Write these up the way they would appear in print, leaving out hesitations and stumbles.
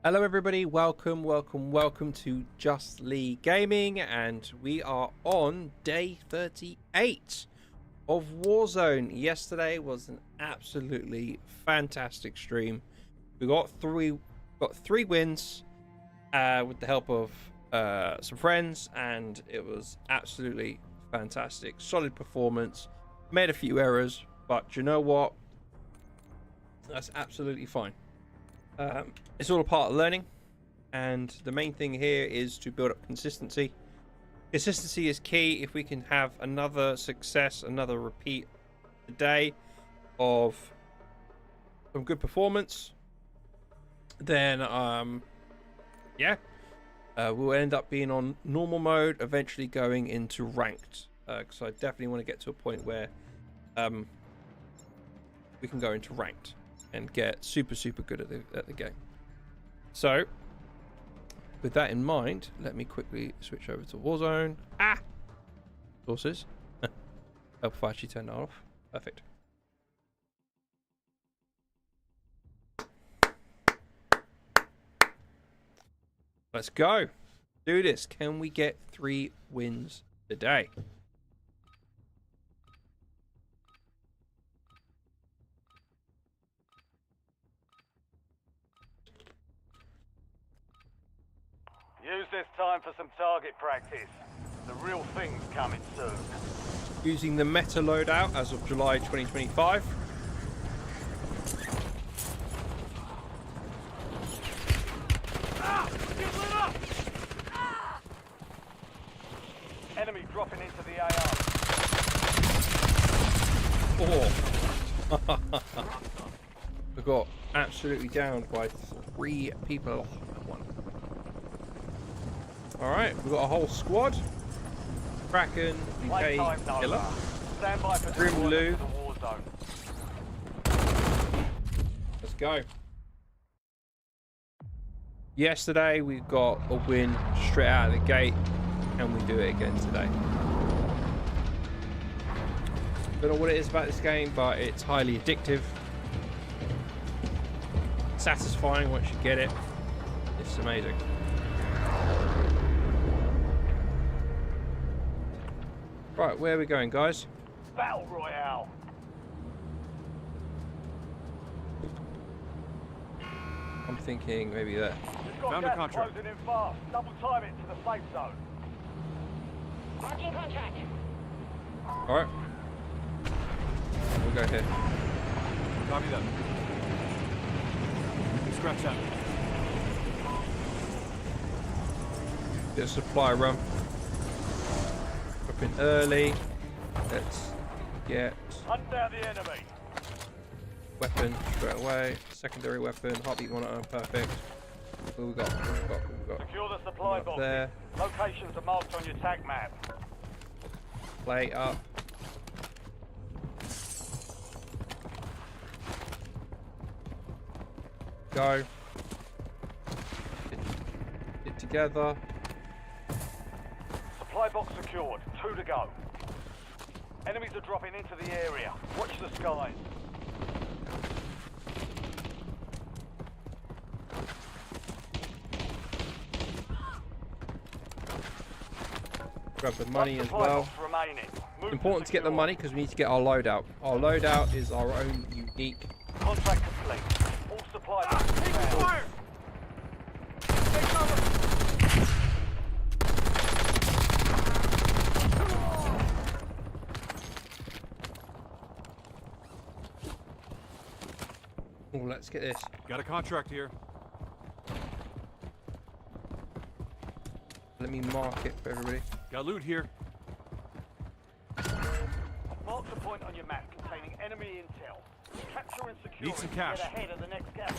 Hello everybody, welcome to JustLeeGaming, and we are on day 38 of Warzone. Yesterday was an absolutely fantastic stream. We got three wins with the help of some friends, and it was absolutely fantastic. Solid performance. Made a few errors, but you know what? That's absolutely fine. It's all a part of learning, and the main thing here is to build up consistency. Consistency is key. If we can have another success, another repeat today of some good performance, then we'll end up being on normal mode, eventually going into ranked, because I definitely want to get to a point where we can go into ranked and get super good at the game. So with that in mind, let me quickly switch over to Warzone. Sources. Oh, if I actually turn that off. Perfect. Let's go. Do this. Can we get 3 wins today? Use this time for some target practice. The real thing's coming soon. Using the meta loadout as of July 2025. Get lit up! Enemy dropping into the AR. Oh. We got absolutely downed by 3 people. Alright, we've got a whole squad. Kraken, UK Killer, Grim Lou. Let's go. Yesterday we got a win straight out of the gate, and we do it again today. Don't know what it is about this game, but it's highly addictive. Satisfying once you get it. It's amazing. Right, where are we going, guys? Battle Royale. I'm thinking maybe there. Found a contract. Closing in fast. Double time it to the safe zone. Marking contract. All right. We'll go here. Copy that. Scratch that. Get a supply run. Up in early. Let's get Hunt down the enemy. weapon straight away. Secondary weapon. Heartbeat monitor. Perfect. What we got? Secure the supply Up box. there. Locations are marked on your TAC map. Play up. Go. Get together. Supply box secured. 2 to go. Enemies are dropping into the area. Watch the skies. Grab the money as well. It's important to get the money because we need to get our loadout. Our loadout is our own unique. Contract complete. All supply boxes found. Oh, let's get this. Got a contract here. Let me mark it for everybody. Got loot here. Mark the point on your map containing enemy intel. Capture and secure Need some it to cash. get ahead of the next gas.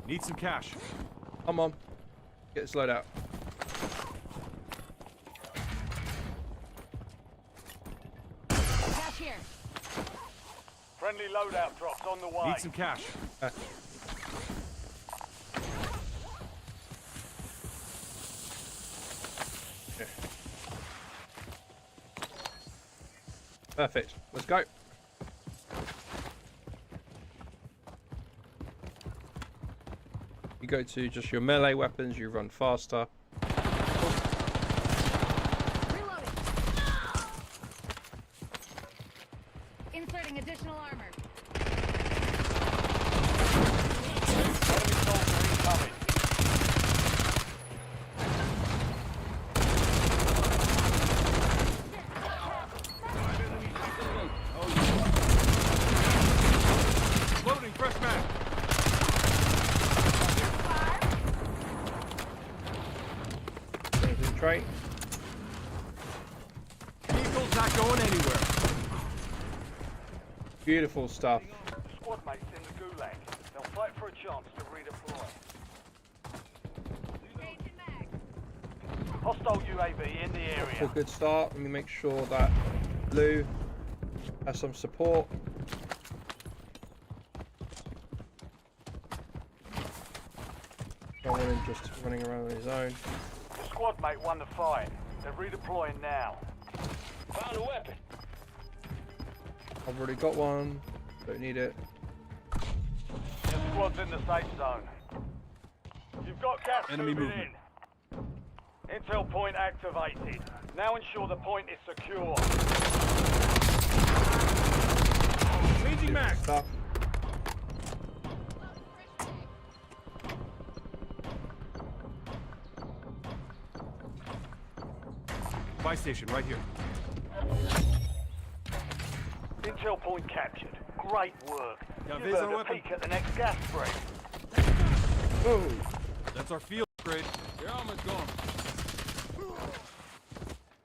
Need some cash. Come on. Get this loadout. Cash here. Friendly loadout drops on the way. Need some cash. Perfect. Let's go. You go to just your melee weapons, you run faster. Reloading. Inserting additional armor. Enemy soldier incoming. Loading fresh mag. Concentrate. Vehicle's not going anywhere. Beautiful stuff. Squad mates in the gulag. They'll fight for a chance to redeploy. Changing mag. Hostile UAV in the A area. good start. Let me make sure that Blue has some support. Don't want him just running around on his own. The squad mate won the fight. They're redeploying now. Found a weapon. I've already got one. Don't need it. Your squad's in the safe zone. You've got gas Enemy moving movement. in. Intel point activated. Now ensure the point is secure. Changing mag. Stuff. Buy station right here. Intel point captured. Great work. Got You've Vaser earned a weapon. peek at the next gas spread. Oh, That's our field upgrade. Your armor's gone.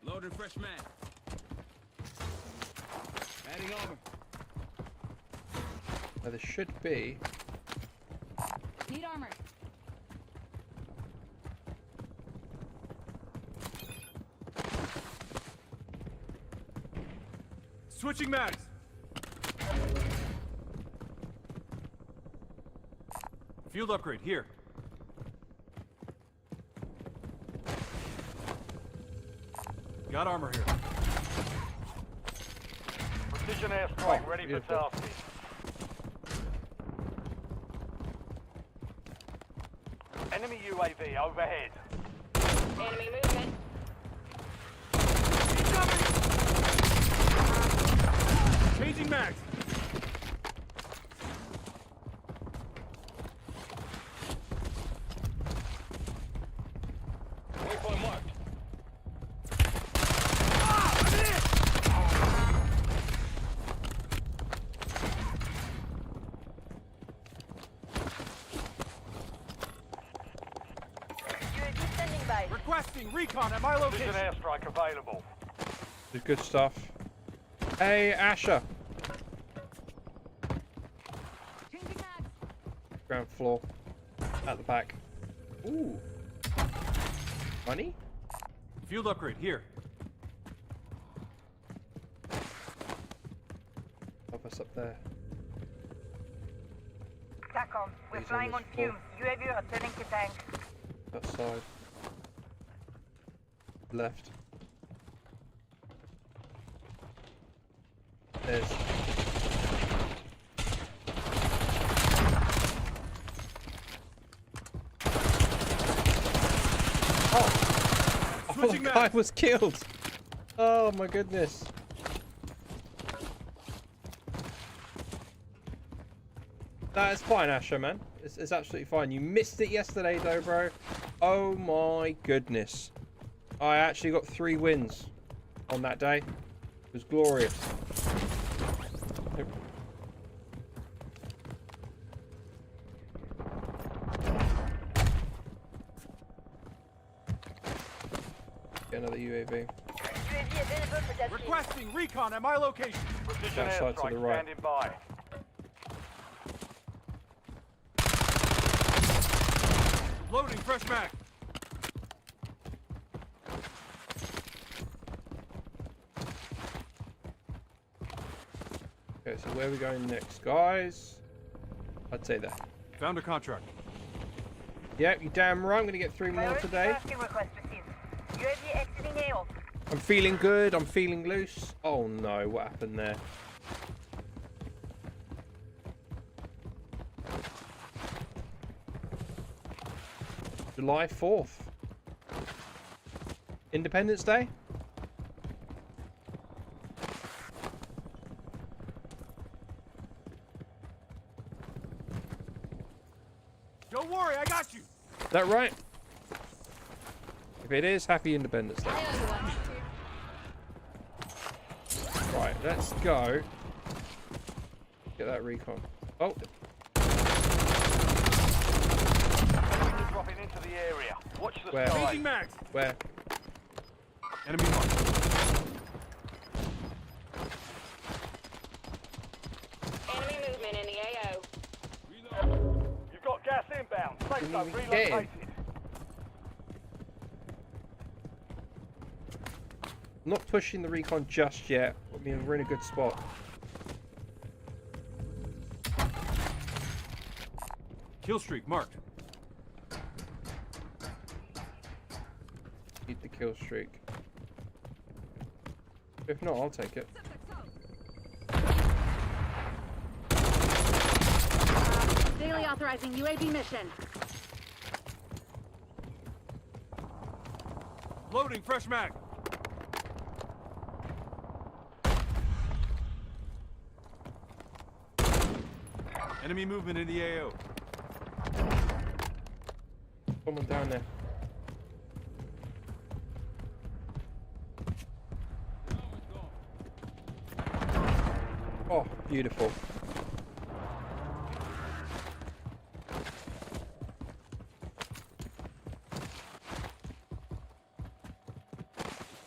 Loading fresh mag. Adding armor. now there should be. Need armor. Switching mags. Field upgrade here. Got armor here. Precision airstrike Oh, ready for beautiful. tasking. Enemy UAV overhead. Enemy movement. Changing mags. Waypoint marked. UAV standing by. Requesting recon at my Precision location. airstrike available. There's good stuff. Hey, Asher. Changing mags. Ground floor. At the back. Ooh. Money? Field upgrade here. Help us up there. TACOM, we're He's on flying this on floor. fumes. UAV returning to tank. That side. Left. There's. Oh! Switching The guy mags. was killed! Oh my goodness. That is fine, Asher, man. It's absolutely fine. You missed it yesterday, though, bro. Oh my goodness. I actually got 3 wins on that day. It was glorious. Get another UAV. UAV available for tasking. Requesting recon at my location. Precision That side to airstrike the right. standing by. Loading fresh mag. Okay, so where are we going next, guys? I'd say that. Found a contract. Yep, you damn right. I'm gonna get 3 more Priority today. tasking request received. UAV exiting AO. I'm feeling good. I'm feeling loose. Oh no, what happened there? July 4th. Independence Day? Don't worry, I got you. Is that right? If it is, happy Independence Day. Right, let's go. Get that recon. Oh, Enemies dropping into the area. Watch the Where? sky. Changing mags. where? Enemy marked. Enemy movement in the AO. You've got gas inbound. Safe Didn't zone even get him. relocated. Not pushing the recon just yet. I mean, we're in a good spot. Kill streak marked. Need the kill streak. If not, I'll take it. Daily authorizing UAV mission. Loading fresh mag. Enemy movement in the AO. Someone down there. Oh, beautiful.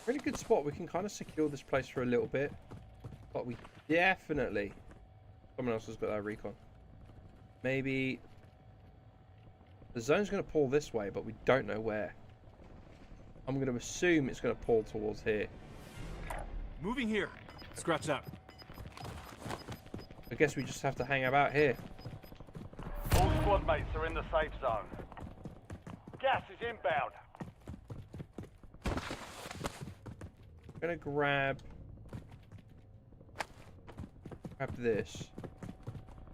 Really good spot. We can kind of secure this place for a little bit. But we definitely... Someone else has got that recon. Maybe... The zone's going to pull this way, but we don't know where. I'm going to assume it's going to pull towards here. Moving here. Scratch that. I guess we just have to hang about here. All squad mates are in the safe zone. Gas is inbound. I'm going to grab this.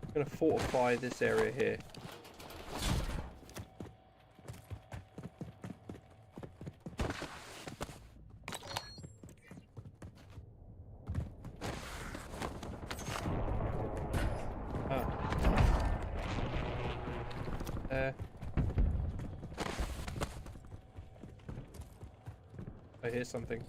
I'm going to fortify this area here. I hear something.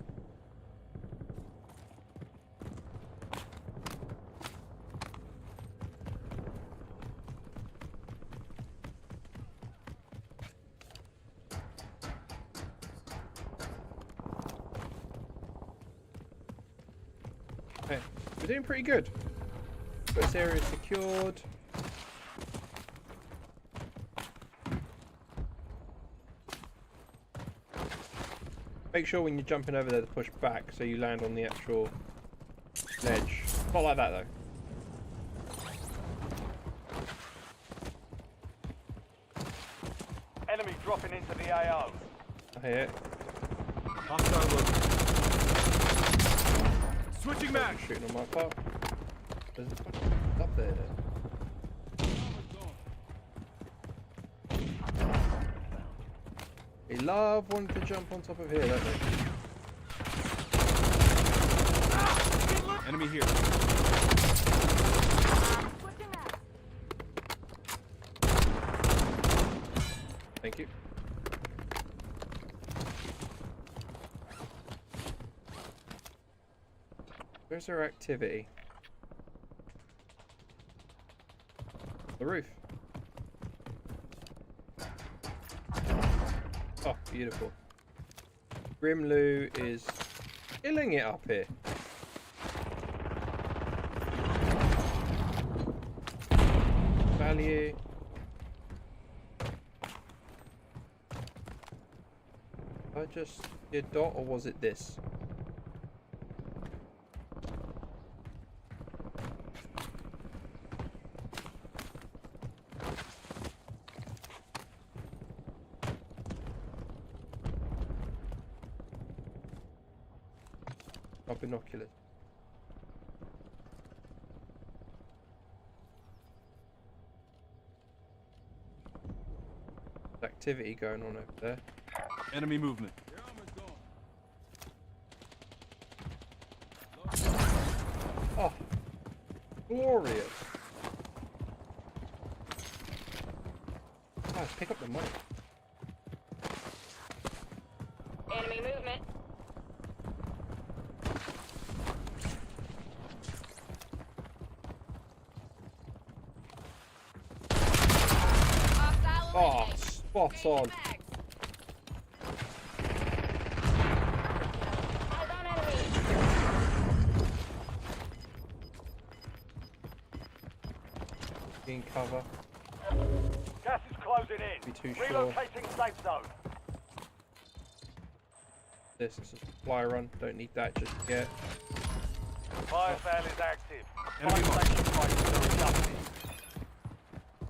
Okay, we're doing pretty good. This area is secured. Make sure when you're jumping over there to push back so you land on the actual ledge. Not like that though. Enemy dropping into the AO. I hear it. Hostile loading. Switching mag. Shooting on my part. There's a fucking up there. They love wanting to jump on top of here, don't they? Enemy here. Thank you. Where's their activity? The roof. Oh, beautiful. Grimloo is killing it up here. Value. I just did dot, or was it this? Binoculars. That activity going on over there. Enemy movement. Oh, glorious. Guys, pick up the money. Enemy movement. Hostile Oh, eliminated. spot on. Mags. Eyes on enemy. In cover. Gas is closing in. Be too sure. Relocating safe zone. This is a supply run. Don't need that just yet. Fire sale is active. Enemy Fire mark. station prices are adjusted.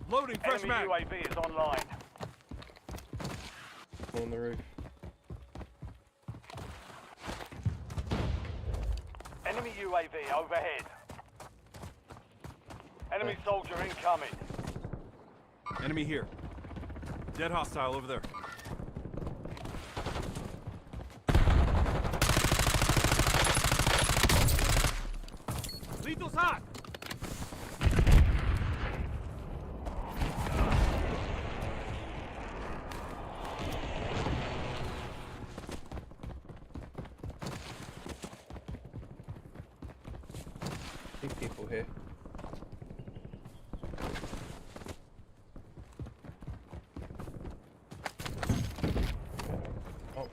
Loading fresh Enemy mag. UAV is online. One on the roof. Enemy UAV overhead. Enemy soldier incoming. Enemy here. Dead hostile over there. Lethal's hot. Big people here. Oh,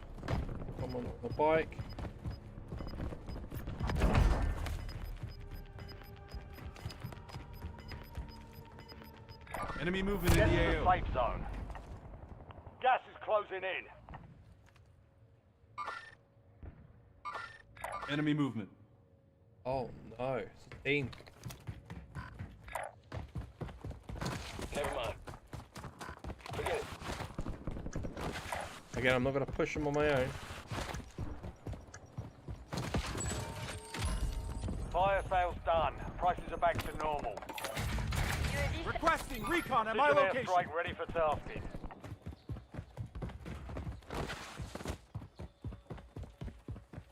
someone on the bike. Enemy movement Get in to the the AO. safe zone. Gas is closing in. Enemy movement. Oh no, it's a team. Never mind. Forget it. Again, I'm not going to push them on my own. Fire sales done. Prices are back to normal. UAV Requesting recon at my Precision location. airstrike ready for tasking.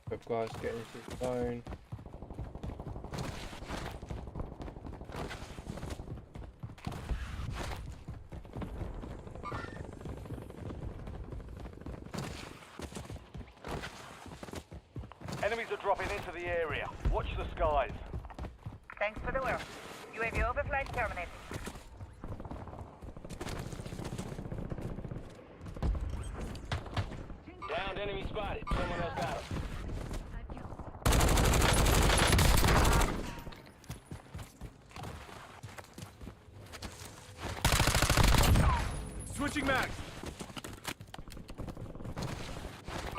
Good guys, get into the zone. Enemies are dropping into the area. Watch the skies. Thanks for the work. UAV overflight terminated. Downed enemy spotted. Someone else got him. Switching mags.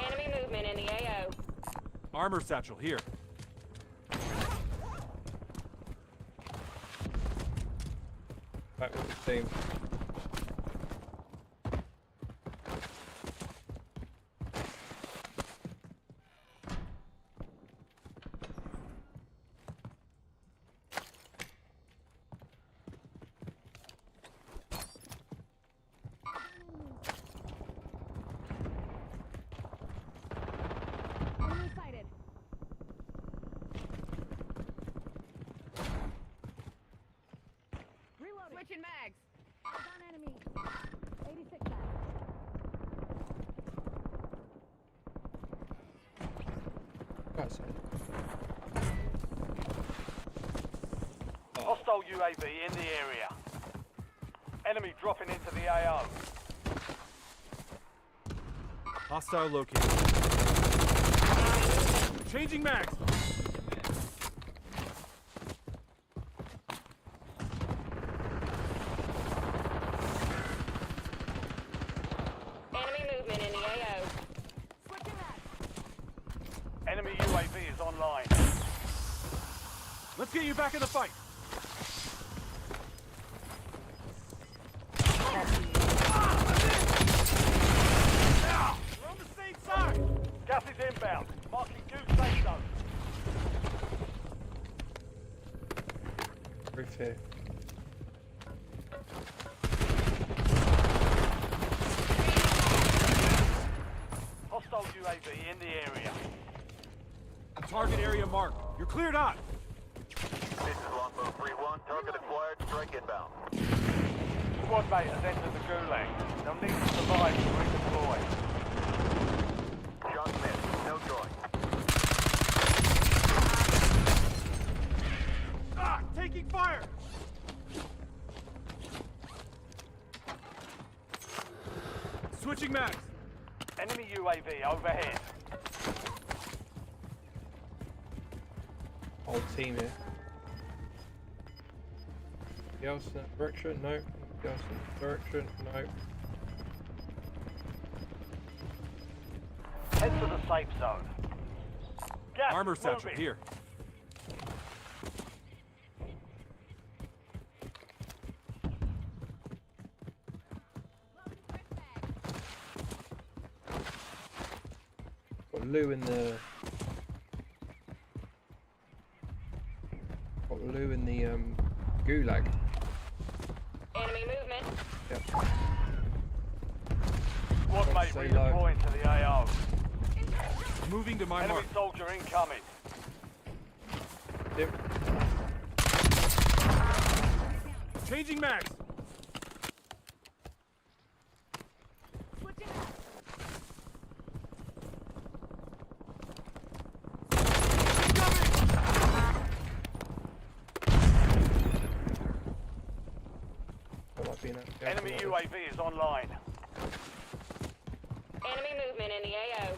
Enemy movement in the AO. Armor satchel here. Back with the team. Enemy sighted. Reloading. Switching mags. Eyes on enemy. 86 mags. That's it. Hostile UAV in the area. Enemy dropping into the AO. Hostile located. Changing mags. Enemy movement in the AO. Switching mags. Enemy UAV is online. Let's get you back in the fight. We're on the same side. Gas is inbound. Marking new safe zone. Roof here. in the area. Target area marked. You're cleared out. This is Longbow 3-1. Target acquired. Strike inbound. Squad mate has entered the gulag. They'll need to survive to redeploy. Shot missed. No joy. Ah! Taking fire! Switching mags. Enemy UAV overhead. Whole team here. Anybody else in that direction? No. Anybody else in that direction? No. Head to the safe zone. Gas Armor is satchel moving. here. Got Lou in the. Got Lou in the gulag. Enemy movement. Yep. Squad mate Stay low. redeploying to the AO. Moving to my Enemy mark. soldier incoming. Yep. Changing mags. Switching out. That might be in that. Enemy UAV is online. Enemy movement in the AO.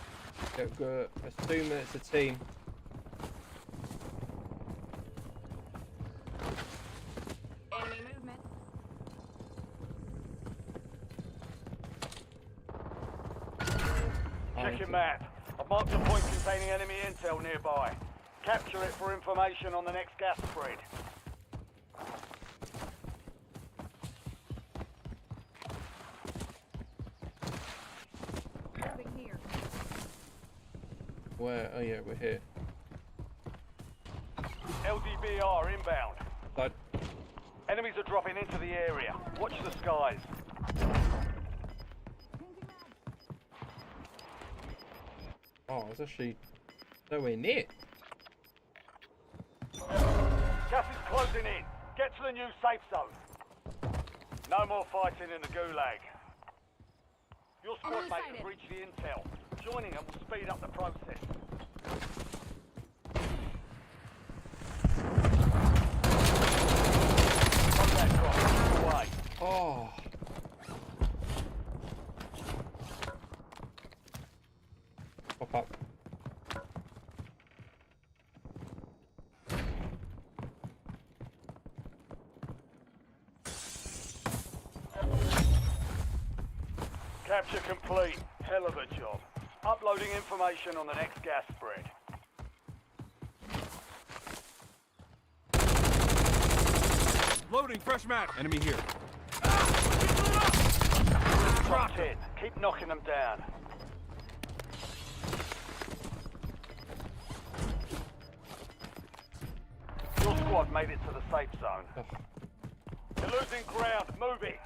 Yep, good. Assume that it's a team. Enemy movement. Check your map. I've marked a point containing enemy intel nearby. Capture it for information on the next gas spread. Moving here. Where? Oh yeah, we're here. LDBR inbound. Side. Enemies are dropping into the area. Watch the skies. Changing mag. Oh, it's actually nowhere near. Gas is closing in. Get to the new safe zone. No more fighting in the gulag. Your squad Enemy mate sighted. has reached the intel. Joining them will speed up the process. Contact drop. Away. Oh. Pop up. Capture complete. Hell of a job. Uploading information on the next gas spread. Loading fresh mag. Enemy here. Drop it. Keep knocking them down. Your squad made it to the safe zone. Oh. You're losing ground. Move it.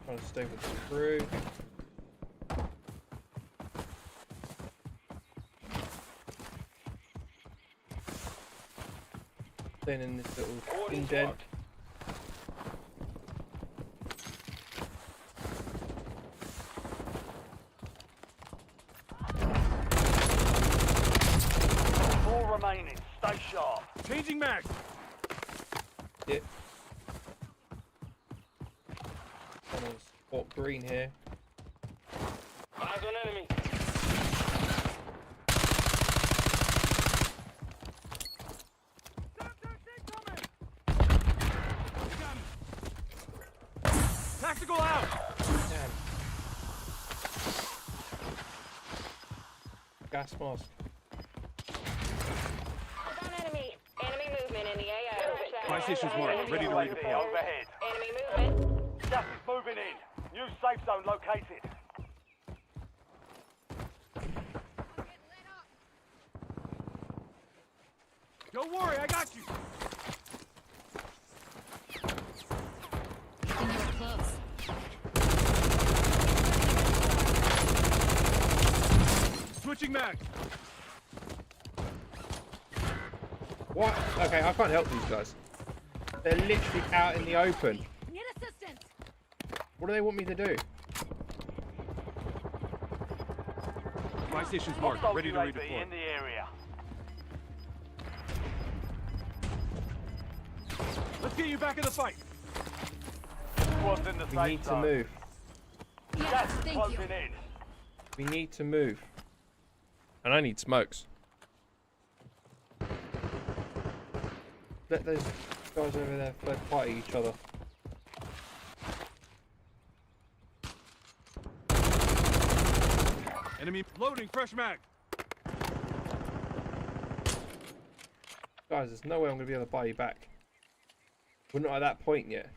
Trying to stay with the crew. Staying in this little Orders indent. locked. Four remaining. Stay sharp. Changing mags. Yep. Someone's spot green here. Eyes on enemy. Tactical out. Damn. Gas mask. Hold on, enemy. Enemy movement in the AO. My station's marked. Ready to UAV redeploy. overhead. Enemy movement. Gas is moving in. New safe zone located. Don't worry, I got you. In your club. Switching mag. What? Okay, I can't help these guys. They're literally out in the open. Need assistance. What do they want me to do? Buy station's marked. Hostile Ready to UAV redeploy. in the area. Let's get you back in the fight. Squad's in the We safe need to zone. move. Yes, Gas is thank closing you. in. We need to move. And I need smokes. Let those guys over there third party each other. Enemy loading fresh mag. Guys, there's no way I'm going to be able to buy you back. We're not at that point yet.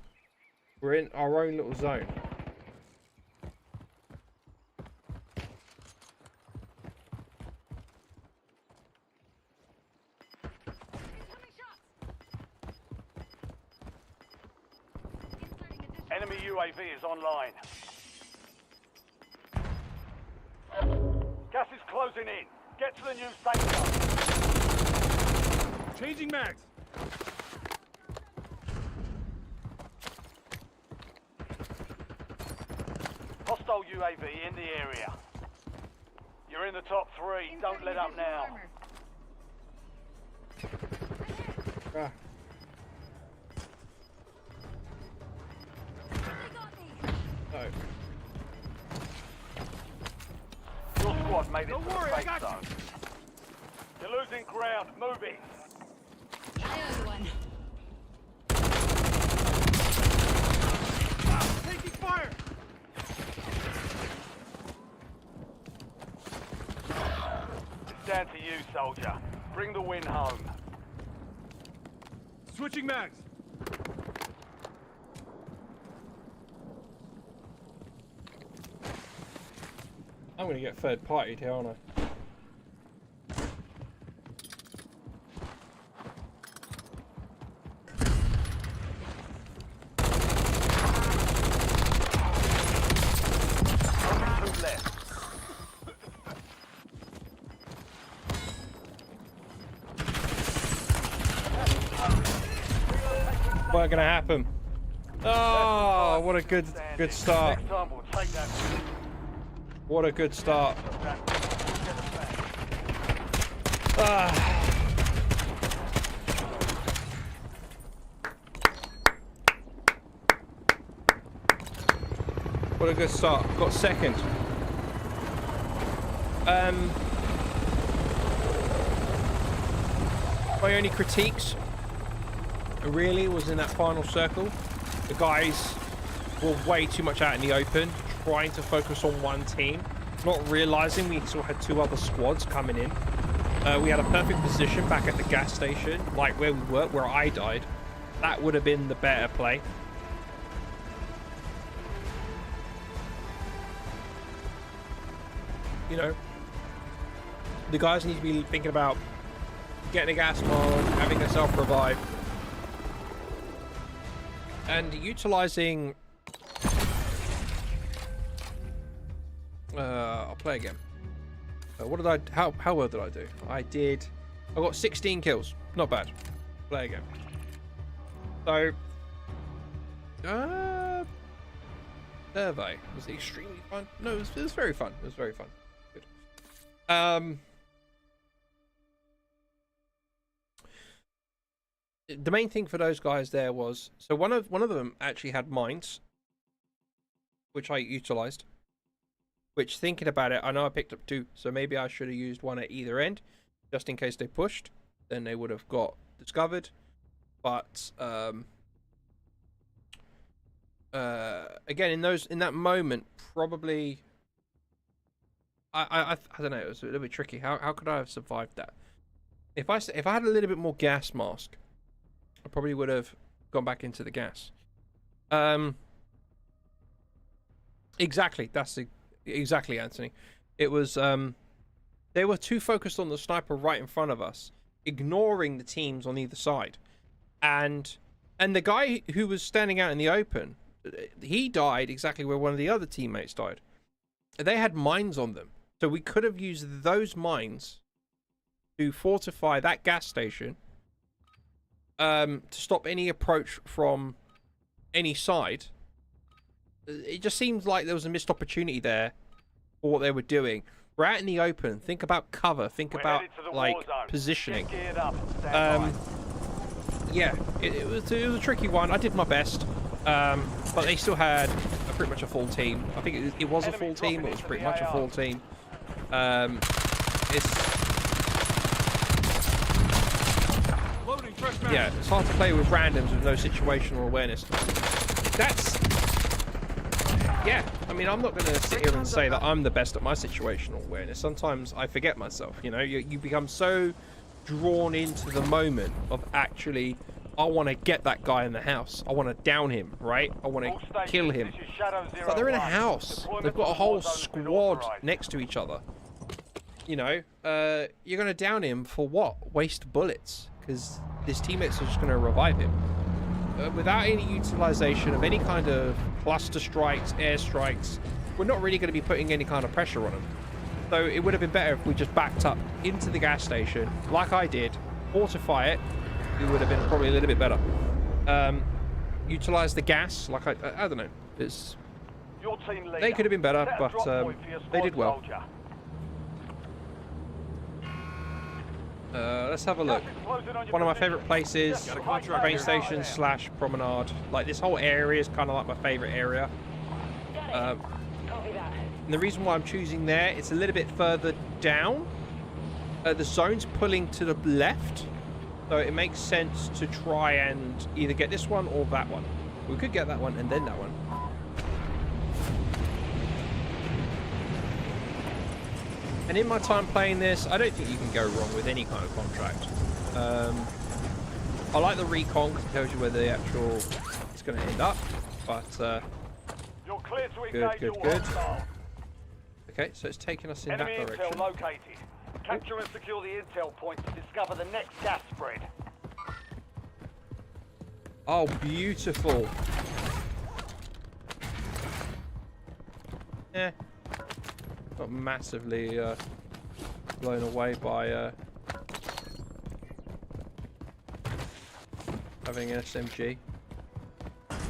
We're in our own little zone. Incoming shots. Inserting additional. Enemy UAV is online. Gas is closing in. Get to the new safe zone. Changing mags. Hostile UAV in the area. You're in the top 3. Don't let up now. Ah, no. Your squad made it Don't to worry, the I safe got zone. You're losing ground. Moving. I owe you one. Taking fire. It's down to you, soldier. Bring the win home. Switching mags. I'm going to get third partied here, aren't I? Only 2 left. What's going to happen? Oh, what a good start. Next time we'll take that. What a good start. Ah. What a good start. Got second. My only critiques really was in that final circle. The guys were way too much out in the open, trying to focus on one team, not realizing we still had 2 other squads coming in. We had a perfect position back at the gas station, like where we were, where I died. That would have been the better play. You know, the guys need to be thinking about getting a gas mask, having a self-revive, and utilizing. I'll play again. What did I? How well did I do? I got 16 kills. Not bad. Play again. So, survey was extremely fun. No, it was very fun. It was very fun. Good. The main thing for those guys there was, so one of them actually had mines, which I utilized. Which, thinking about it, I know I picked up 2, so maybe I should have used one at either end, just in case they pushed. Then they would have got discovered. But again, in that moment, probably I don't know. It was a little bit tricky. How could I have survived that? If I had a little bit more gas mask, I probably would have gone back into the gas. Exactly. Exactly, Anthony. It was they were too focused on the sniper right in front of us, ignoring the teams on either side. And the guy who was standing out in the open, he died exactly where one of the other teammates died. They had mines on them. So we could have used those mines to fortify that gas station, to stop any approach from any side. It just seems like there was a missed opportunity there for what they were doing. We're out in the open. Think about cover. Think about like positioning. Yeah, it was a tricky one. I did my best, but they still had pretty much a full team. I think it was a full team. It was pretty much a full team. Yeah, it's hard to play with randoms with no situational awareness. Yeah, I mean, I'm not going to sit here and say that I'm the best at my situational awareness. Sometimes I forget myself, you know. You become so drawn into the moment of actually, I want to get that guy in the house. I want to down him, right? I want to kill him. But they're in a house. They've got a whole squad next to each other. You know, you're going to down him for what? Waste bullets. Because his teammates are just going to revive him. Without any utilization of any kind of cluster strikes, air strikes, we're not really going to be putting any kind of pressure on them. So it would have been better if we just backed up into the gas station, like I did, fortify it. It would have been probably a little bit better. Utilize the gas, like I don't know. They could have been better, but they did well. Let's have a look. One of my favorite places, train station / promenade. Like, this whole area is kind of like my favorite area. And the reason why I'm choosing there, it's a little bit further down. The zone's pulling to the left, so it makes sense to try and either get this one or that one. We could get that one and then that one. And in my time playing this, I don't think you can go wrong with any kind of contract. I like the recon because it tells you where the actual it's going to end up. But good. Okay, so it's taking us in that direction. Intel located. Capture and secure the intel point to discover the next gas spread. Oh, beautiful. Eh. Not massively blown away by having an SMG,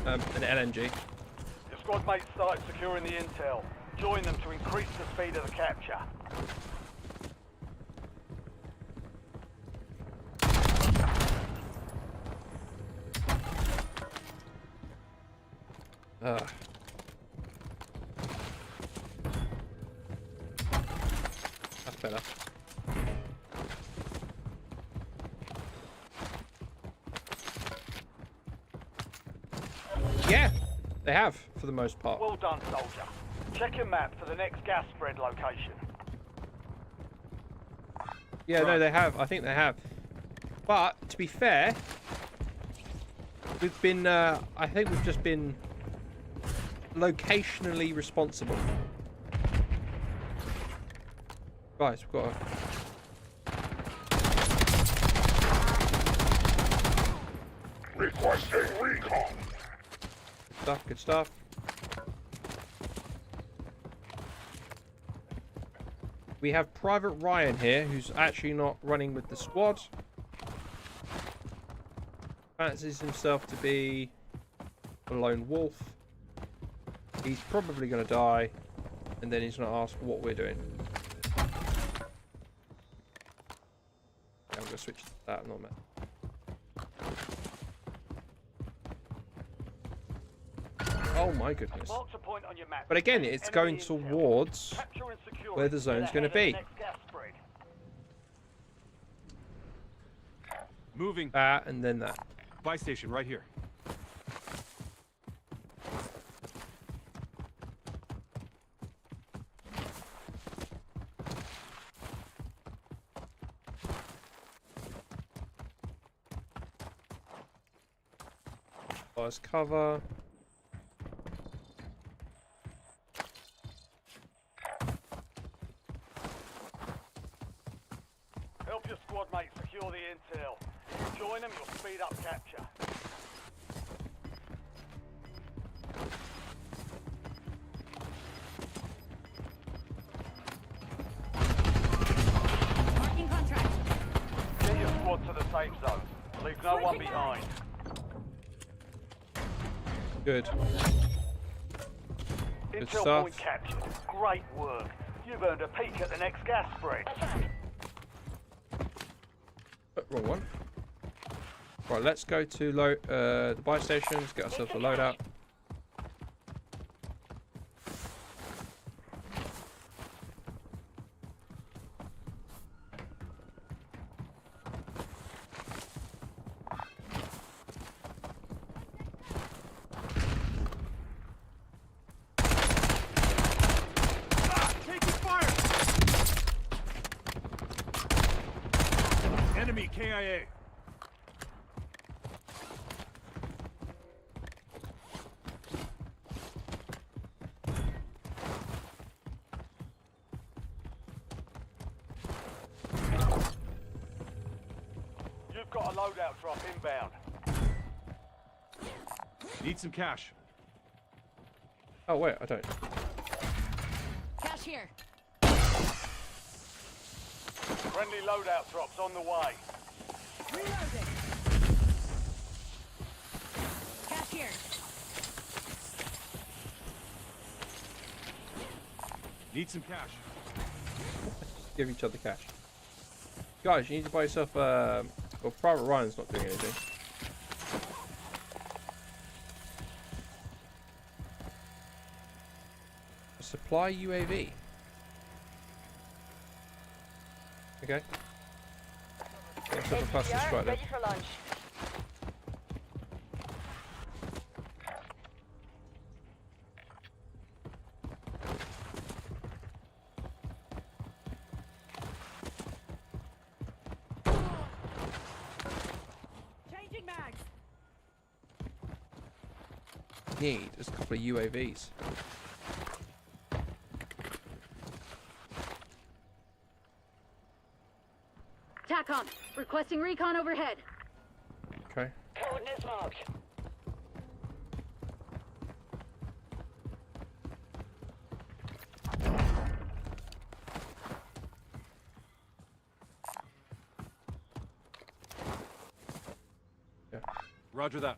an LMG. Your squad mates started securing the intel. Join them to increase the speed of the capture. That's better. Yeah, they have, for the most part. Well done, soldier. Check your map for the next gas spread location. Yeah, no, they have. I think they have. But, to be fair, we've been, I think we've just been locationally responsible. Guys, we've got Requesting recon. good stuff. We have Private Ryan here, who's actually not running with the squad. Fancies himself to be a lone wolf. He's probably going to die, and then he's going to ask what we're doing. I'm going to switch to that normal. Oh my goodness. But again, it's going towards where the zone's going to be. Moving. That and then that. Buy station right here. Buyer's cover. Help your squad mates secure the intel. If you join them, you'll speed up capture. one behind. Good. Good Intel stuff. point captured. Great work. You've earned a peek at the next gas spread. Oh, wrong one. Right, let's go to the buy stations, get ourselves a loadout. Taking fire! Enemy KIA. You've got a loadout drop inbound. Need some cash. Oh wait, I don't. Cash here. Friendly loadout drops on the way. Reloading. Cash here. Need some cash. Give each other cash. Guys, you need to buy yourself well, Private Ryan's not doing anything. A supply UAV. Okay. Get yourself a cluster strike then. for lunch. Changing mags. Need is a couple of UAVs. TACOM. Requesting recon overhead. Okay. Coordinates marked. Yeah. Roger that.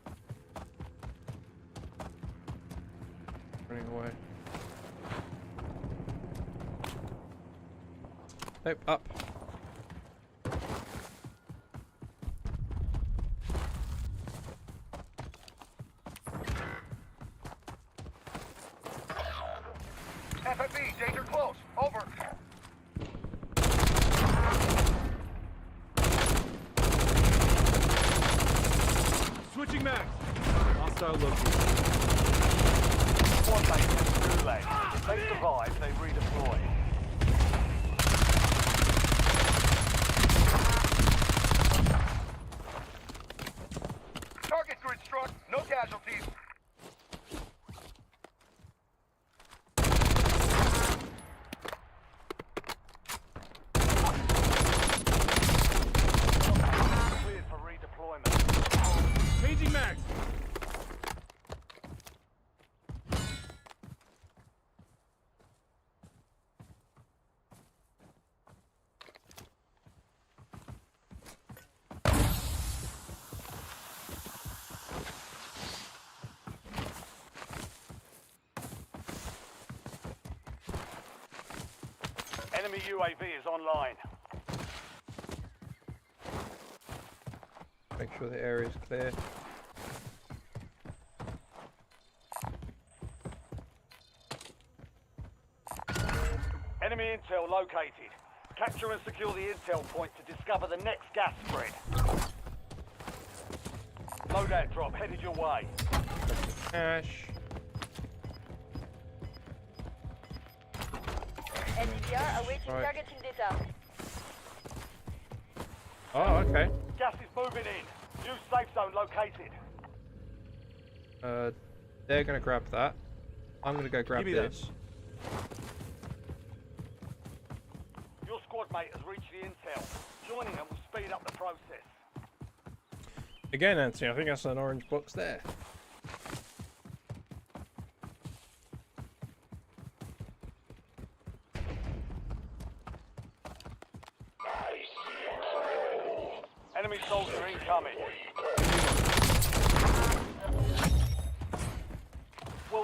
Running away. Nope, up. FFE, danger close. Over. Switching mags. Hostile located. Squad mates in the gulag. If they survive, they redeploy. Target grid struck. No casualties. Cleared for redeployment. Changing mags. Enemy UAV is online. Make sure the area is clear. Enemy intel located. Capture and secure the intel point to discover the next gas spread. Loadout drop headed your way. Cash. SDR awaiting Right. targeting data. Oh, okay. Gas is moving in. New safe zone located. They're gonna grab that. I'm gonna go grab Give me that. this. Your squad mate has reached the intel. Joining them will speed up the process. Again, Anthony, I think that's an orange box there. Enemy soldier incoming.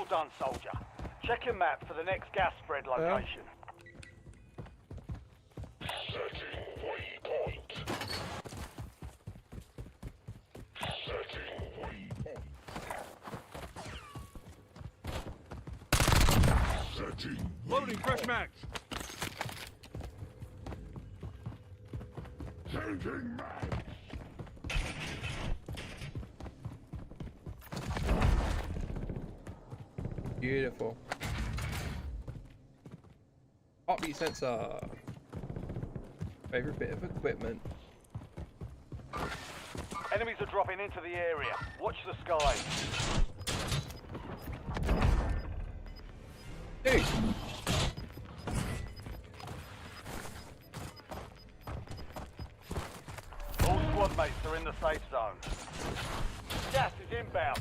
done, soldier. Check your map for the next gas spread location. Loading fresh mags. Beautiful. Heartbeat sensor. Favorite bit of equipment. Enemies are dropping into the area. Watch the skies. Dude. All squad mates are in the safe zone. Gas is inbound.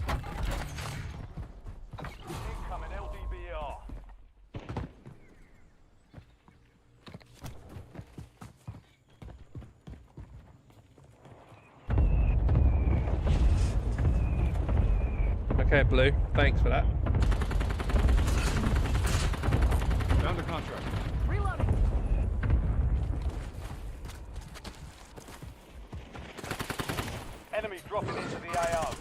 Incoming LDBR. Okay, Blue. Thanks for that. Found the contract. Reloading. Enemy dropping into the AO.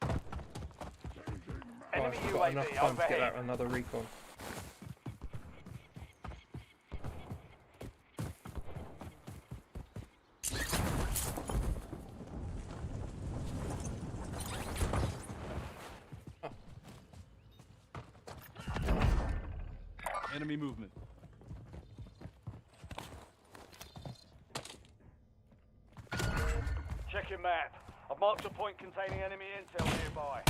Oh, Enemy I've got enough UAV time to get overhead. that another recon. Enemy movement. Check your map. I've marked a point containing enemy intel nearby.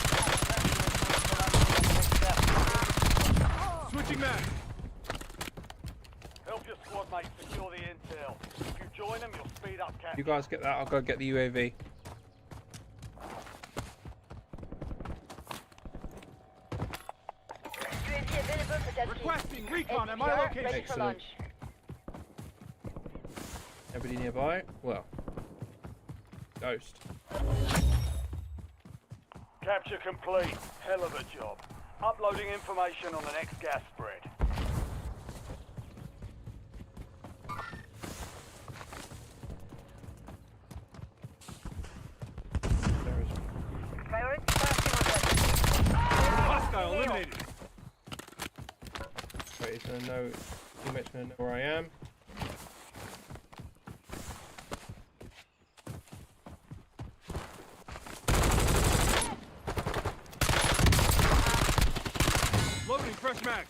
Switching mags. Help your squad mates secure the intel. If you join them, you'll speed up capture. You guys get that, I'll go get the UAV. UAV available for tasking. Requesting recon at my ATR location. ready for Excellent. launch. Everybody nearby? Well. Ghost. Capture complete. Hell of a job. Uploading information on the next gas spread. There is. Priority passing on Hostile eliminated. Wait, he's gonna know. Teammate's gonna know where I am. Loading fresh mag.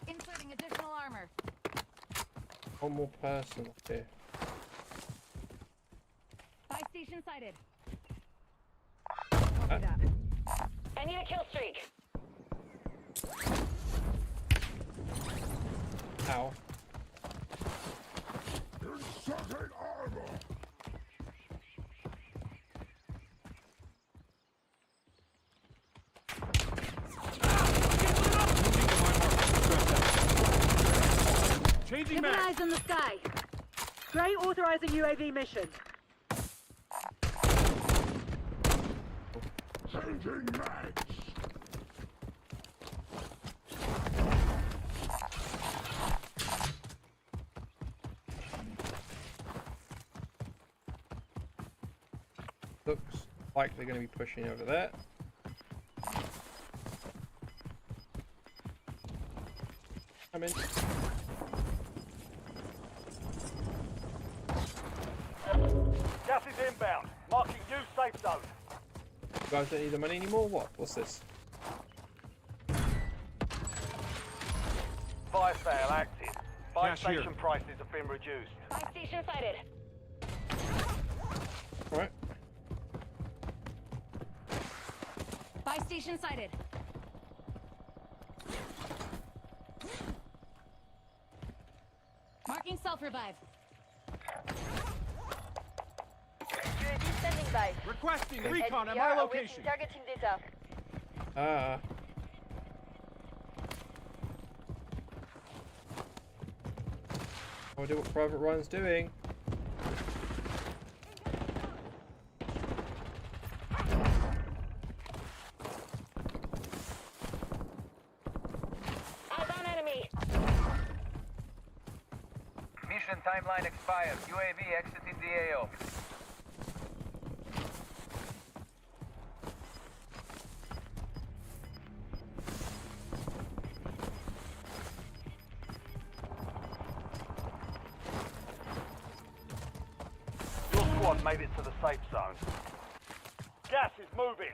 Inserting additional armor. One more person up here. Buy station sighted. Uh, Copy that. I need a kill streak. Ow. Changing Keep an mag. eyes on the sky. Great authorizing UAV mission. Looks like they're gonna be pushing over there. I'm in. Gas is inbound. Marking new safe zone. You guys don't need the money anymore? What? What's this? Fire sale active. Fire Cash here. station prices have been reduced. Buy station sighted. Alright. Buy station sighted. Marking self-revive. UAV standing by. Requesting recon at NPR my awaiting location. targeting data. Ah. No idea what Private Ryan's doing. Eyes on enemy. Mission timeline expired. UAV exiting the AO. Your squad made it to the safe zone. Gas is moving.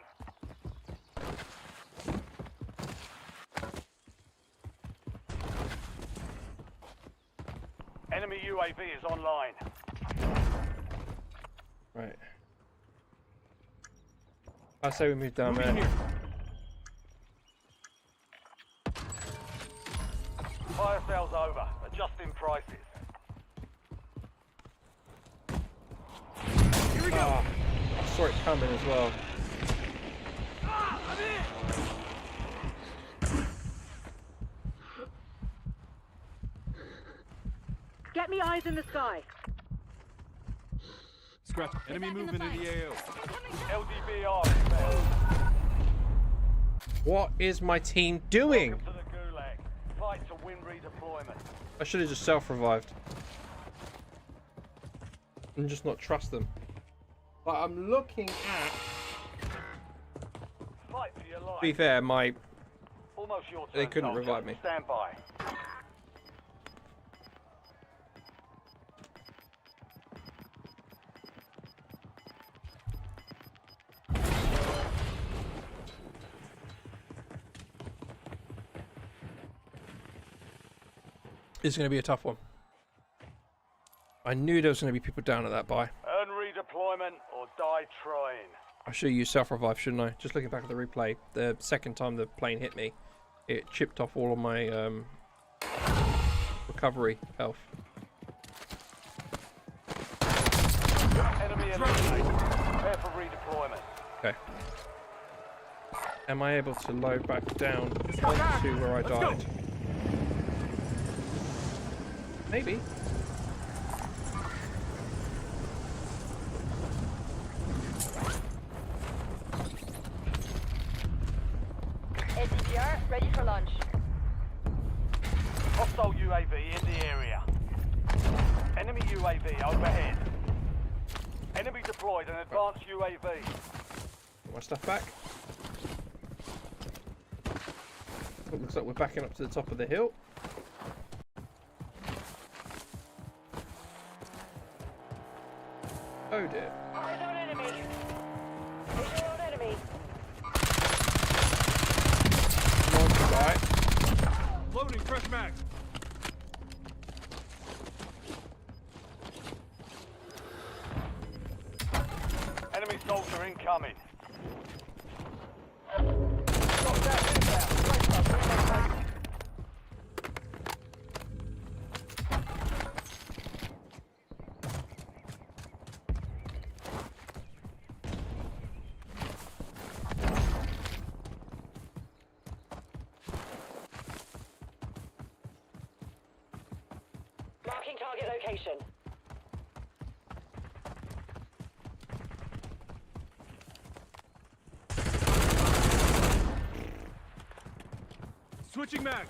Enemy UAV is online. Right. I say we move down Moving there. here. Fire sales over. Adjusting prices. Here we go. Ah, I saw it coming as well. I'm in! Get me eyes in the sky. Scratch. Enemy back in the movement in the fight. AO. LDBR inbound. What is my team doing? Welcome to the Gulag. Fight to win redeployment. I should have just self-revived. And just not trust them. But I'm looking at... Fight for your life. To be fair, my... Almost your turn. They couldn't soldier. revive me. Stand by. This is going to be a tough one. I knew there was going to be people down at that buy. Earn redeployment or die trying. I should use self-revive, shouldn't I? Just looking back at the replay, the second time the plane hit me, it chipped off all of my recovery health. Enemy eliminated. Prepare for redeployment. Okay. Am I able to load back down onto where I Let's go. died? Maybe. SDPR ready for launch. Hostile UAV in the area. Enemy UAV overhead. Enemy deployed an advanced UAV. Put my stuff back. It looks like we're backing up to the top of the hill. Oh dear. Eyes on enemy. Visual on enemy. One right. Loading fresh mag. Enemy soldier incoming. Got gas inbound. Marking target location. Switching mag.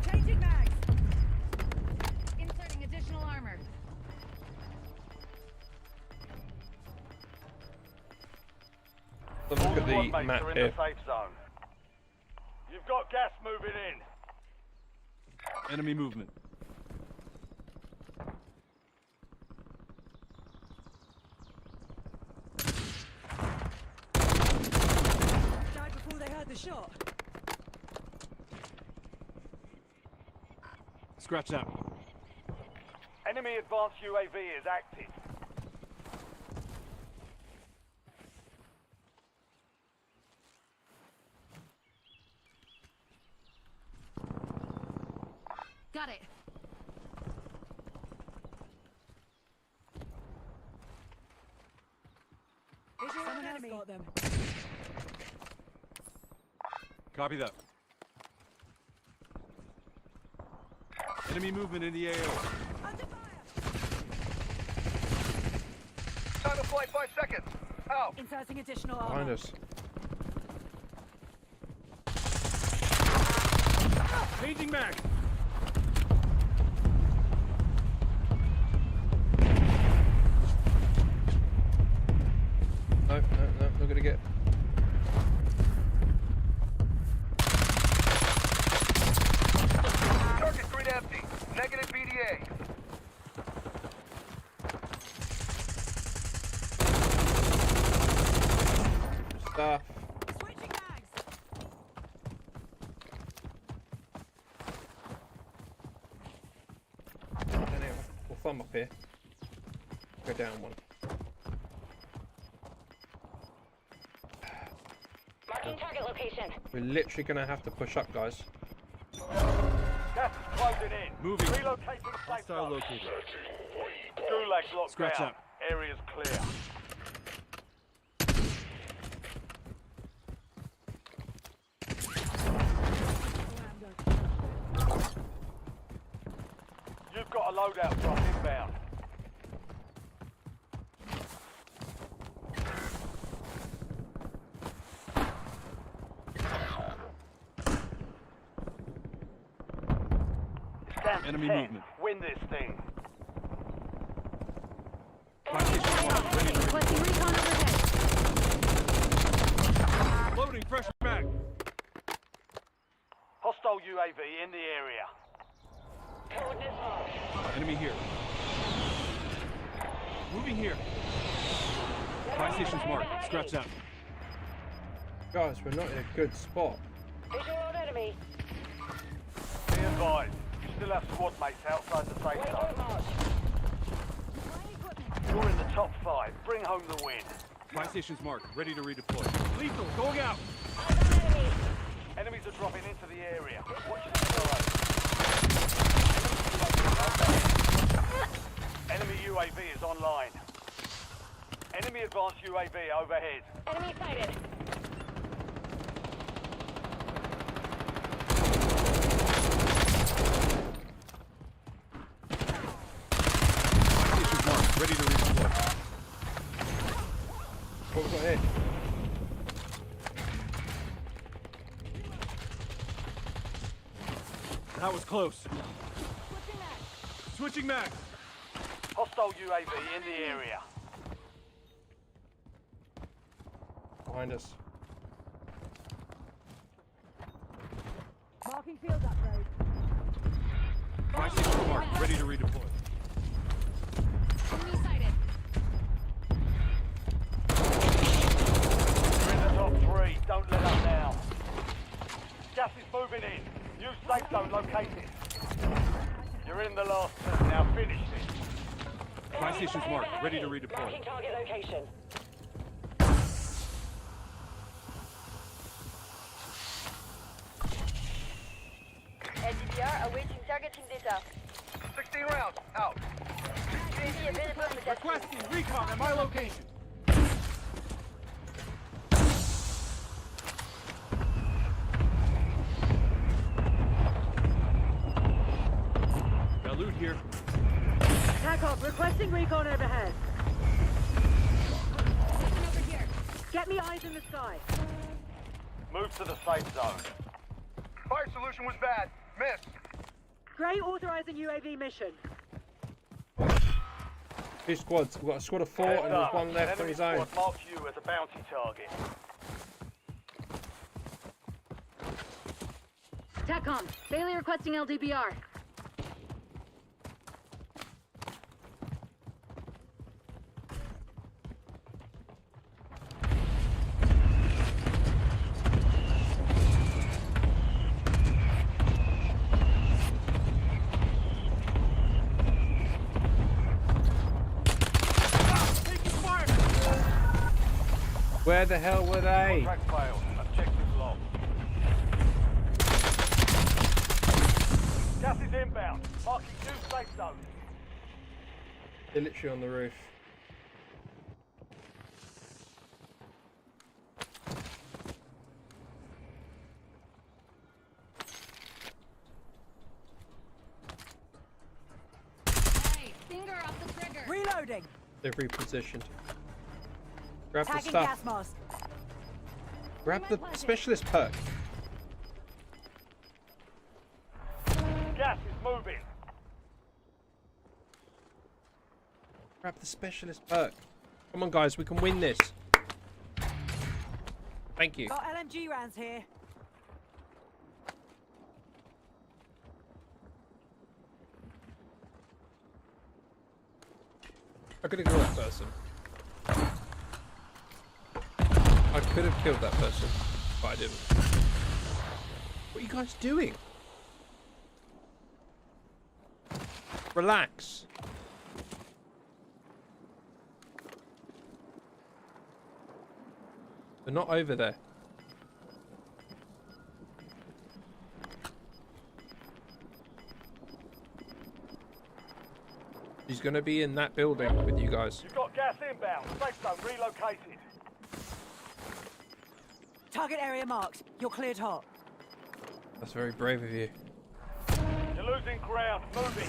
Changing mags. Inserting additional armor. Let's look at All the squad mates map are in here. the safe zone. You've got gas moving in. Enemy movement. Died before they heard the shot. Scratch that. Enemy advanced UAV is active. Got it. enemy. Got them. Copy that. Enemy movement in the AO. Under fire. Time to flight 5 seconds. Out. Inserting additional Behind armor. us. Changing mag. No, not gonna get. Target grid empty. Negative BDA. Stuff. Switching bags. Anyway, we'll thumb up here. Go down one. Marking target location. We're literally gonna have to push up, guys. Gas is closing in. Moving. Relocating safe Hostile zone. located. Gulag's locked Scratch down. out. Area's clear. You've got a loadout drop inbound. It's down to Enemy 10. movement. Win this thing. Requesting recon overhead. Loading fresh mag. Hostile UAV in the area. Coordinates marked. Enemy here. Moving here. Buy station's marked. Scratch that. Guys, we're not in a good spot. Visual on enemy. Be advised, you still have squad mates outside the safe zone. Waypoint marked. You're in the top 5. Bring home the win. Buy station's marked. Ready to redeploy. Lethal. Going out. Eyes on enemy. Enemies are dropping into the area. Watch the sky. Enemy UAV is online. Enemy advanced UAV overhead. Enemy sighted. Buy station's marked. Ready to redeploy. What we got here? That was close. Switching mag. Hostile UAV in the area. Behind us. Marking field upgrade. Buy station's marked. Ready to redeploy. Enemy sighted. You're in the top 3. Don't let up now. Gas is moving in. New safe zone located. You're in the last 2. Now finish this. Buy station's marked. Ready to redeploy. Marking target location. LDBR awaiting targeting data. 16 rounds. Out. UAV available for that. Requesting recon at my location. Got loot here. Tack off. Requesting recon overhead. Over here. Get me eyes in the sky. Move to the safe zone. Fire solution was bad. Miss. Gray authorizing UAV mission. 2 squads. We've got a squad of 4 and there's one left on Enemy his own. squad marks you as a bounty target. TACOM. Bailey requesting LDBR. Where the hell were they? Contract failed. Objective lost. Gas is inbound. Marking 2 safe zones. They're literally on the roof. Reloading. They've repositioned. Grab the Tagging stuff. gas mask. Grab the specialist perk. Gas is moving. Grab the specialist perk. Come on, guys, we can win this. Thank you. Got LMG rounds here. I could have killed that person. I could have killed that person, but I didn't. What are you guys doing? Relax. They're not over there. He's gonna be in that building with you guys. You've got gas inbound. Safe zone relocated. Target area marked. You're cleared hot. That's very brave of you. You're losing ground. Moving.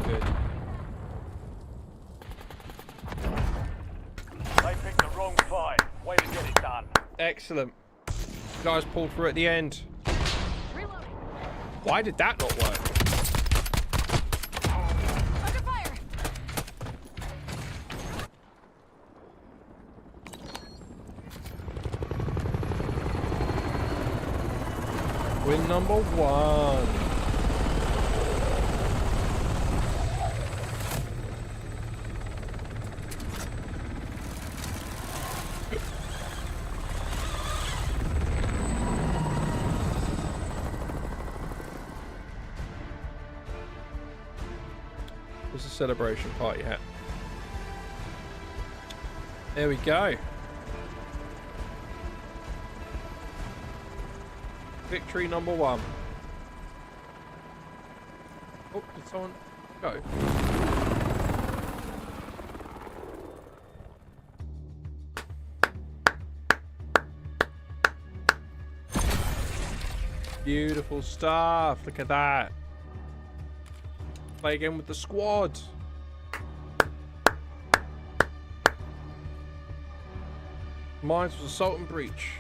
Good. They picked the wrong fight. Way to get it done. Excellent. You guys pulled through at the end. Reloading. Why did that not work? Under fire. Win number 1. There's a celebration party hat. There we go. Victory number 1. Oh, did someone go? Beautiful stuff. Look at that. Play again with the squad. Mine was assault and breach.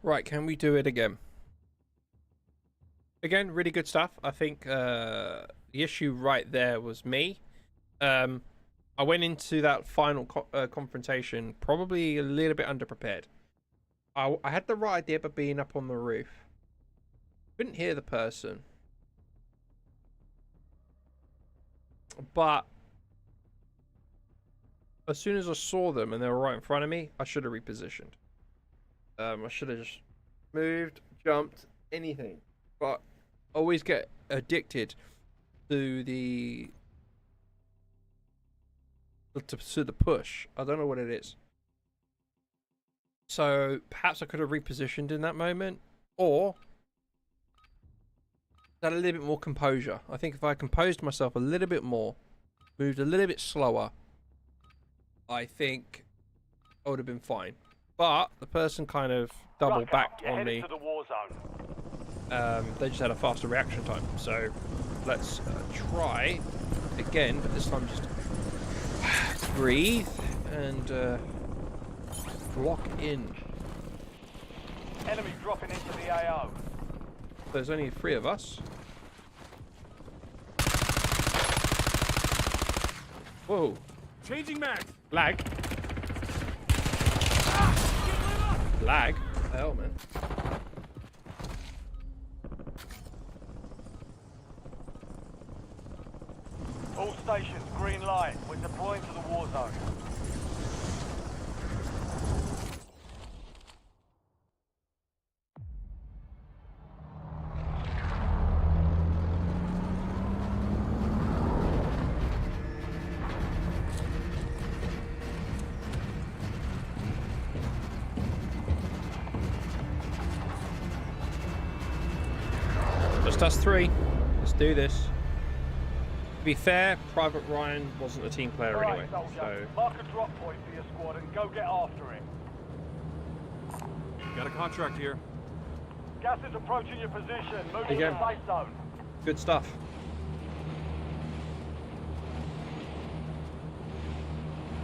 Right, can we do it again? Again, really good stuff. I think the issue right there was me. I went into that final confrontation probably a little bit underprepared. I had the right idea, but being up on the roof. Couldn't hear the person. But as soon as I saw them and they were right in front of me, I should have repositioned. I should have just moved, jumped, anything. But I always get addicted to the push. I don't know what it is. So perhaps I could have repositioned in that moment, or had a little bit more composure. I think if I composed myself a little bit more, moved a little bit slower, I think I would have been fine. But the person kind of double backed on me. To the war zone. They just had a faster reaction time. So let's try again, but this time just breathe and lock in. Enemy dropping into the AO. There's only 3 of us. Whoa. Changing mag. Lag. Lag? What the hell, man? All stations, green light. We're deploying to the war zone. Just us three. Let's do this. To be fair, Private Ryan wasn't a team player Right, anyway, soldier. so... Mark a drop point for your squad and go get after it. Got a contract here. Gas is approaching your position. Move to Again. the safe zone. Good stuff.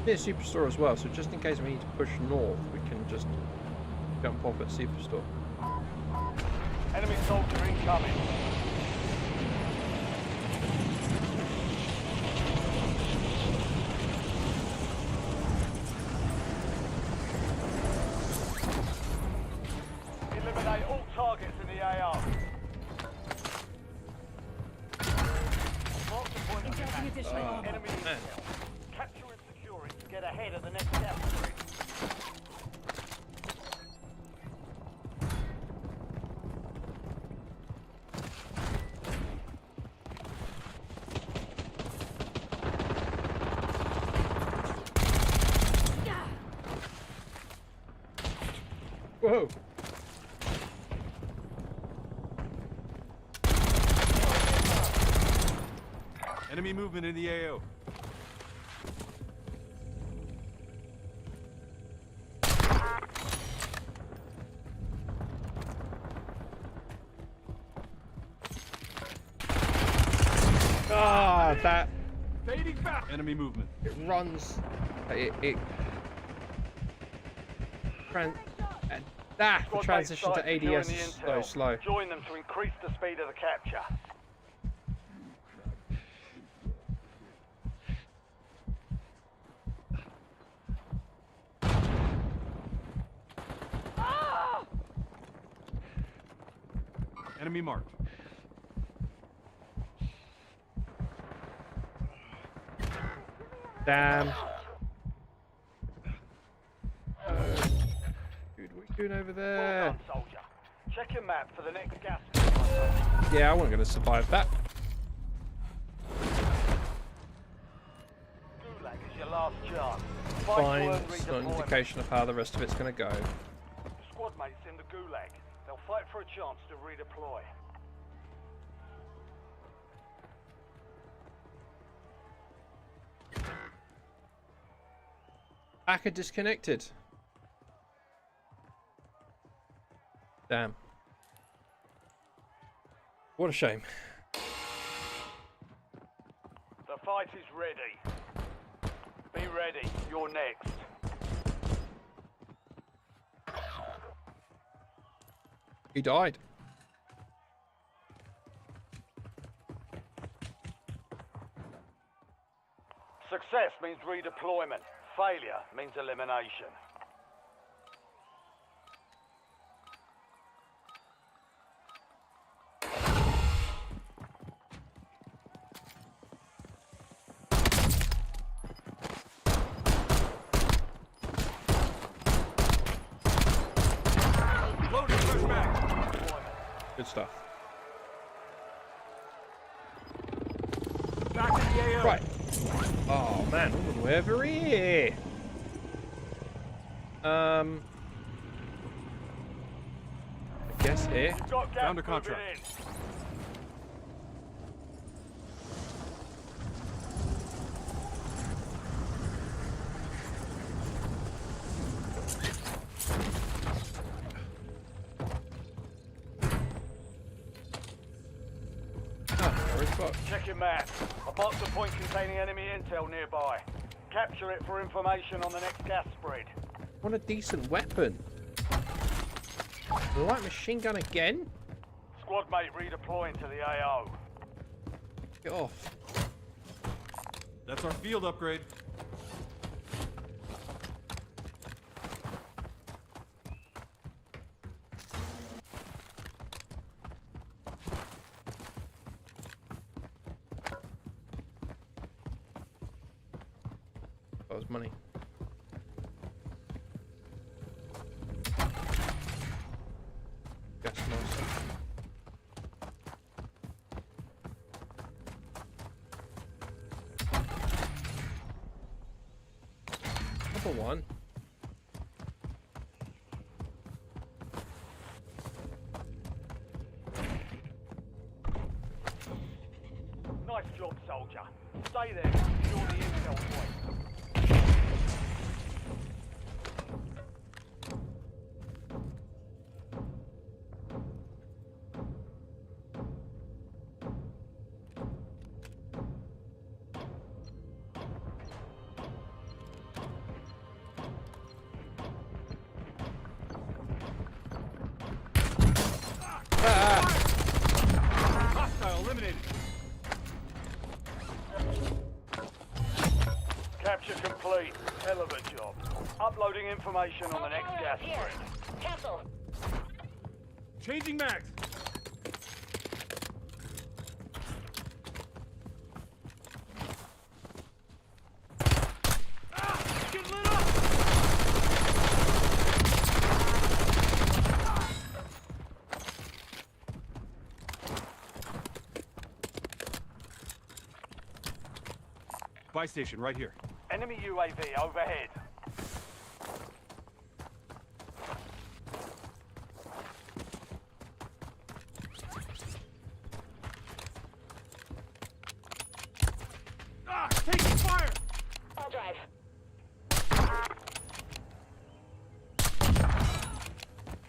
Near Superstore as well, so just in case we need to push north, we can just jump off at Superstore. Enemy soldier incoming. Eliminate all targets in the AR. Mark the point of Injecting attack. additional armor. Enemy man. intel. Capture and secure it to get ahead of the next gas spread. Whoa! Enemy movement in the AO. Ah, that Fading back. Enemy movement. it runs. It and the Squad transition mates to started ADS securing is the so intel. slow. Join them to increase the speed of the capture. Enemy marked. Damn. Dude, what are you doing over Well there? done, soldier. Check your map for the next gas. Yeah, I wasn't going to survive that. Gulag is your last chance. Fine, to earn it's not an redeployment. indication of how the rest of it's going to go. Squad mates in the Gulag. They'll fight for a chance to redeploy. Hacker disconnected. Damn. What a shame. The fight is ready. Be ready. You're next. He died. Success means redeployment. Failure means elimination. Loading fresh mag. Good stuff. Back in the AO. Right. Oh man, we're over here. I guess here. You've got gas Found a moving contract. in. Oh, very spot. Check your map. I marked a point containing enemy intel nearby. Capture it for information on the next gas spread. What a decent weapon. Light machine gun again? Squad mate redeploying to the AO. Get off. That's our field upgrade. That was money. Gas mask. Number one. soldier. Stay there to secure the intel point. Hostile eliminated. Capture complete. Hell of a job. Uploading information on the next gas Here. sprint. Cancel. Changing mags. Get lit up. Buy station right here. Enemy UAV overhead. Taking fire. I'll drive.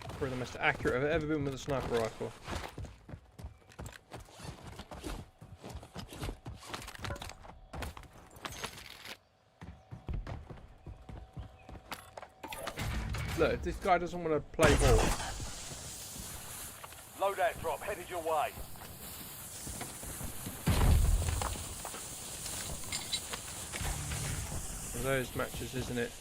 Probably the most accurate I've ever been with a sniper rifle. Look, if this guy doesn't want to play ball, Loadout drop headed your way. one of those matches, isn't it?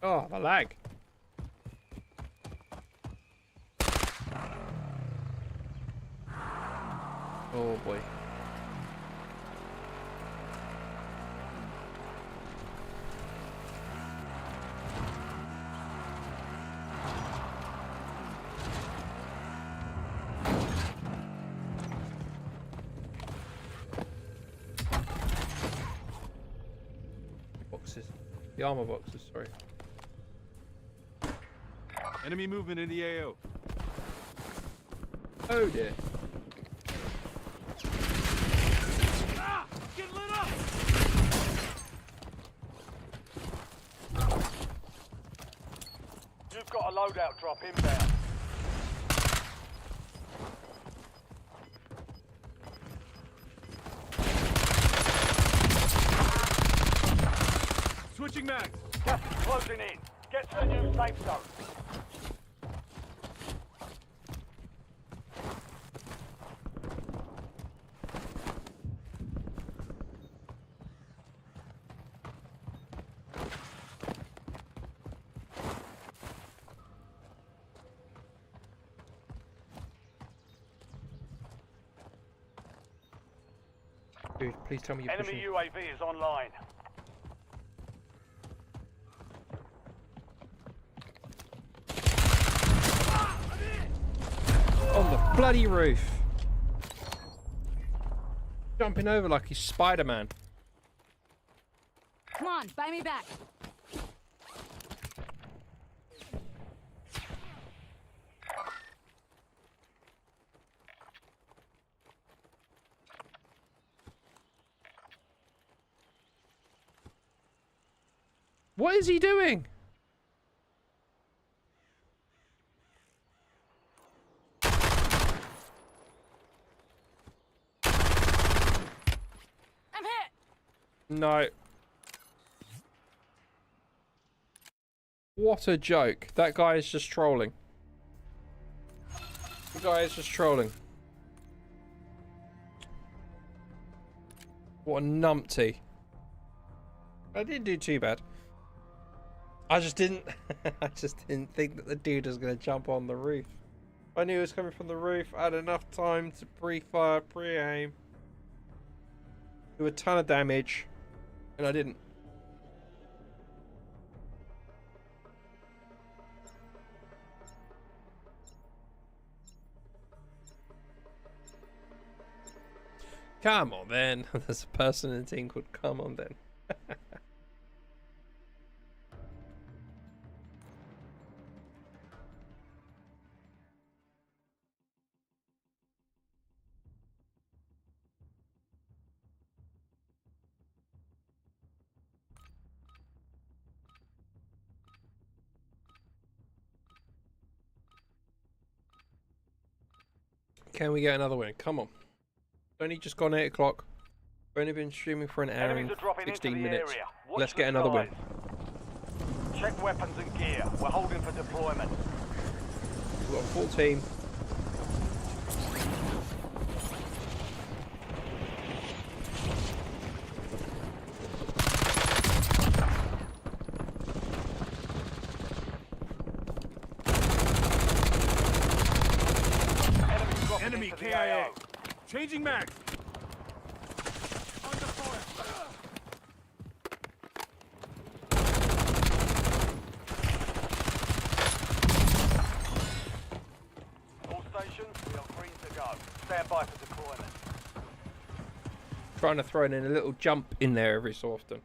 Oh, the lag. Oh boy. Boxes. The armor boxes, sorry. Enemy movement in the AO. Oh dear. Get lit up. You've got a loadout drop inbound. Switching mags. Gas is closing in. Get to the new safe zone. Dude, please tell me you're Enemy pushing. UAV is online. On the bloody roof. Jumping over like he's Spider-Man. Come on, buy me back. What is he doing? I'm hit. No. What a joke. That guy is just trolling. The guy is just trolling. What a numpty. I didn't do too bad. I just didn't I just didn't think that the dude was going to jump on the roof. I knew he was coming from the roof. I had enough time to pre-fire, pre-aim. Do a ton of damage. And I didn't. Come on then. There's a person in the team called Come on then. Can we get another win? Come on. Only just gone 8 o'clock. We've only been streaming for an hour Enemies and are dropping 16 into the minutes. area. Watch Let's the get another win. skies. Check weapons and gear. We're holding for deployment. We've got a full team. Enemies dropping Enemy into the KIA. AO. Changing mag. All stations, we are green to go. Stand by for deployment. Trying to throw in a little jump in there every so often.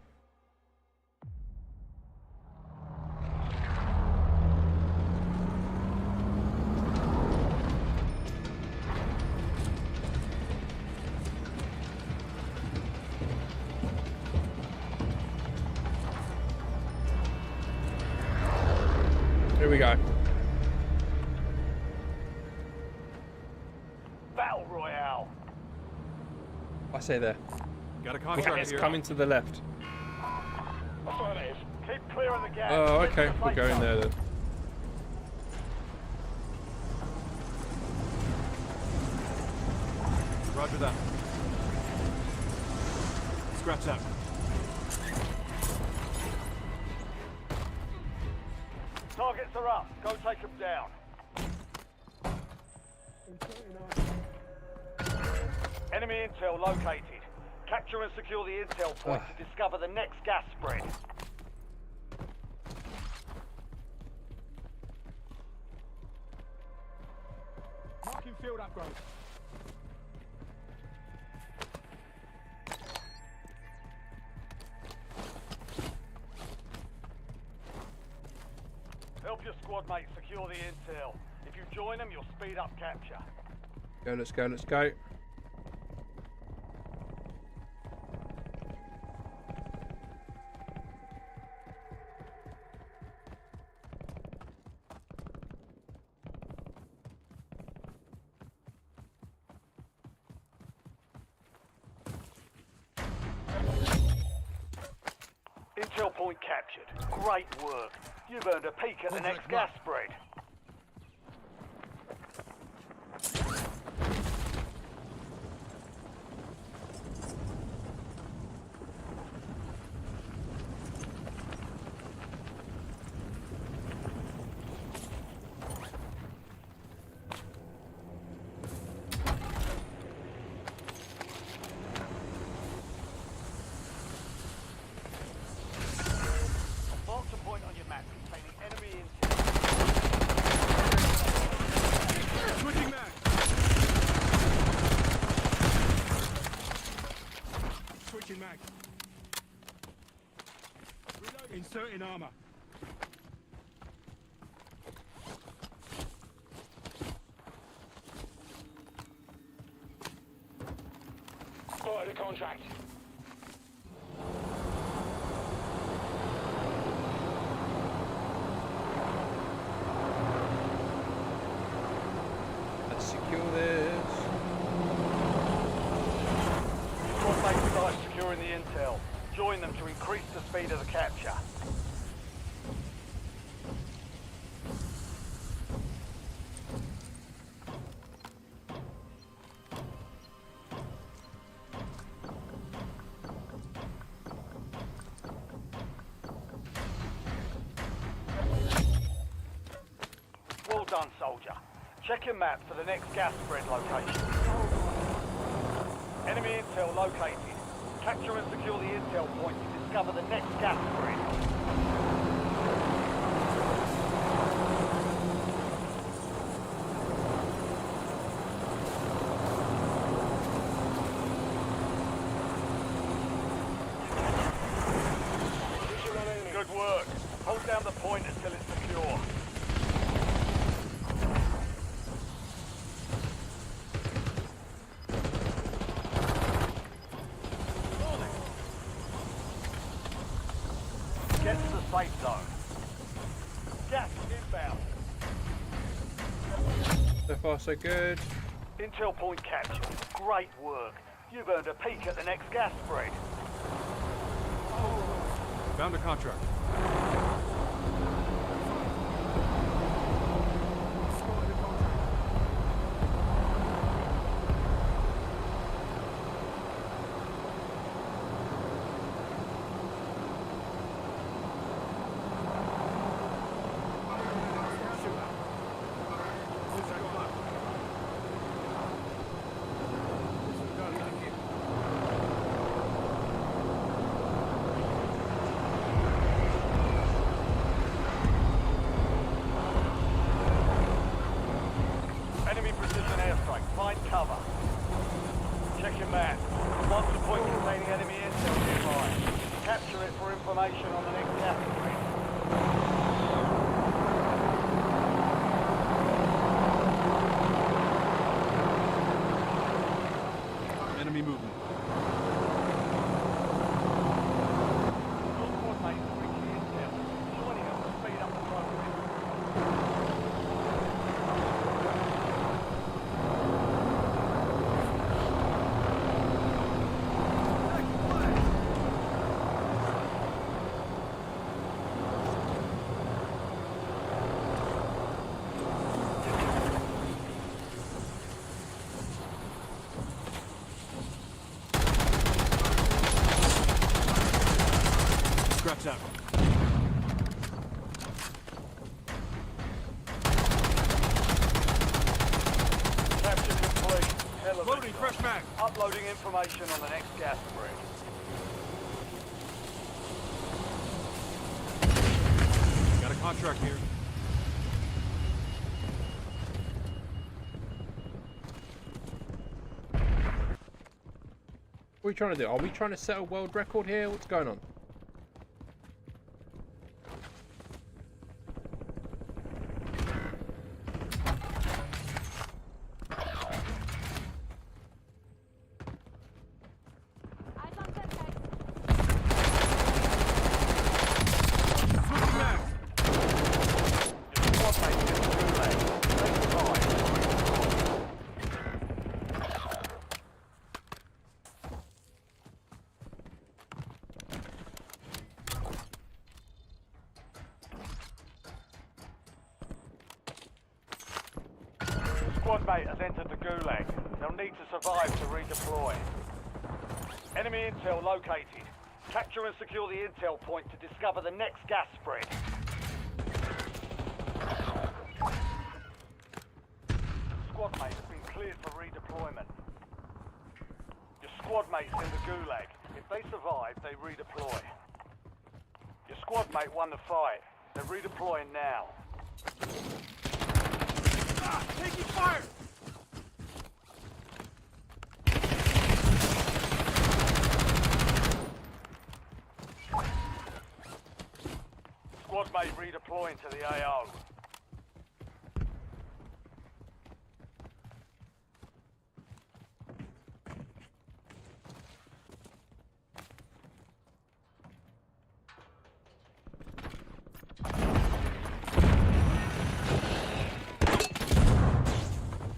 Here we go. Battle Royale. I say there. Got a Yeah, contract it's here. coming to the left. Affirmative. Keep clear of the gas. Oh, Get to okay. the We're safe going zone. there then. Roger that. Scratch that. Targets are up. Go take them down. Enemy intel located. Capture and secure the intel point to discover the next gas spread. Marking field upgrade. Help your squad mates secure the intel. If you join them, you'll speed up capture. Go, let's go, let's go. Intel point captured. Great work. You've earned a peek at the next gas spread. Mark the point on your map containing enemy intel. Switching mag. Switching mag. Reloading. Inserting armor. Spotted a contract. Let's secure this. Squad mates start securing the intel. Join them to increase the speed of the capture. Well done, soldier. Check your map for the next gas spread location. Enemy intel located. Capture and secure the intel point to discover the next gas spread. safe zone. Gas is inbound. So far, so good. Intel point captured. Great work. You've earned a peek at the next gas spread. Found a contract. Enemy precision airstrike. Find cover. Check your map. Once a point containing enemy intel nearby. Capture it for information on the next gas spread. Enemy movement. Your squad mates are reaching intel. Joining us to speed up the progress. Scratch that. Capture complete. Television. Loading fresh mag. Uploading information on the next gas spread. Got a contract here. What are we trying to do? Are we trying to set a world record here? What's going on? Eyes on them, guys. Switching mags. Your squad mates in the gulag. Stay survive. Squad mate has entered the gulag. They'll need to survive to redeploy. Enemy intel located. Capture and secure the intel point to discover the next gas spread. Squad mate has been cleared for redeployment. Your squad mate's in the gulag. If they survive, they redeploy. Your squad mate won the fight. They're redeploying now. Ah, taking fire. Squad mate redeploying to the AO.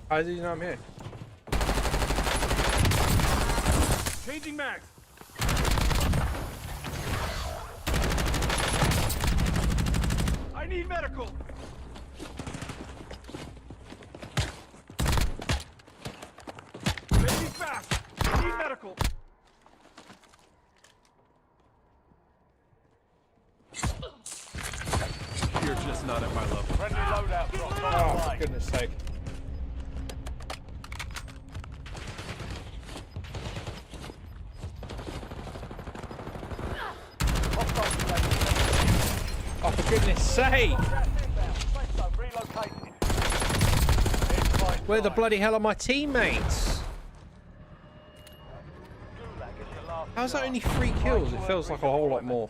How does he know I'm here? Changing mags. I need medical. Make me fast. I need medical. You're just not at my level. Friendly loadout dropped on Oh, the for way. goodness sake. Oh, for goodness sake! Where the bloody hell are my teammates? How's that only 3 kills? It feels like a whole lot more.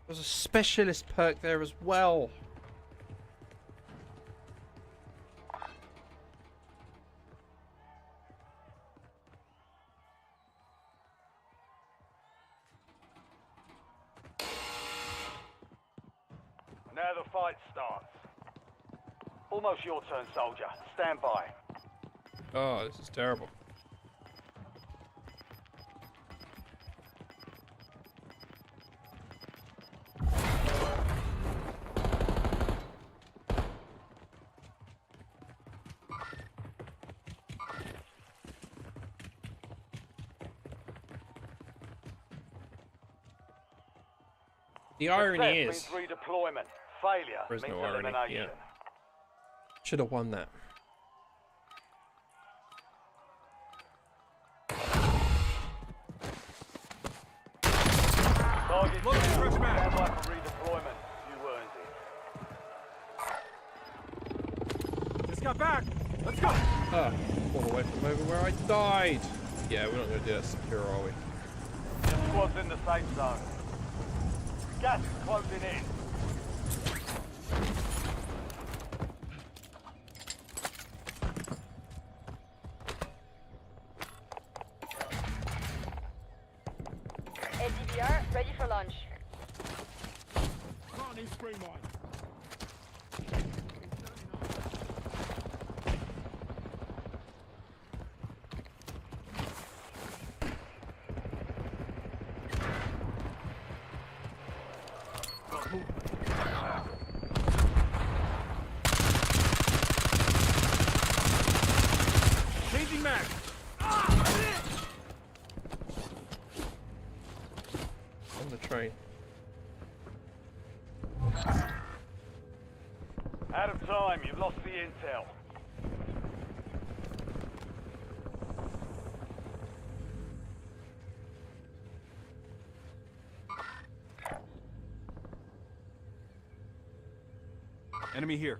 There's a specialist perk there as well. the fight starts. Almost your turn, soldier. Stand by. Oh, this is terrible. The irony is, Success means redeployment. Failure there is means no irony, elimination. should have won that. Target Look, down. fresh match. Stand by for redeployment. You earned it. Just got back. Let's go. Ah, all away from over where I died. Yeah, we're not going to do that secure, are we? Your squad's in the safe zone. Gas is closing in. SDVR, ready for launch. Changing mag. On the train. Out of time. You've lost the intel. Enemy here.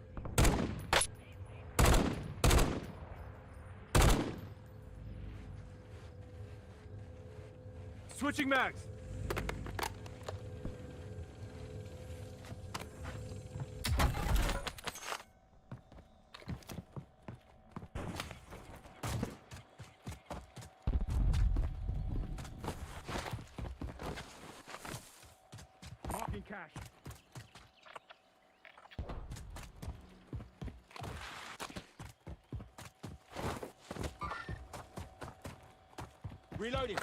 Switching mags. Marking cash. Reloading.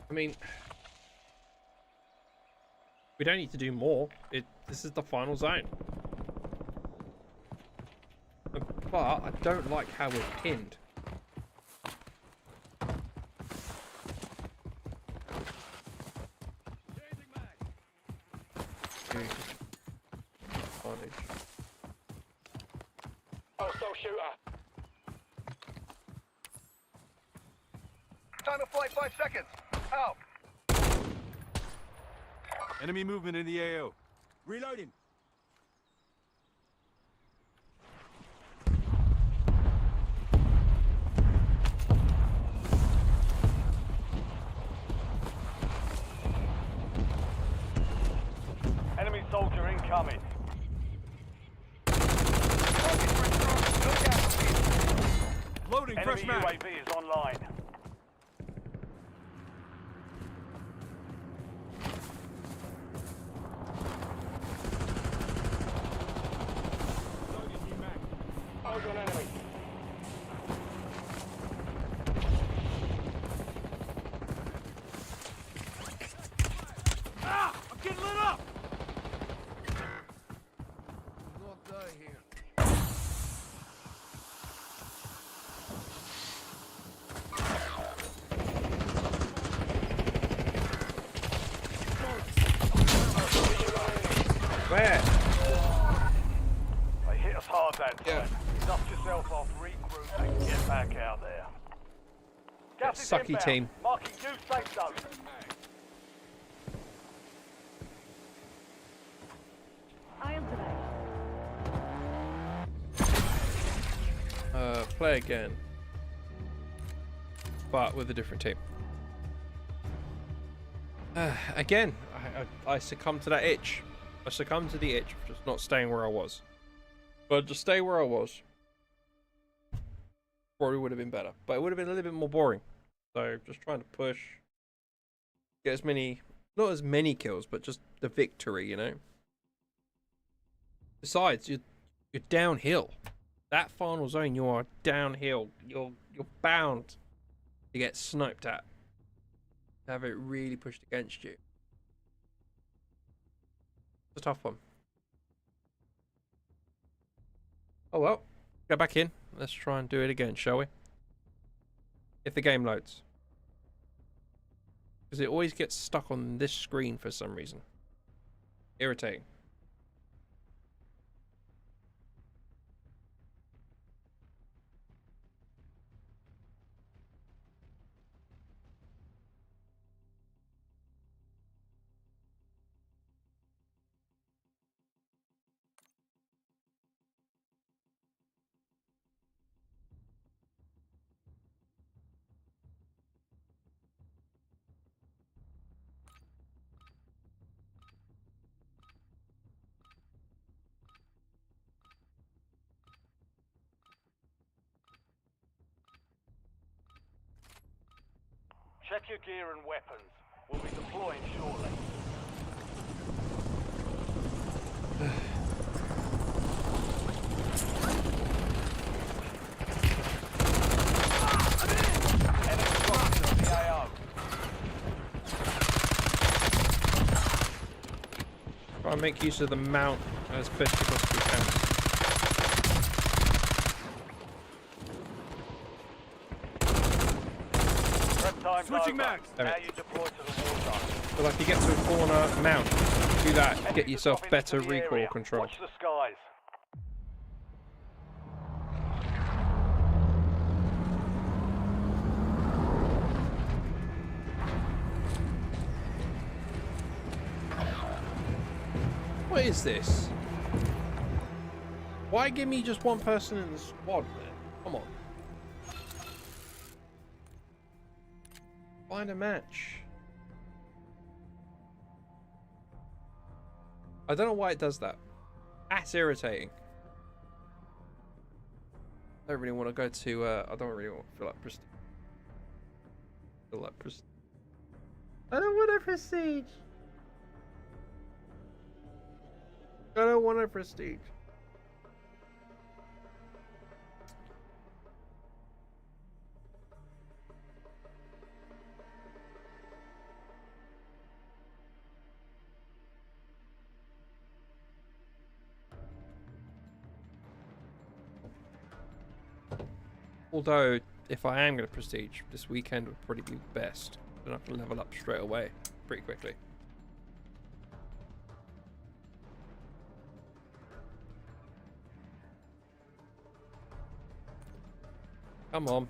I mean, we don't need to do more. This is the final zone. But I don't like how we're pinned. Carnage. Hostile shooter. Time of flight 5 seconds. Out. Enemy movement in the AO. Reloading. Enemy soldier incoming. Loading Enemy fresh mag. UAV is online. Eyes on enemy. Ah! I'm getting lit up. Where? They hit us hard that time. Yeah. Dust yourself off, regroup, and get back out there. Gas is Sucky inbound. team. Marking new safe zone. I am today. Play again. But with a different team. Again, I succumbed to that itch. I succumbed to the itch of just not staying where I was. But just stay where I was. Probably would have been better. But it would have been a little bit more boring. So just trying to push. get as many, not as many kills, but just the victory, you know. Besides, you're downhill. That final zone, you are downhill. You're bound to get sniped at. To have it really pushed against you. It's a tough one. Oh well, go back in. Let's try and do it again, shall we? If the game loads. Because it always gets stuck on this screen for some reason. Irritating. Check your gear and weapons. We'll be deploying shortly. Enemy dropping to the AO. Try and make use of the mount as best you possibly can. Switching mags. Now you deploy to the war zone. So like you get to a corner, mount. Do that, get Enemies yourself dropping better into the recoil area. control. Watch the skies. What is this? Why give me just one person in the squad, man? Come on. Find a match. I don't know why it does that. That's irritating. I don't really want to go to, I don't really want to feel like prestige. I don't want a prestige. I don't want a prestige. Although, if I am going to prestige, this weekend would probably be best. Then I can level up straight away, pretty quickly. Come on.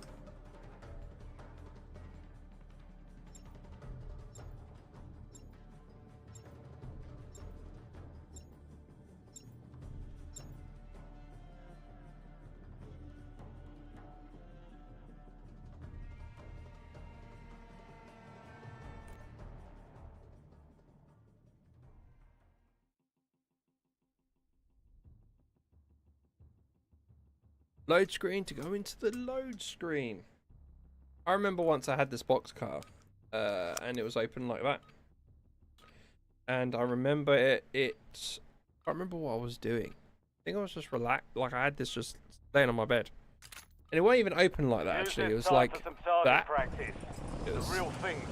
Load screen to go into the load screen. I remember once I had this box car, and it was open like that. And I remember I can't remember what I was doing. I think I was just relaxed, like I had this just laying on my bed. And it wasn't even open like that actually, it was like that. It was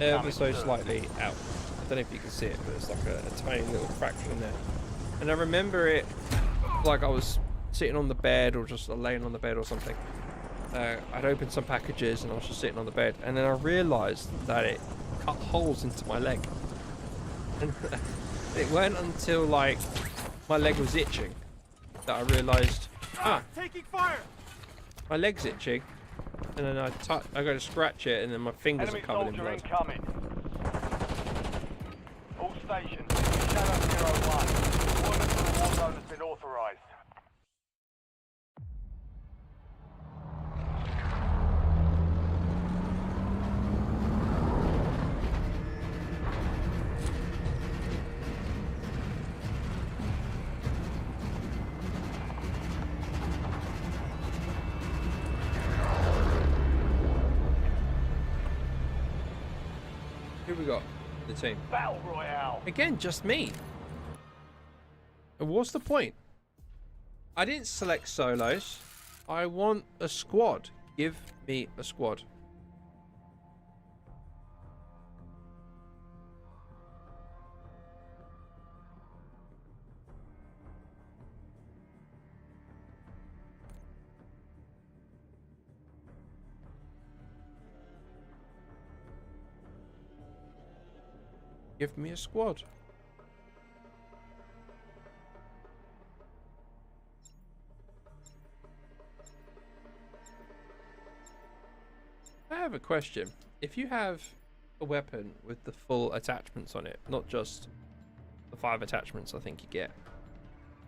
ever so slightly out. I don't know if you can see it, but it's like a tiny little fraction in there. And I remember it like I was sitting on the bed or just laying on the bed or something. I'd opened some packages and I was just sitting on the bed, and then I realised that it cut holes into my leg. And it weren't until like my leg was itching that I realised, Taking fire. my leg's itching, and then I go to scratch it, and then my fingers are covered in blood. Incoming. All stations, Shadow 01. Deployment to the war zone has been authorised. Who we got? the team? Battle Royale. Again, just me. And what's the point? I didn't select solos. I want a squad. Give me a squad. Give me a squad. I have a question. If you have a weapon with the full attachments on it, not just the 5 attachments I think you get,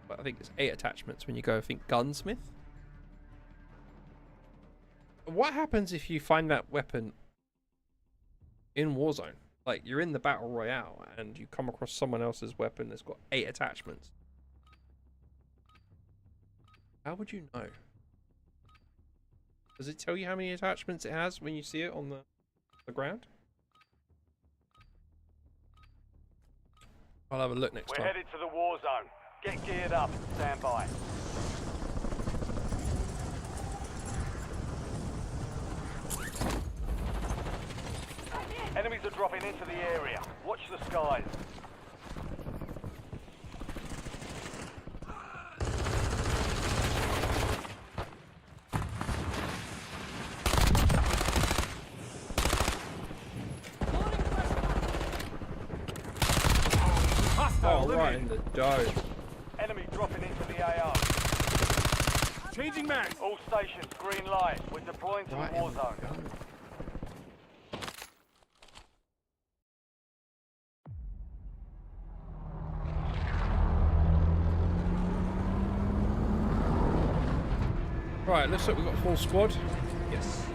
but I think it's 8 attachments when you go, I think, gunsmith. What happens if you find that weapon in Warzone? Like, you're in the Battle Royale and you come across someone else's weapon that's got 8 attachments. How would you know? Does it tell you how many attachments it has when you see it on the ground? I'll have a look next We're time. headed to the war zone. Get geared up and stand by. Enemies are dropping into the area. Watch the skies. Oh, right in the dough. Enemy dropping into the AO. Changing mags. All stations, green light. We're deploying to Right the in war the zone. dough. Right, looks like we've got a full squad. Yes.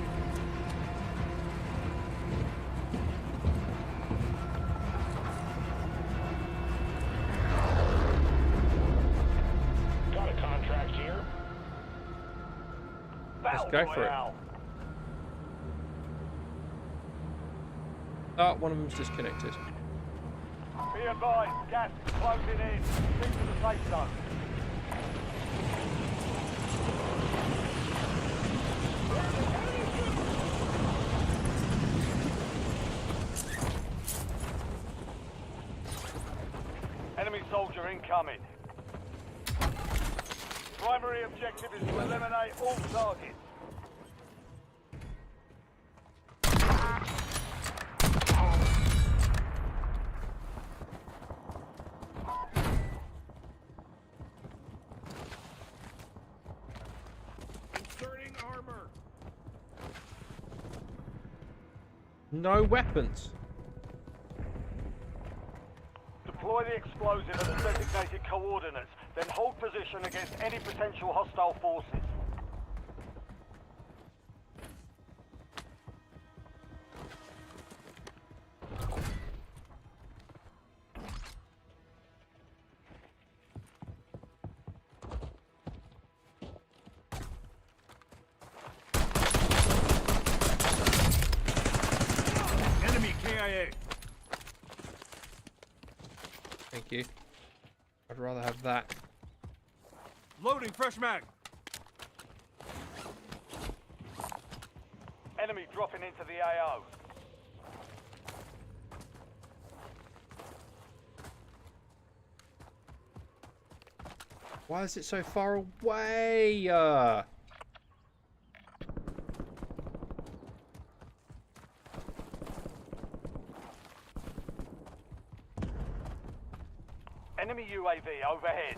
Got a contract here. Battle go for it. Royale. Oh, one of them's disconnected. Be advised, gas is closing in. Stick to the safe zone. Enemy soldier incoming. Primary objective is to eliminate all targets. Inserting armor. No weapons. Deploy the explosive at the designated coordinates, then hold position against any potential hostile forces. Enemy KIA. Thank you. I'd rather have that. Loading fresh mag. Enemy dropping into the AO. Why is it so far away? Enemy UAV overhead.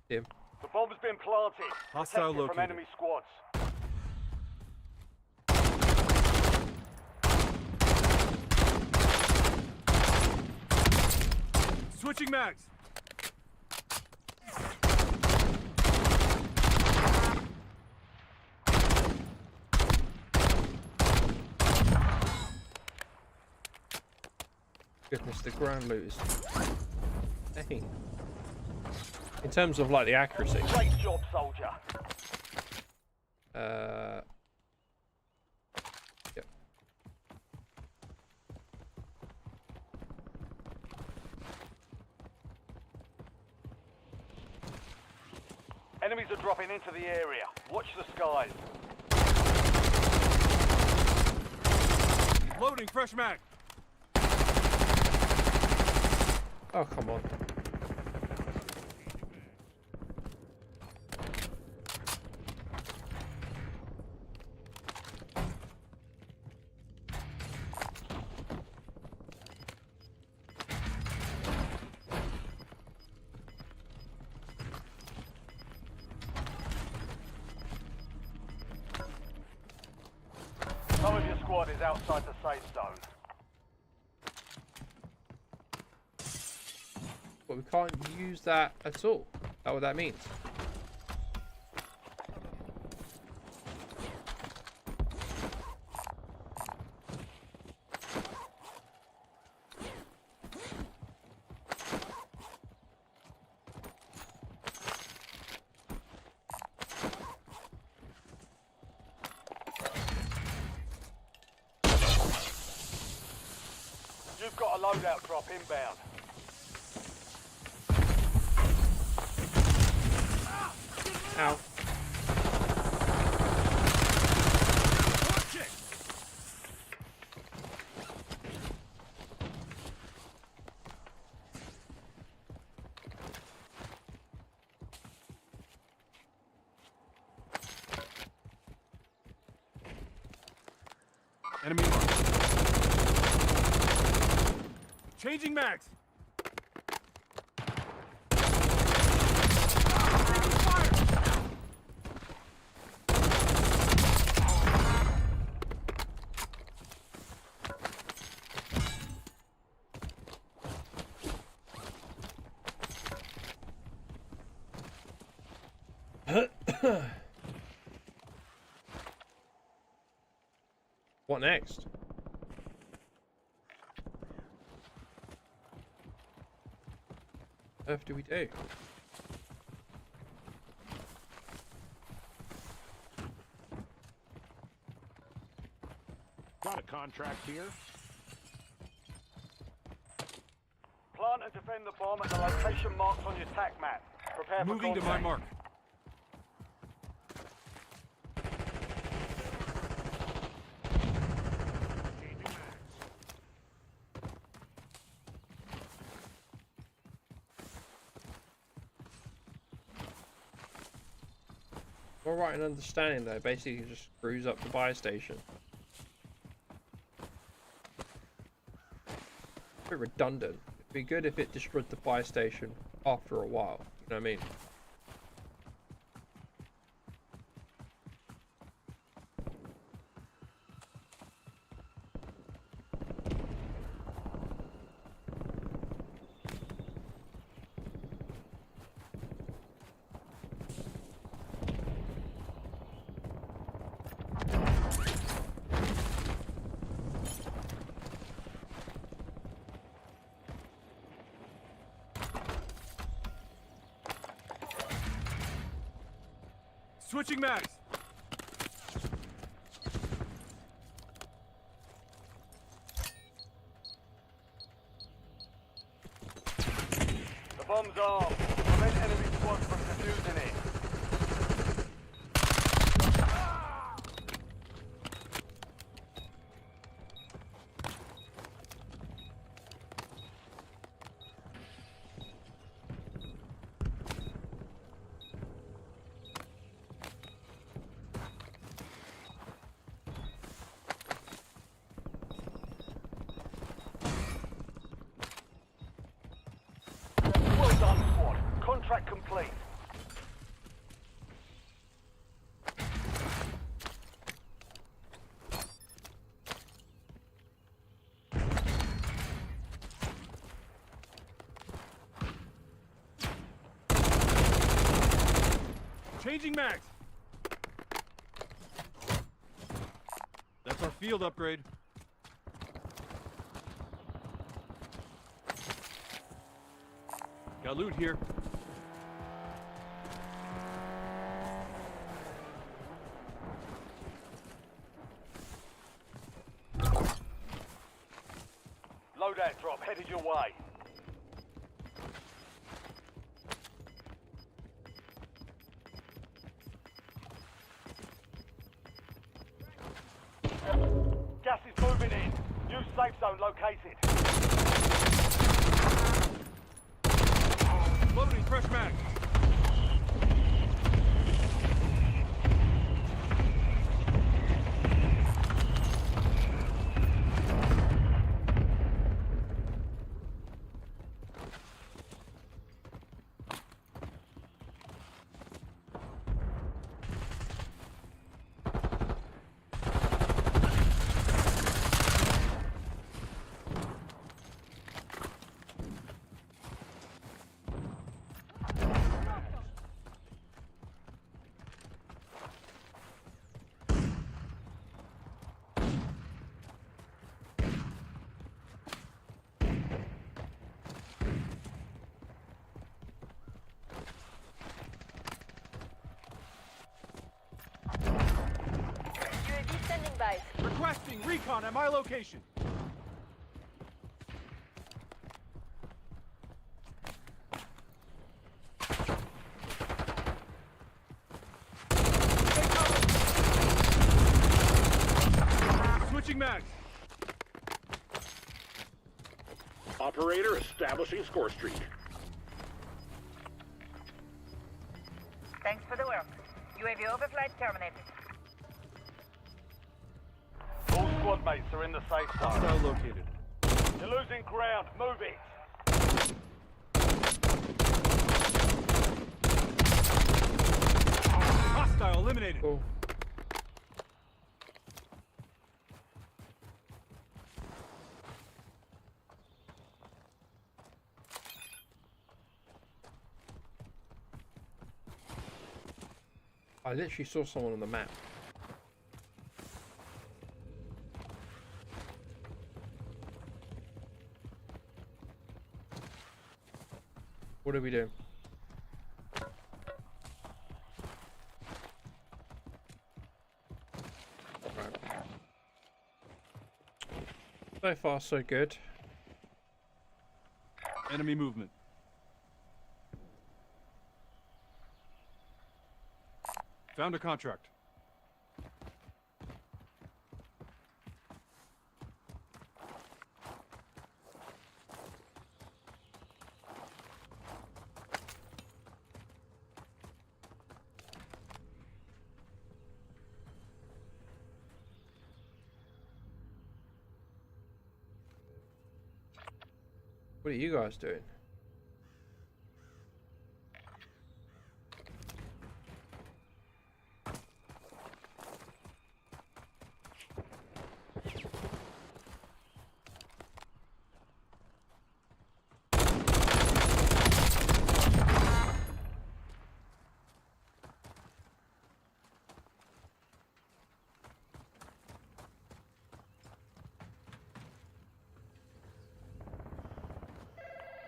Him. The bomb's been planted. Hostile Protect it from located. enemy squads. Switching mags. Goodness, the ground loot is insane. In terms of like the accuracy. Great job, soldier. Yep. Enemies are dropping into the area. Watch the skies. Loading fresh mag. Oh, come on. Some of your squad is outside the safe zone. But we can't use that at all. That's what that means. You've got a loadout drop inbound. Ow. Enemy marked. Changing mags. What next? What earth do we do? Got a contract here. Plant and defend the bomb at the location marked on your tac map. Prepare for Moving to contact. my mark. All right, and understanding though, basically it just screws up the buy station. A bit redundant. It'd be good if it destroyed the buy station after a while. You know what I mean? Switching mags. The bomb's armed. Prevent enemy squads from defusing it. Well done, squad. Contract complete. Changing mags. That's our field upgrade. Got loot here. Loadout drop headed your way. Gas is moving in. New safe zone located. Loading fresh mag. UAV standing by. Requesting recon at my location. Switching mags. Operator establishing score streak. Thanks for the work. UAV overflight terminated. All squad mates are in the safe zone. Hostile located. You're losing ground. Move it. Hostile eliminated. Cool. I literally saw someone on the map. What do we do? Right. So far, so good. Enemy movement. Found a contract. What are you guys doing?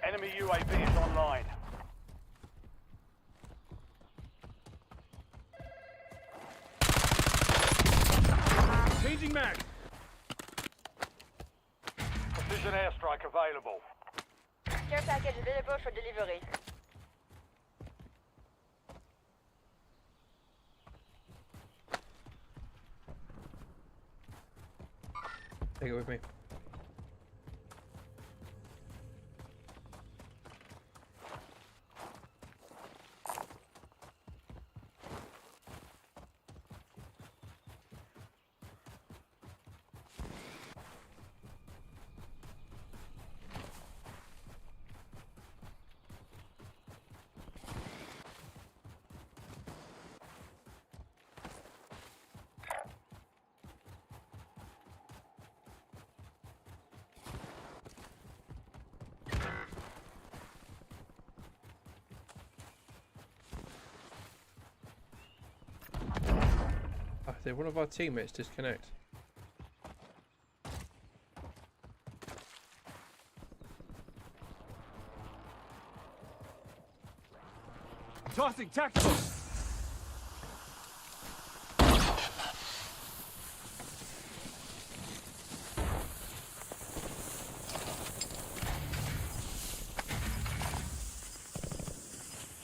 Enemy UAV is online. Changing mag. Precision airstrike available. Care package available for delivery. Take it with me. Did one of our teammates disconnect? Tossing tactical.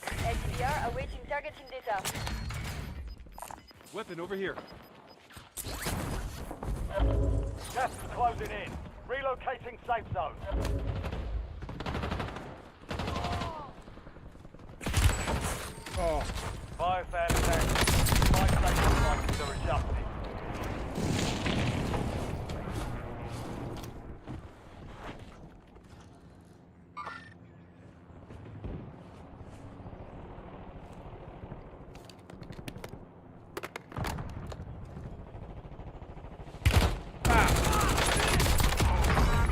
SDR awaiting targeting data. Weapon over here. Gas is closing in. Relocating safe zone. Oh, Biofan attack. My station prices are adjusting.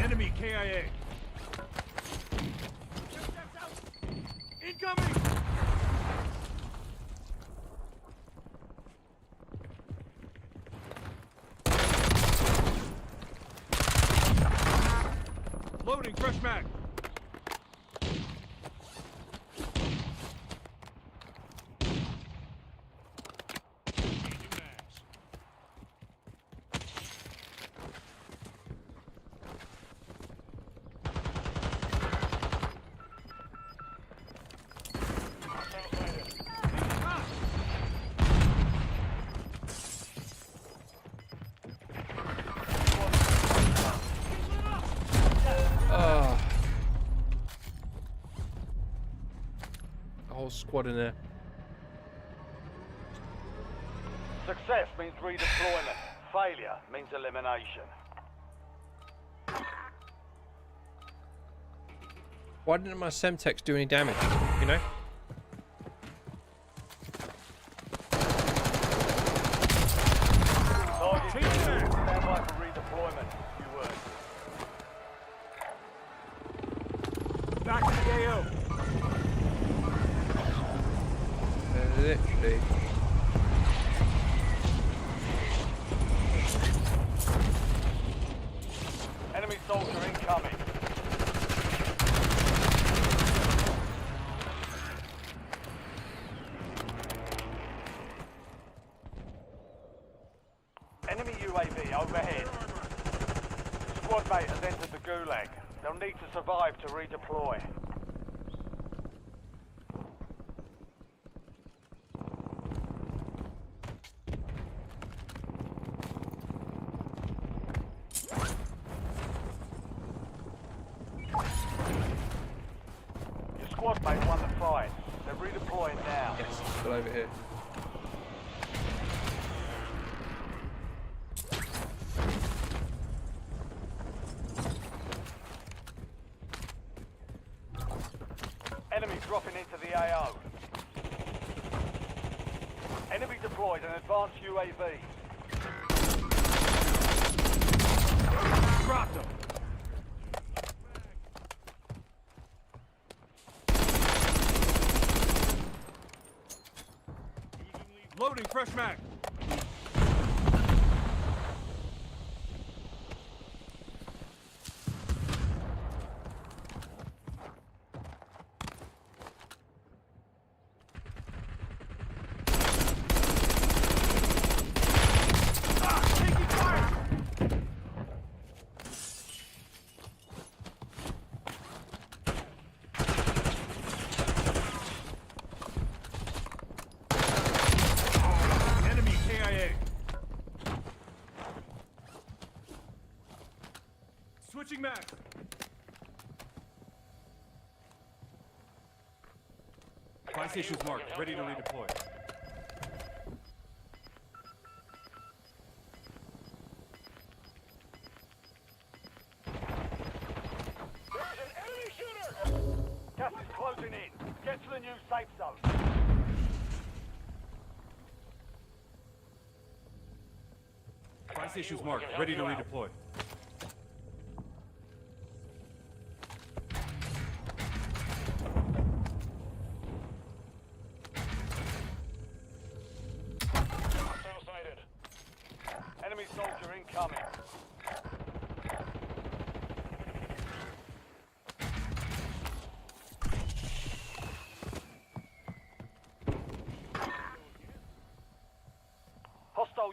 Enemy KIA. Incoming! Loading fresh mag. oh. A whole squad in there. Success means redeployment. Failure means elimination. Why didn't my Semtex do any damage? You know? Target stand by for redeployment. You would. Back to the AO. Literally. Enemy soldier incoming. Enemy UAV overhead. Squad mate has entered the gulag. They'll need to survive to redeploy. Your squad mate won the fight. They're redeploying now. Yes, still over here. Enemy dropping into the AO. Enemy deployed an advanced UAV. Dropped him. Loading fresh mag. Taking fire. Enemy KIA. Switching mag. Buy stations marked, ready to redeploy. There's an enemy shooter! Gas is closing in. Get to the new safe zone. Buy stations marked, ready to redeploy. Enemy soldier incoming.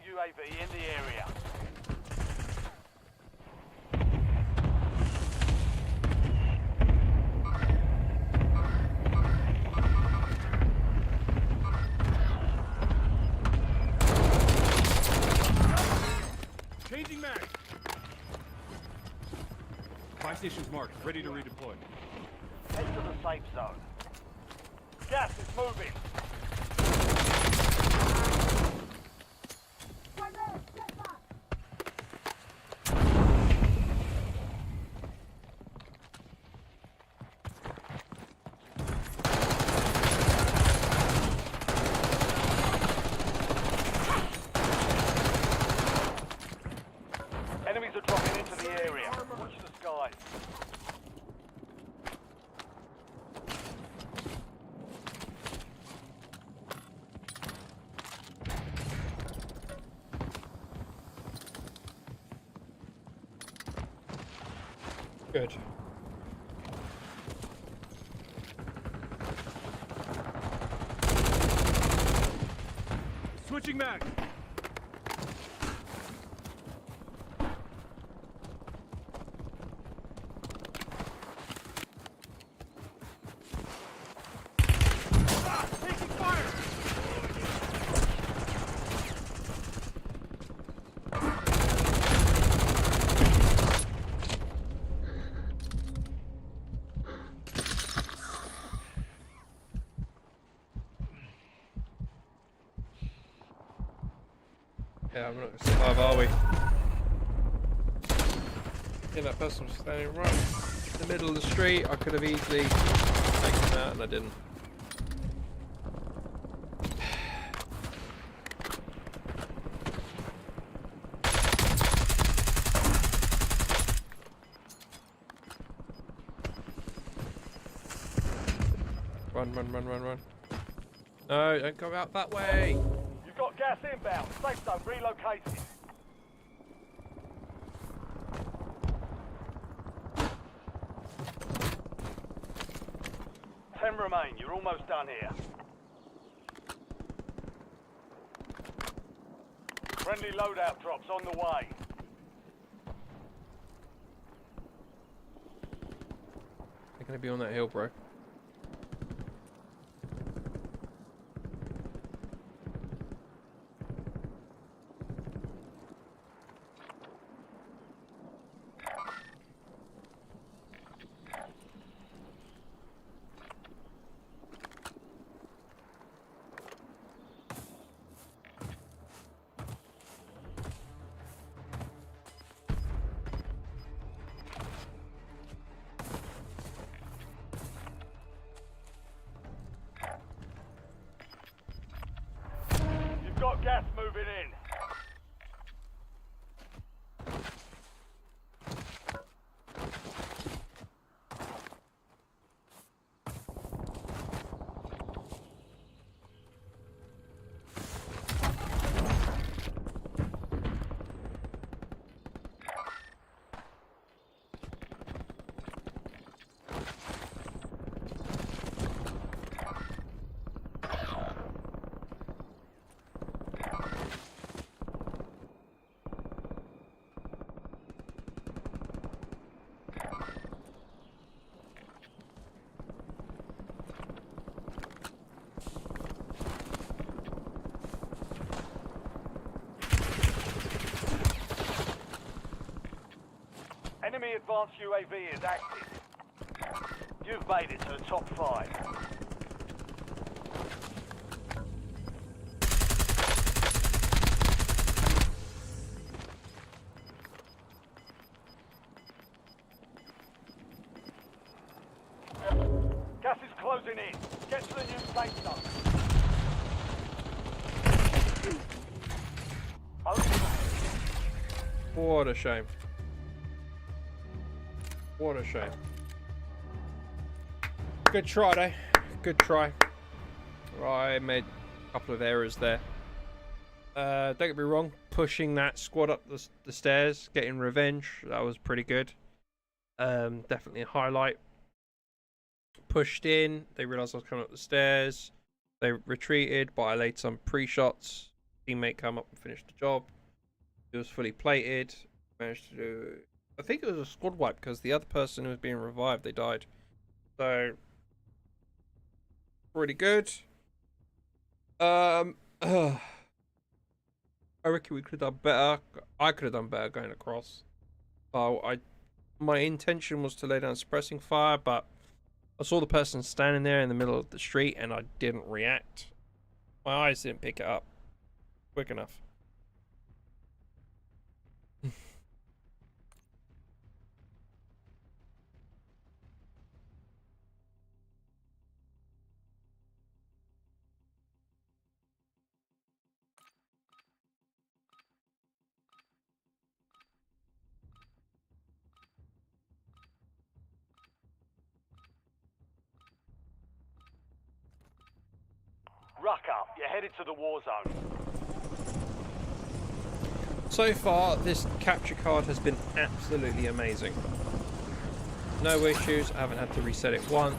UAV in the area. Changing mag. Buy stations marked, ready to redeploy. Head to the safe zone. Gas is moving. Enemies are dropping into the area. Watch the skies. Good. Switching mag. Taking fire. Yeah, I'm not gonna survive, are we? Yeah, that person was standing right in the middle of the street. I could have easily taken that, and I didn't. Run, run, run, run, run. No, don't go out that way. You've got gas inbound. Safe zone relocated. Ten remain. You're almost done here. Friendly loadout drops on the way. They're gonna be on that hill, bro. You've got gas moving in. Enemy advanced UAV is active. You've made it to the top 5. Gas is closing in. Get to the new safe zone. What a shame. What a shame. Good try, though. Good try. I made a couple of errors there. Don't get me wrong. Pushing that squad up the stairs, getting revenge, that was pretty good. Definitely a highlight. Pushed in. They realised I was coming up the stairs. They retreated, but I laid some pre-shots. teammate come up and finish the job. It was fully plated. Managed to do. I think it was a squad wipe because the other person who was being revived, they died. So pretty good. I reckon we could have done better. I could have done better going across. My intention was to lay down suppressing fire, but I saw the person standing there in the middle of the street and I didn't react. My eyes didn't pick it up quick enough. Ruck up. You're headed to the war zone. So far, this capture card has been absolutely amazing. No issues. I haven't had to reset it once.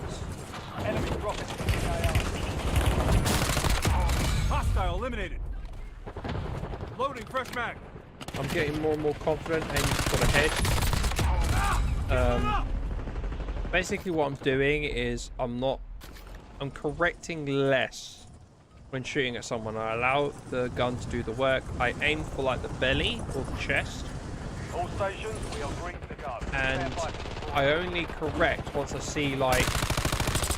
Enemy dropping into the AO. Hostile eliminated. Loading fresh mag. I'm getting more and more confident aiming for the head. Basically what I'm doing is I'm correcting less when shooting at someone. I allow the gun to do the work. I aim for like the belly or the chest. All stations, we are green to go. And I only correct once I see like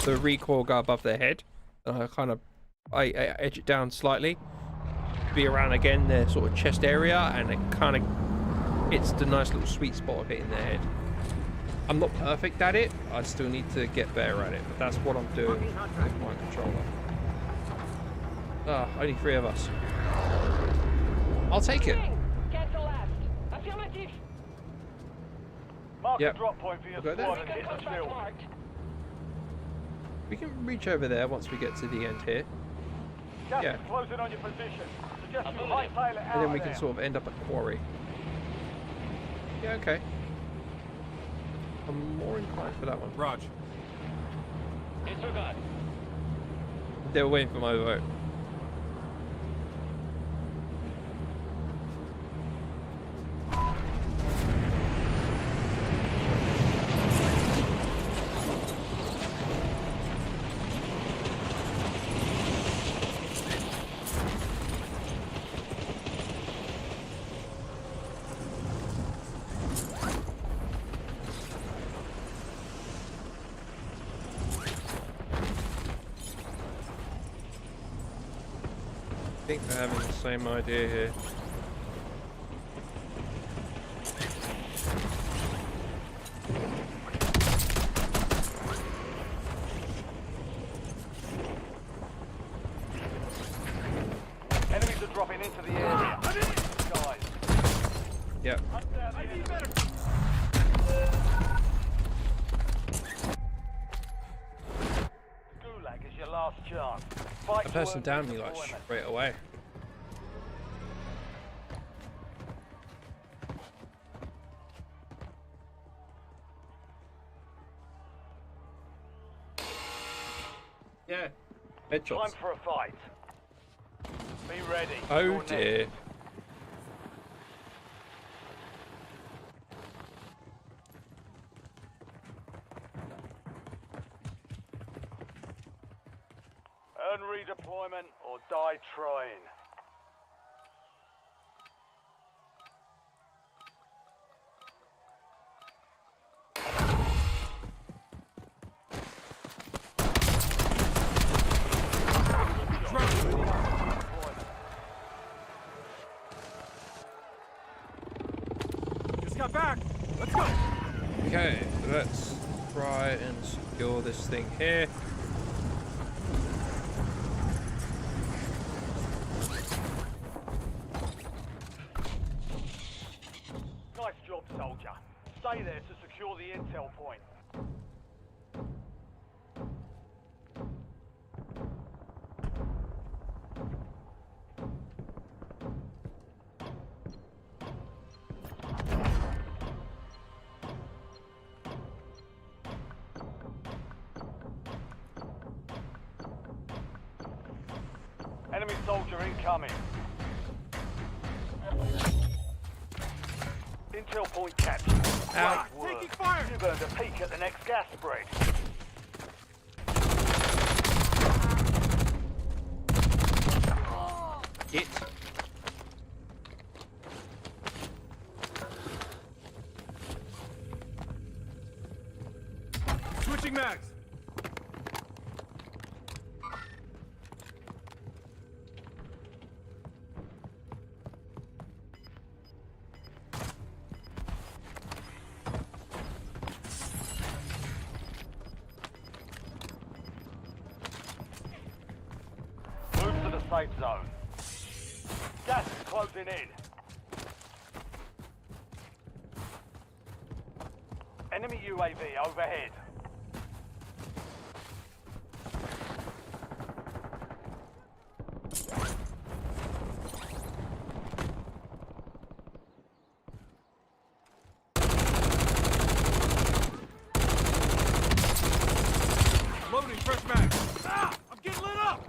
the recoil go above their head. And I edge it down slightly. Be around again their sort of chest area, and it kind of hits the nice little sweet spot of hitting their head. I'm not perfect at it. I still need to get better at it, but that's what I'm doing with my controller. Only 3 of us. I'll take it. Cancel last. Affirmative. Mark Yep. a drop point for your We'll go squad there. and hit the Contract field. marked. We can reach over there once we get to the end here. Gas Yeah. is closing on your position. Suggest you hightail it out And then we of can there. sort of end up at quarry. Yeah, okay. I'm more inclined for that one. Raj. Disregard. They were waiting for my vote. I think they're having the same idea here. Enemies are dropping into the area. Guys. Yep. Gulag is your last chance. Fight A to person earn downed me like redeployment. straight away. Yeah. Time Headshots. for a fight. Be ready. Oh You're next. dear. Earn redeployment or die trying. Just got back. Let's go. Okay, let's try and secure this thing here. Nice job, soldier. Stay there to secure the intel point. Enemy soldier incoming. Intel point captured. Ow. Great work. Taking fire. You've earned a peek at the next gas spread. It. Switching mags. Move to the safe zone. Gas is closing in. Enemy UAV overhead. Loading fresh mag. Ah! I'm getting lit up.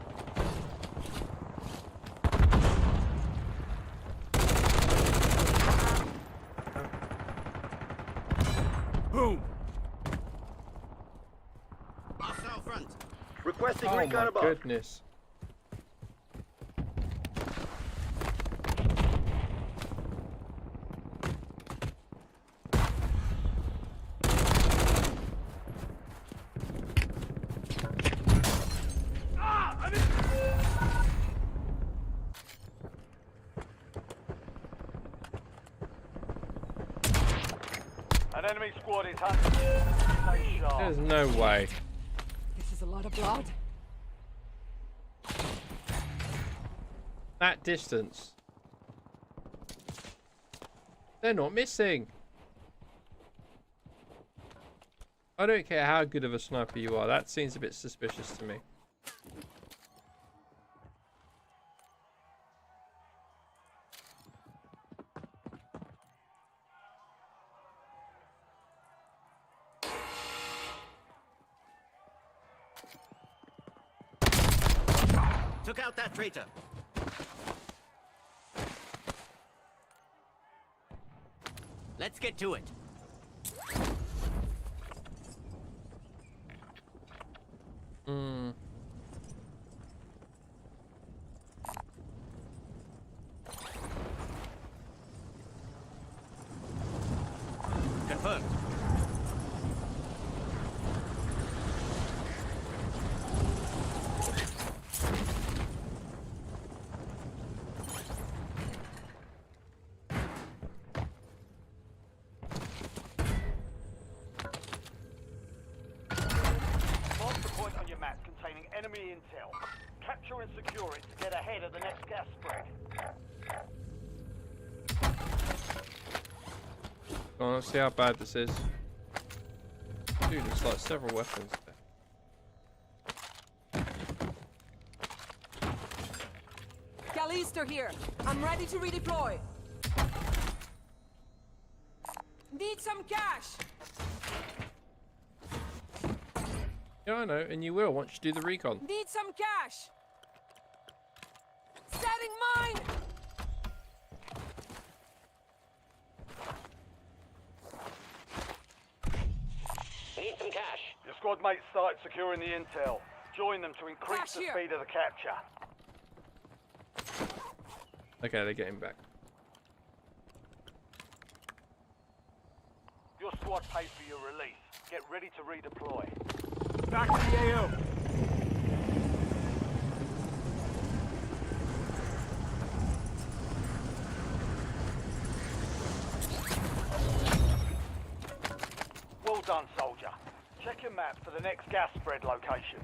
Boom. Hostile front. Requesting Oh recon my above. goodness. Ah! I didn't... An enemy squad is hunting. Stay sharp. There's no way. This is a lot of blood. That distance. They're not missing. I don't care how good of a sniper you are. That seems a bit suspicious to me. Took out that traitor. Let's get to it. Hmm. Confirmed. Mark the point on your map containing enemy intel. Capture and secure it to get ahead of the next gas spread. Go on, let's see how bad this is. Dude, there's like several weapons there. Gallister here. I'm ready to redeploy. Need some cash. Yeah, I know, and you will once you do the recon. Need some cash. Setting mine. Need some cash. Your squad mates started securing the intel. Join them to increase Cash the here. speed of the capture. Okay, they're getting back. Your squad paid for your release. Get ready to redeploy. Back to the AO. Well done, soldier. Check your map for the next gas spread location.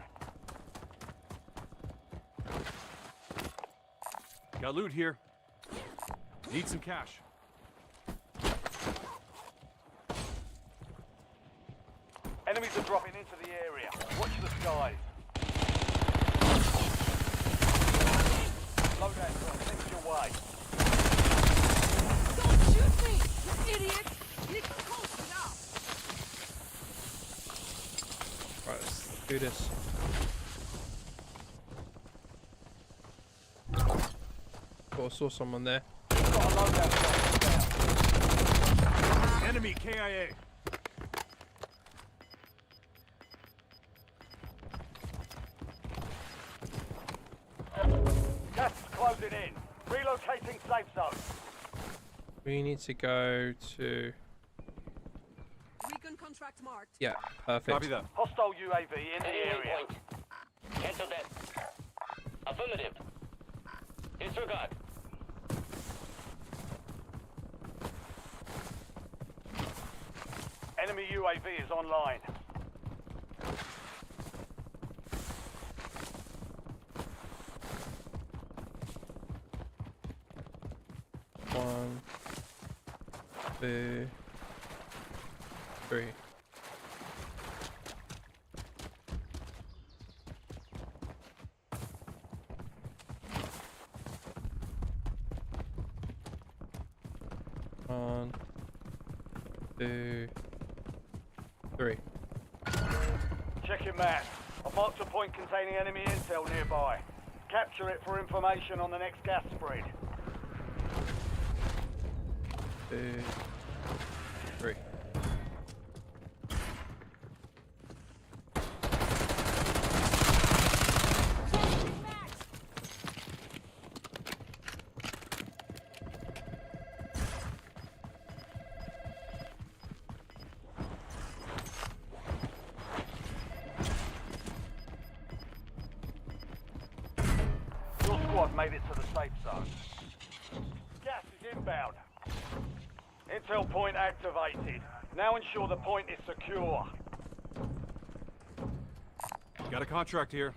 Got loot here. Need some cash. Enemies are dropping into the area. Watch the skies. Loadout drop next your way. Don't shoot me, you idiot. It's close enough. Right, let's do this. Oh, I saw someone there. got a loadout down. Enemy KIA. Gas is closing in. Relocating safe zone. We need to go to... Recon contract marked. Yeah, perfect. Copy that. Hostile UAV in the area. Cancel that. Affirmative. Disregard. Enemy UAV is online. One, two, three. One, two, three. Check your map. I've marked a point containing enemy intel nearby. Capture it for information on the next gas spread. Two, three. Your squad made it to the safe zone. Gas is inbound. Intel point activated. Now ensure the point is secure. Got a contract here.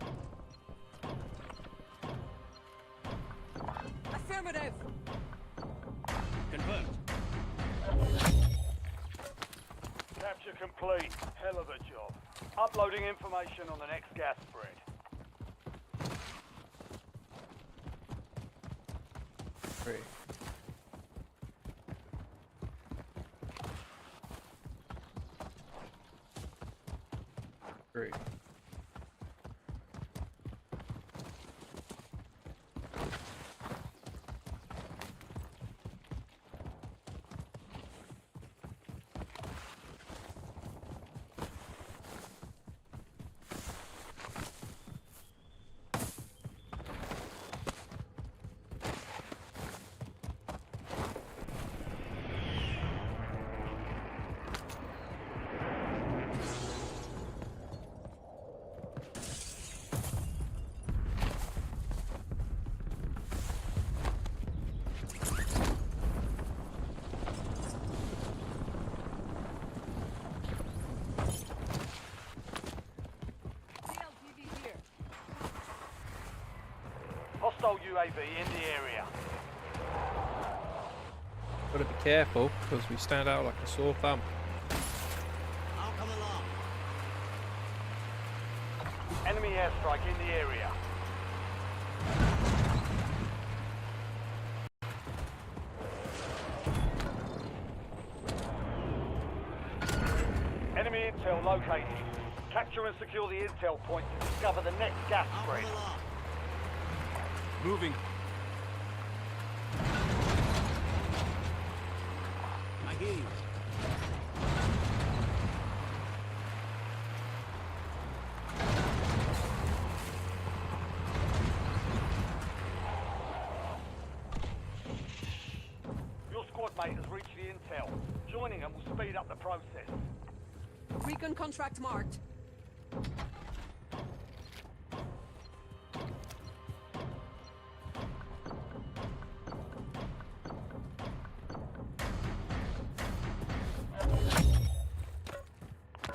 Affirmative. Confirmed. Capture complete. Hell of a job. Uploading information on the next gas spread. Three. Three. DLTV here. Hostile UAV in the area. Gotta be careful because we stand out like a sore thumb. I'll come along. Enemy airstrike in the area. Enemy intel located. Capture and secure the intel point to discover the next gas spread. Moving. I hear you. Your squad mate has reached the intel. Joining them will speed up the process. Recon contract marked.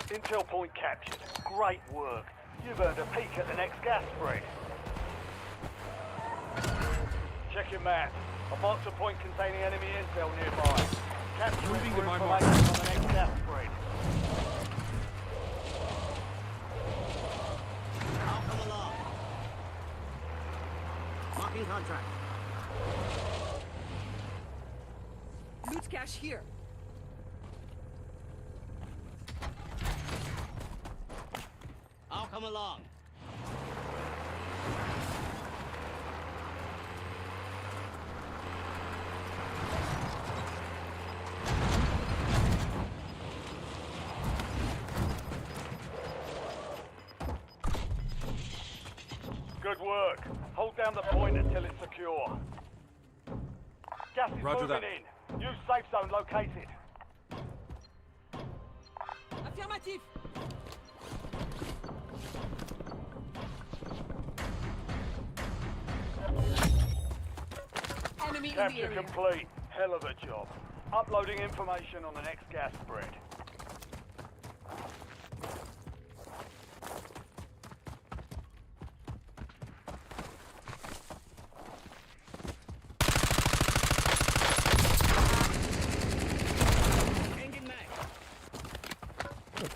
Intel point captured. Great work. You've earned a peek at the next gas spread. Check your map. I've marked a point containing enemy intel nearby. Capture it Moving for to my information mark. on the next gas spread. I'll come along. Marking contract. Loot cache here. I'll come along. Good work. Hold down the point until it's secure. Gas is Roger moving that. in. New safe zone located. Affirmative. Enemy in the Capture area. complete. Hell of a job. Uploading information on the next gas spread.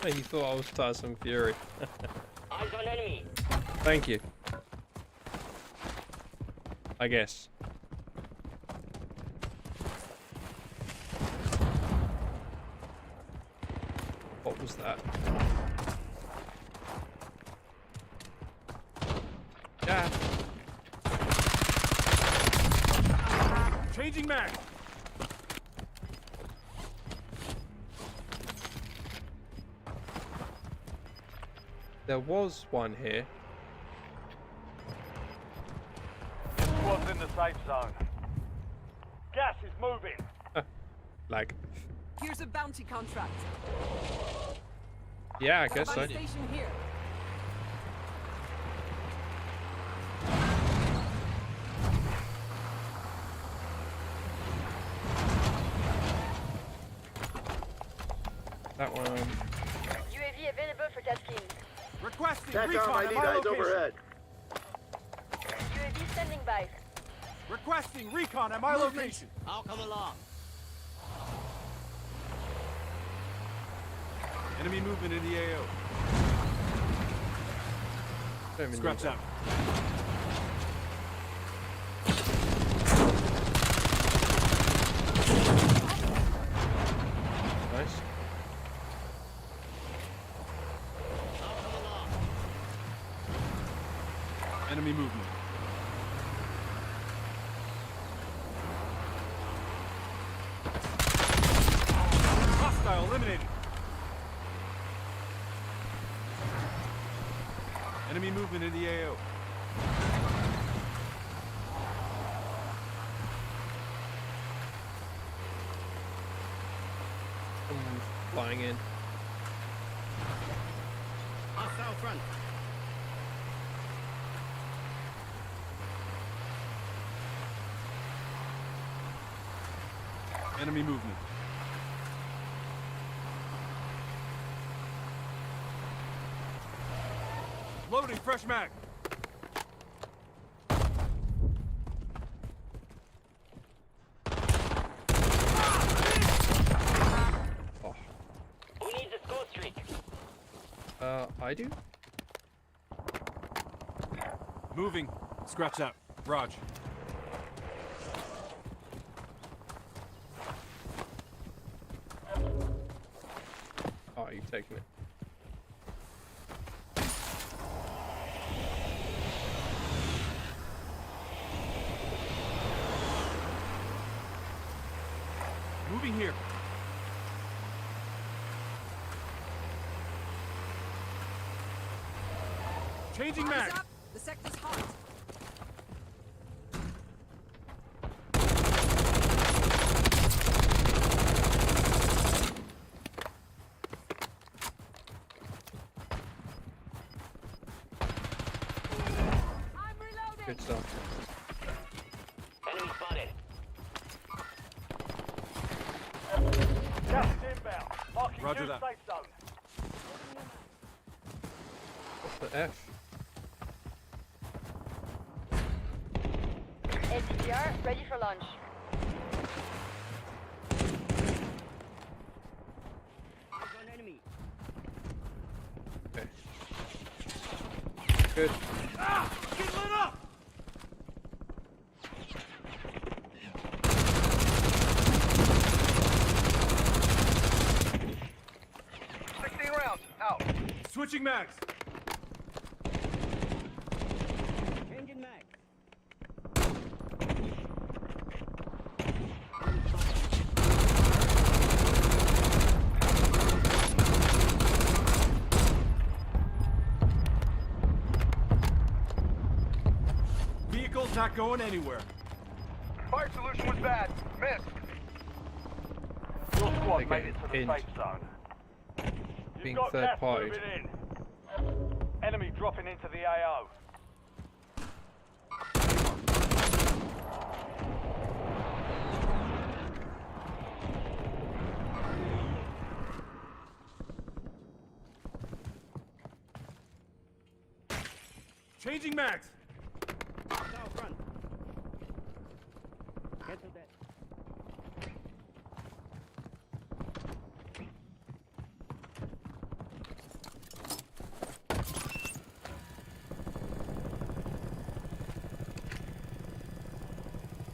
You thought I was Tyson Fury. Eyes on enemy. Thank you. I guess. What was that? Yeah. Changing mag. There was one here. Squad's in the safe zone. Gas is moving. Like, Here's a bounty contract. yeah, I guess so. Buy station here. That one. UAV available for tasking. Requesting TACOM recon ID at my guys location. overhead. UAV standing by. Requesting recon at my location. I'll come along. Enemy movement in the AO. Don't even Scratch need out. that. Nice. Enemy movement. Hostile eliminated. Enemy movement in the AO. Someone's flying in. Hostile front. Enemy movement. Loading fresh mag. Oh. Who needs a score streak? I do? Moving. Scratch out. Raj. Oh, you've taken it. Moving here. Changing Eyes mag. up. The sector's hot. I'm reloading. Good stuff. Enemy spotted. Gas is inbound. Marking Roger new that. safe zone. What's the F? SDR ready for launch. Eyes on enemy. Okay. Good. Ah! Get lit up! Switching mags. Changing mag. It's not going anywhere. Fire solution was bad. Missed. Your squad They're made it to the getting safe zone. You've Being got third gas partied. moving in. Enemy dropping into the AO. Changing mags.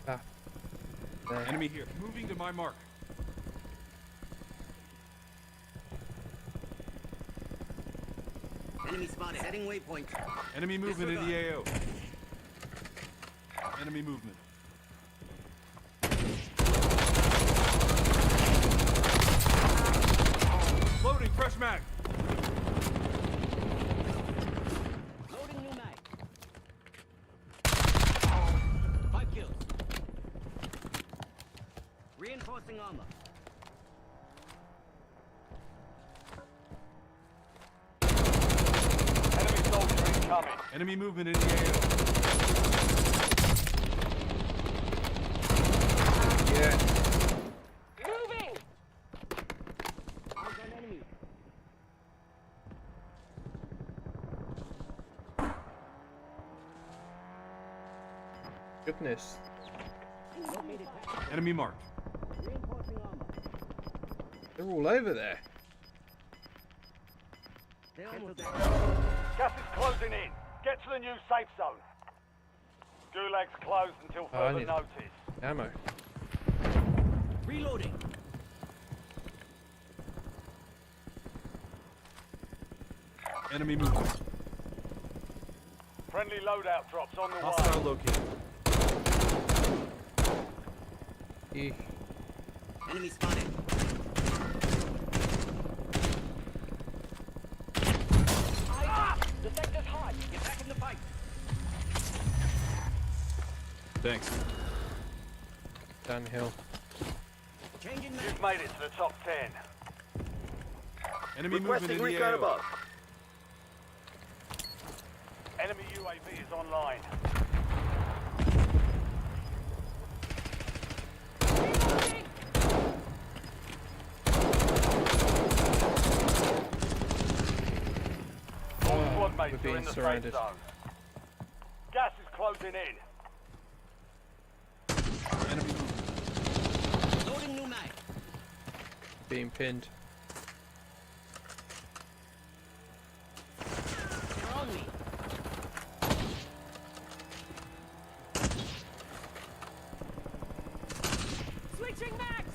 Ah. There. Enemy here. Moving to my mark. Enemy spotted. Setting waypoint. Enemy movement in the AO. Enemy movement. Loading fresh mag. Loading new mag. 5 kills. Reinforcing armor. Enemy soldier incoming. Enemy movement in the AO. Yeah. Moving! Eyes on enemy. Goodness. Located. Enemy marked. Reinforcing armor. They're all over there. They're almost there. Gas is closing in. Get to the new safe zone. Gulag's closed until Oh, I further need- notice. Ammo. Reloading. Enemy movement. Friendly loadout drops on the Hostile way. located. Eek. Enemy spotted. The sector's hot. Get back in the fight. Thanks. Downhill. Changing mag. You've made it to the top 10. Enemy movement in the AO. Enemy UAV is online. All squad mates we're are being in the surrounded. safe zone. Gas is closing in. Enemy movement. Loading new mag. Being pinned. They're on me. Switching mags!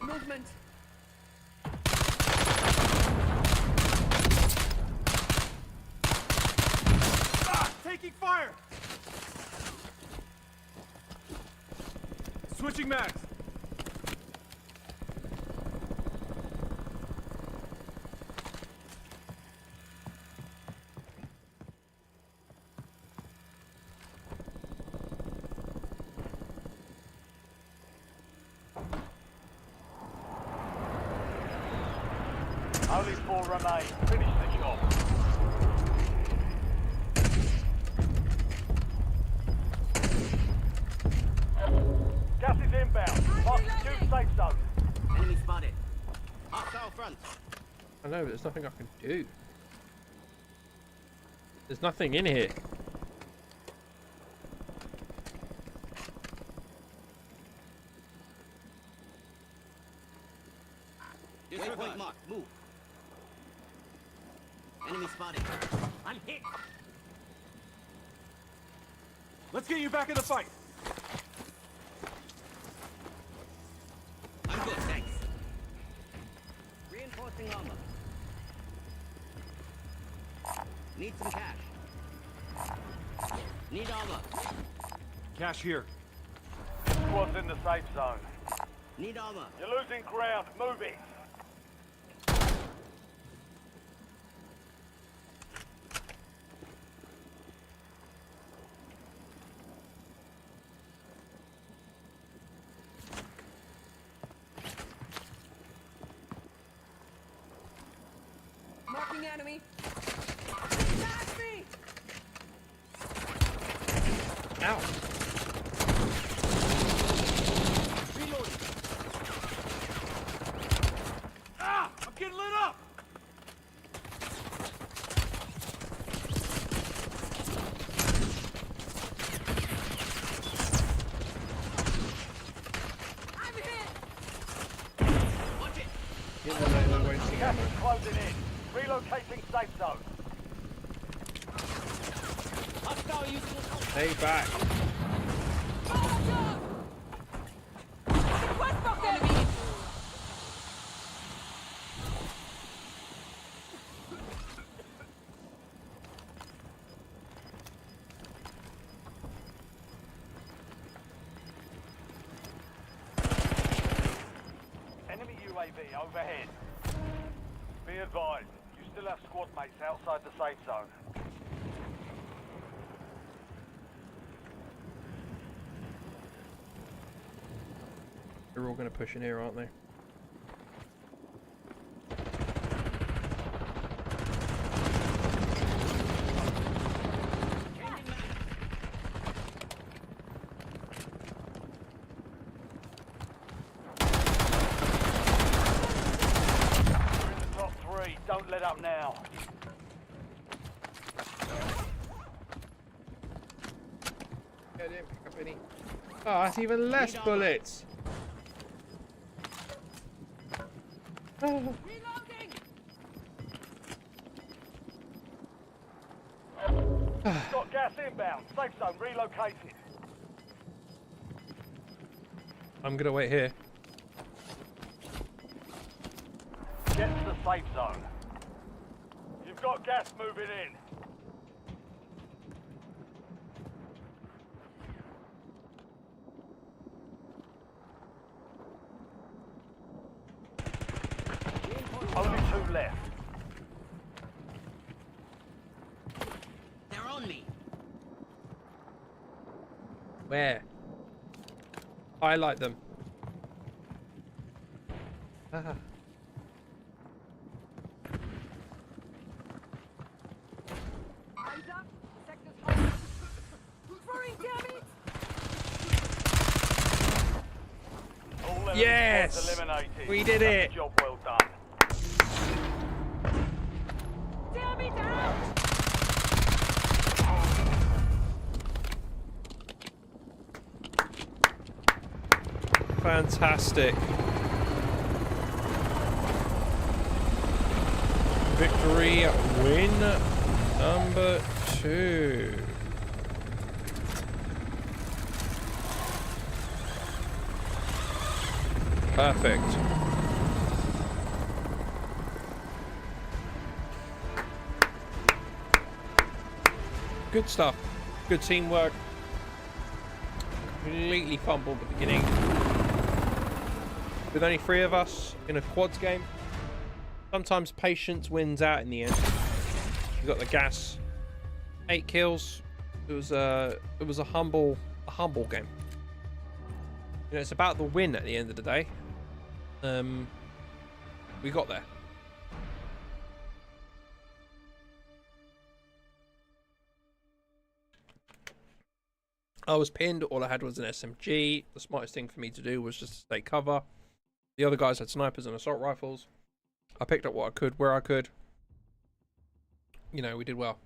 Movement. Ah! Taking fire! Switching mags. Only 4 remain. Finish the job. Gas is inbound. Mark the new safe zone. Enemy spotted. Hostile front. I know, but there's nothing I can do. There's nothing in here. Waypoint mark. Move. Enemy spotted. I'm hit. Let's get you back in the fight. I'm good, thanks. Reinforcing armor. Need some cash. Need armor. Cash here. Squad's in the safe zone. Need armor. You're losing ground. Move it. Incoming enemy. That's me. Ow. Reloading. Ah! I'm getting lit up! I'm hit. Watch it. Get the night, we're wasting Gas ammo. is closing in. Relocating safe zone. Hostile using the Stay back. Westbrook enemy. Enemy UAV overhead. Be advised, you still have squad mates outside the safe zone. They're all going to push in here, aren't they? You're in the top three. Don't let up now. I didn't pick up any. Oh, that's even less bullets. Oh. Reloading. Got gas inbound. Safe zone relocated. I'm gonna wait here. Get to the safe zone. You've got gas moving in. Only two left. They're on me. Where? Highlight them. Ah. Eyes up. Sector's hot. Throwing damage. All enemy Yes! squads eliminated. We did That's it. a job well done. Damage out. Fantastic. Victory win number 2. Perfect. Good stuff. Good teamwork. Completely fumbled at the beginning. With only 3 of us in a quads game, sometimes patience wins out in the end. We got the gas, 8 kills. It was a humble game. You know, it's about the win at the end of the day. We got there. I was pinned. All I had was an SMG. The smartest thing for me to do was just to stay cover. The other guys had snipers and assault rifles. I picked up what I could, where I could. You know, we did well.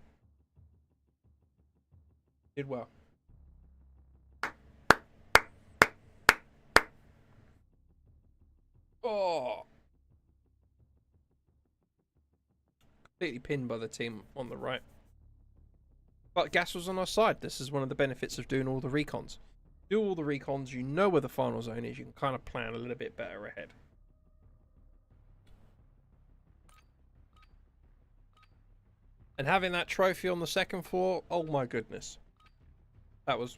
Did well. Oh. Completely pinned by the team on the right. But gas was on our side. This is one of the benefits of doing all the recons. Do all the recons, you know where the final zone is. You can kind of plan a little bit better ahead. And having that trophy on the second floor, oh my goodness. That was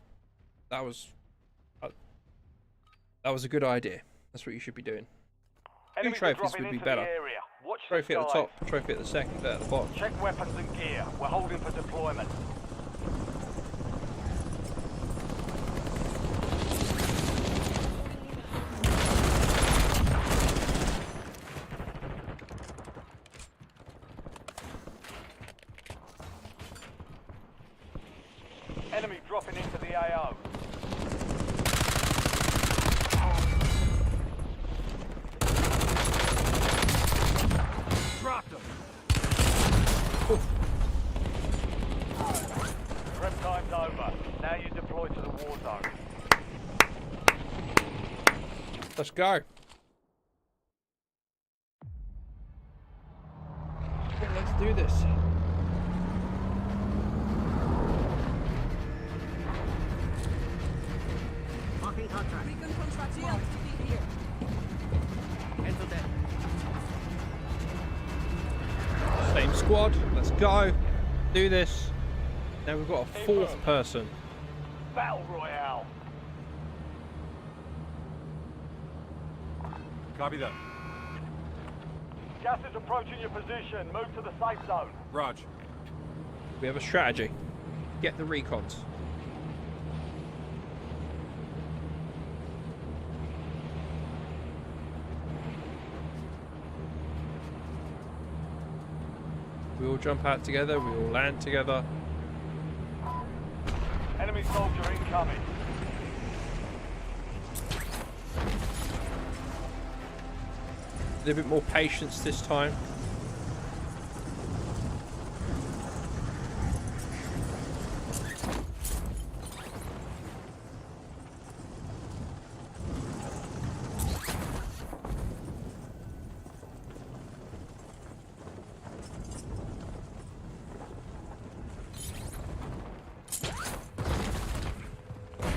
a good idea. That's what you should be doing. Two Enemies are trophies dropping would be into better. the area. Watch Trophy the at the skies. top, trophy at the second, at the bottom. Check weapons and gear. We're holding for deployment. Enemy dropping into the AO. Dropped him. Prep time's over. Now you deploy to the war zone. Let's go. Let's do this. Marking contract. Recon contract to be here. Cancel that. Same squad. Let's go. Do this. Now we've got a fourth person. Battle Royale. Copy that. Gas is approaching your position. Move to the safe zone. Raj. We have a strategy. Get the recons. We all jump out together. We all land together. Enemy soldier incoming. A little bit more patience this time.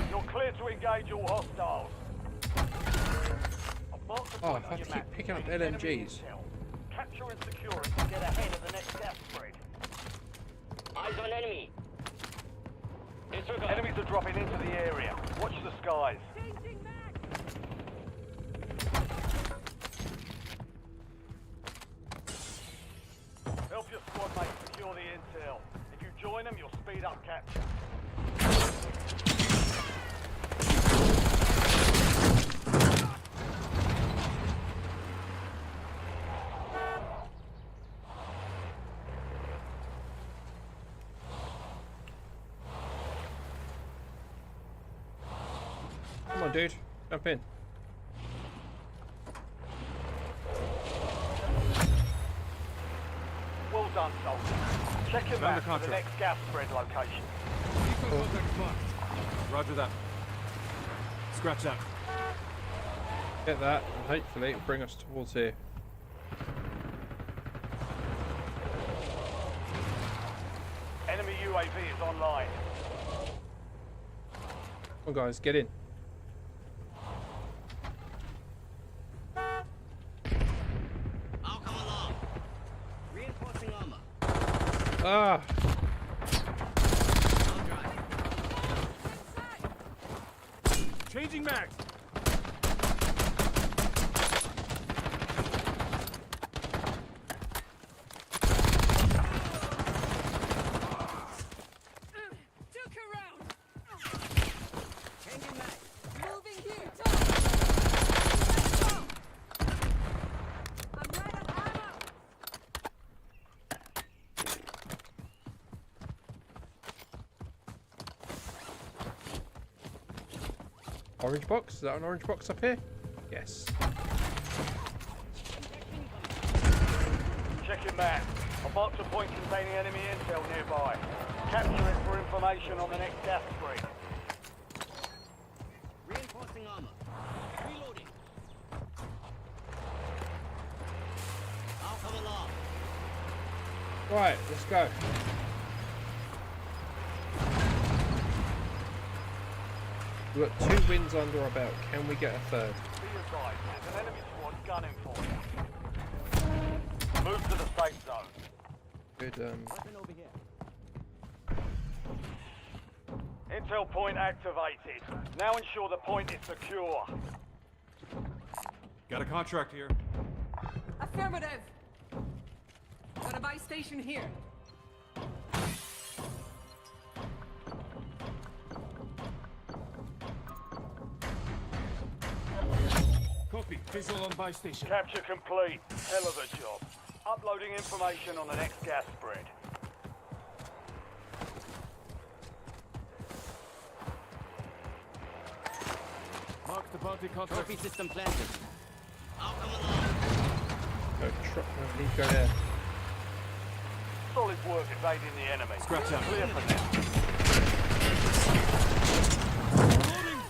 You're clear to engage all hostiles. Oh, if I have to keep picking up LMGs. Capture and secure it to get ahead of the next gas spread. Eyes on enemy. Disregard. Enemies are dropping into the area. Watch the skies. Changing mag. Help your squad mates secure the intel. If you join them, you'll speed up capture. Come on, dude. Jump in. Well done, soldier. Check your Found map the for the contract. next gas spread location. Roger that. Scratch that. Get that, and hopefully it'll bring us towards here. Enemy UAV is online. Come on, guys, get in. I'll come along. Reinforcing armor. Ah! I'll drive. Changing mags. Took her round. Changing mag. Moving here. Top. I'm right on ammo. Orange box? Is that an orange box up here? Yes. Check your map. A marked a point containing enemy intel nearby. Capture it for information on the next gas spread. Reinforcing armor. Reloading. I'll come along. Right, let's go. We've got 2 wins under our belt. Can we get a third? Be advised, there's an enemy squad gunning for you. Move to the safe zone. Good, Weapon over here. Intel point activated. Now ensure the point is secure. Got a contract here. Affirmative. Got a buy station here. Copy. Visual on buy station. Capture complete. Hell of a job. Uploading information on the next gas spread. the bounty contract. Trophy system planted. I'll come along. Go truck. Need to go there. Solid work evading the enemy. Scratch out. Clear for now. Loading.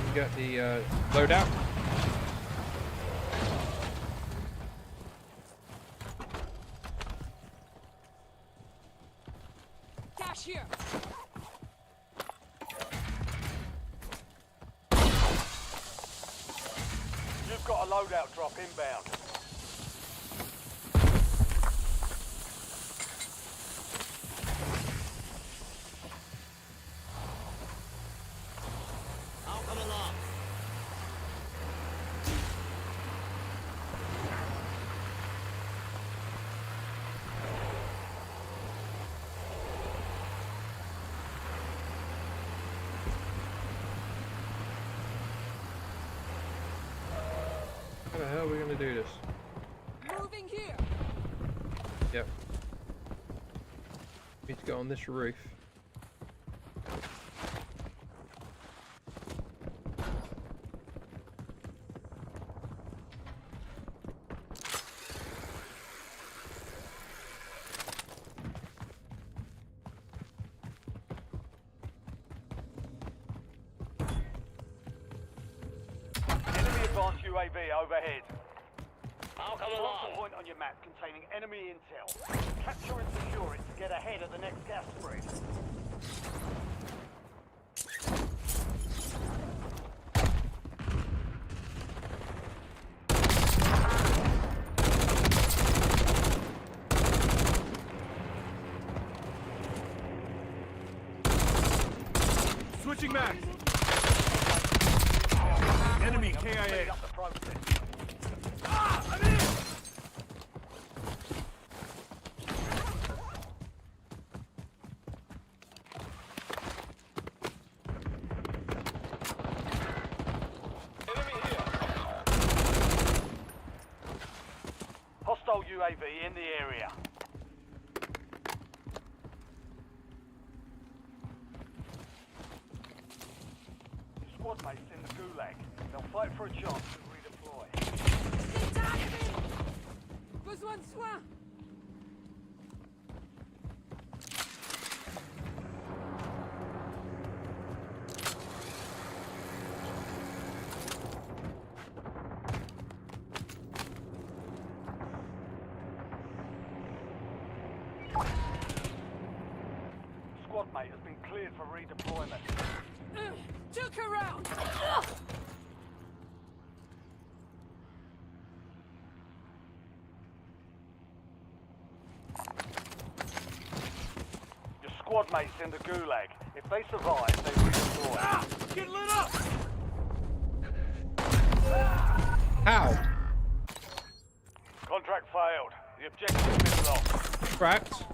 You got the loadout. Cash here. You've got a loadout drop inbound. I'll come along. How the hell are we gonna do this? Moving here. Yep. Need to go on this roof. Enemy advanced UAV overhead. I'll come Mark a along. point on your map containing enemy intel. Capture and secure it to get ahead of the next gas spread. Switching max. Enemy KIA. Speed up the process. I'm in. Enemy here. Hostile UAV in the area. Your squad mates in the gulag. They'll fight for a chance to redeploy. C'est arrivé. Besoin de soins. Squad mate has been cleared for redeployment. Took her out. Your squad mates in the gulag. If they survive, they redeploy. Get lit up. How? Contract failed. The objective has been lost. Cracked.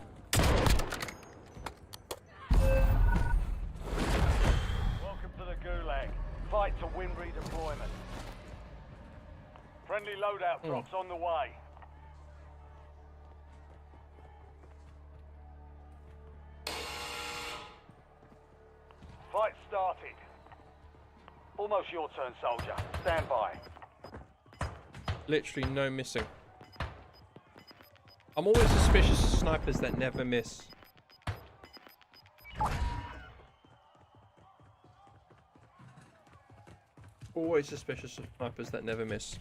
Welcome to the gulag. Fight to win redeployment. Friendly loadout drops on the way. Fight started. Almost your turn, soldier. Stand by. Literally no missing. I'm always suspicious of snipers that never miss. Always suspicious of snipers that never miss.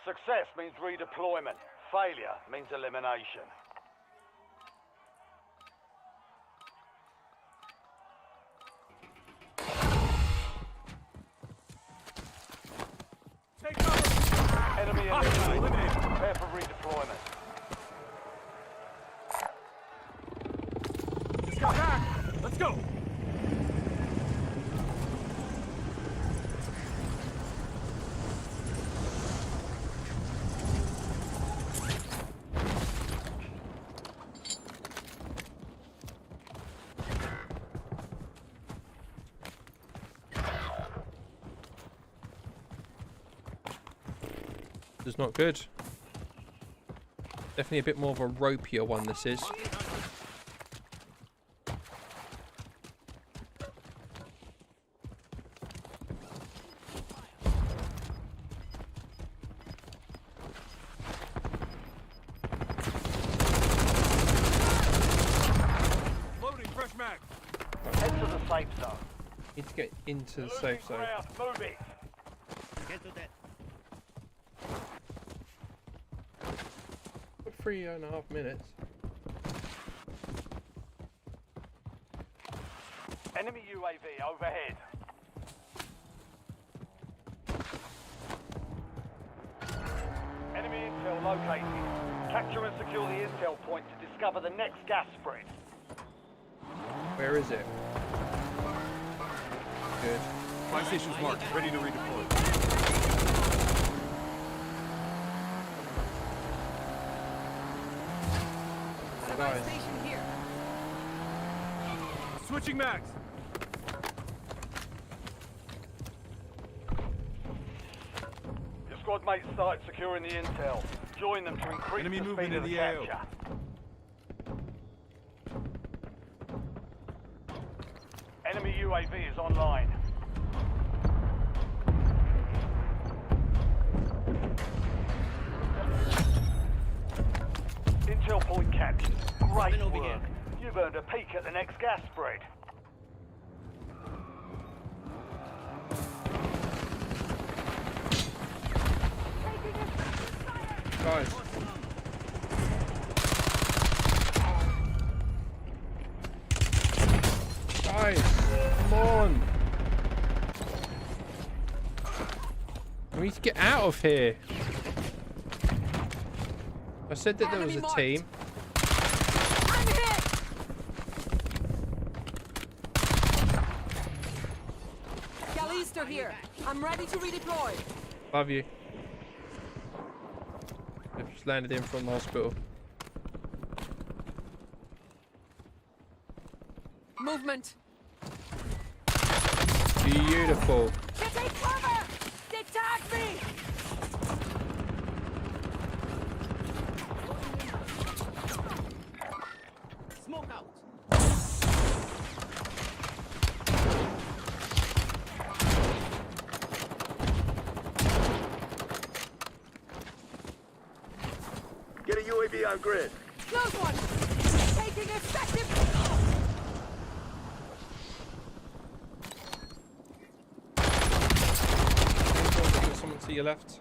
Success means redeployment. Failure means elimination. Take cover. Enemy eliminated. Prepare for redeployment. Just got back. Let's go. It's not good. Definitely a bit more of a ropier one, this is. Loading fresh mag. Head to the safe zone. Need to get into the Losing safe zone. ground. Move it. Get to that. 3.5 minutes. Enemy UAV overhead. Enemy intel located. Capture and secure the intel point to discover the next gas spread. Where is it? Good. Fire station's marked. Ready to redeploy. Guys. Station here. Switching mags. Your squad mates started securing the intel. Join them to increase Enemy the movement speed of in the the AO. capture. Enemy UAV is online. Intel point captured. Great Coming over work. here. You've earned a peek at the next gas spread. Guys. Guys, come on. We need to get out of here. I said that there was a team. I'm hit. Galister here. I'm ready to redeploy. Love you. I've just landed in from the hospital. Movement. Beautiful. Take cover. They tagged me. Smoke out. Get a UAV on grid. Close one. Taking effective. There's someone to your left.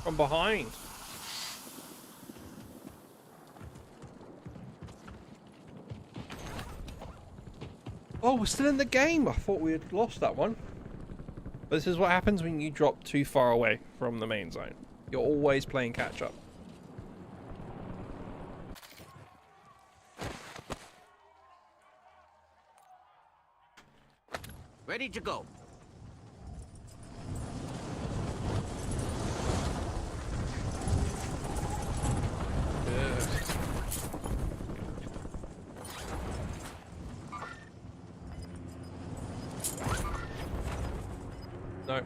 From behind. Oh, we're still in the game. I thought we had lost that one. But this is what happens when you drop too far away from the main zone. You're always playing catch up. Ready to go. No.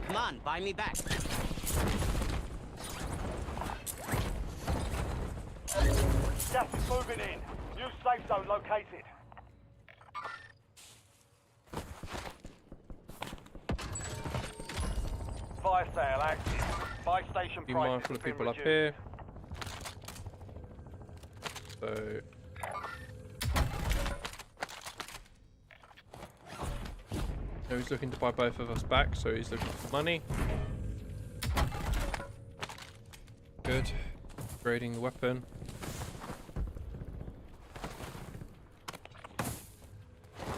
Come on, buy me back. Gas is moving in. New safe zone located. Fire sale active. Buy station Be prices mindful of have been people up reduced. here. So. So he's looking to buy both of us back, so he's looking for money. Good. Upgrading the weapon.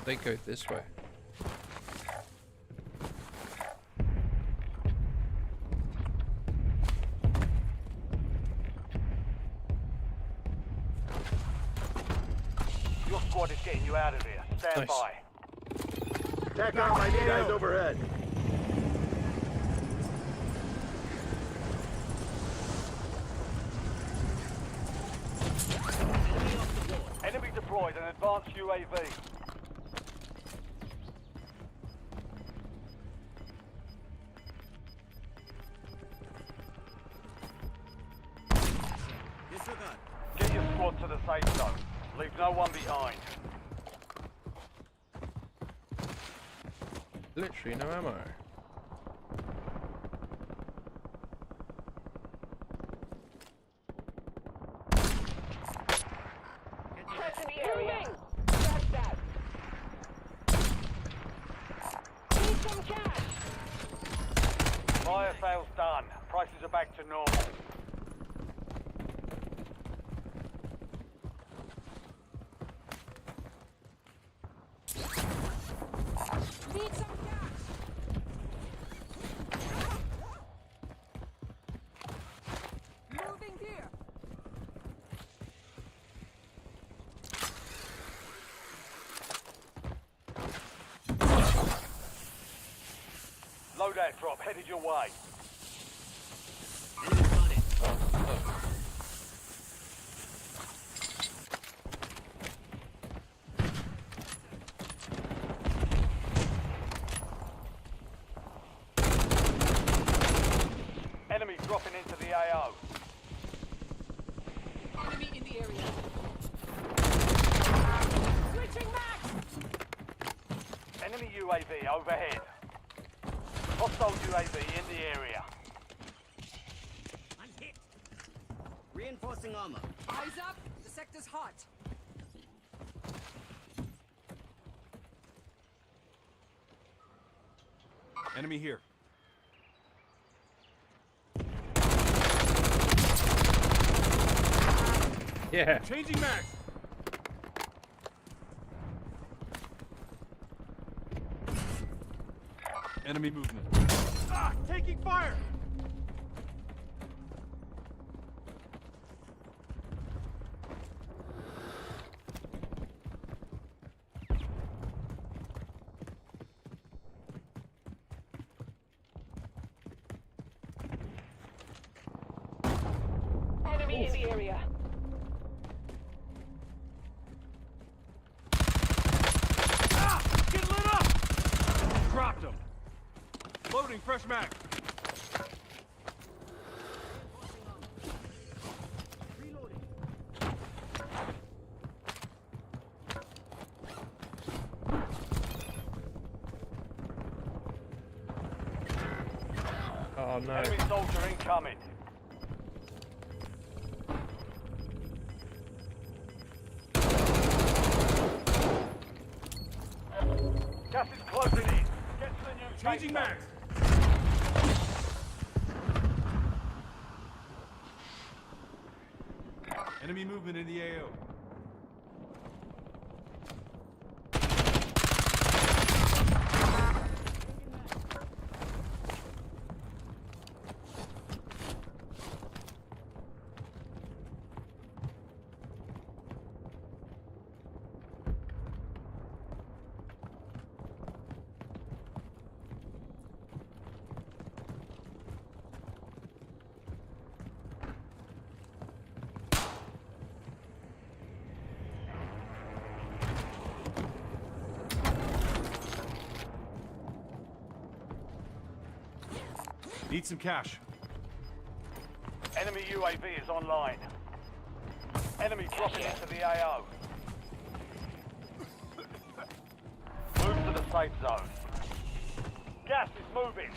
They go this way. Your squad is getting you out of here. Stand Nice. by. Attack on my guys overhead. Enemy deployed an advanced UAV. Leave no one behind. Literally no ammo. Threats in the area. Scratch that. Need some cash. Fire sales done. Prices are back to normal. Need some cash. Moving here. Loadout drop headed your way. Enemy spotted. Enemy dropping into the AO. Enemy in the area. Switching back. Enemy UAV overhead. Hostile UAV in the area. I'm hit. Reinforcing armor. Eyes up. The sector's hot. Enemy here. Yeah. Changing max. Enemy movement. Ah, taking fire. Enemy in the area. Ah, get lit up. Dropped him. Loading fresh mag. Reloading. Oh no. Enemy soldier incoming. Gas is closing in. Get to the new Changing safe max. Enemy movement in the AO. Need some cash. Enemy UAV is online. Enemy dropping into the AO. Move to the safe zone. Gas is moving.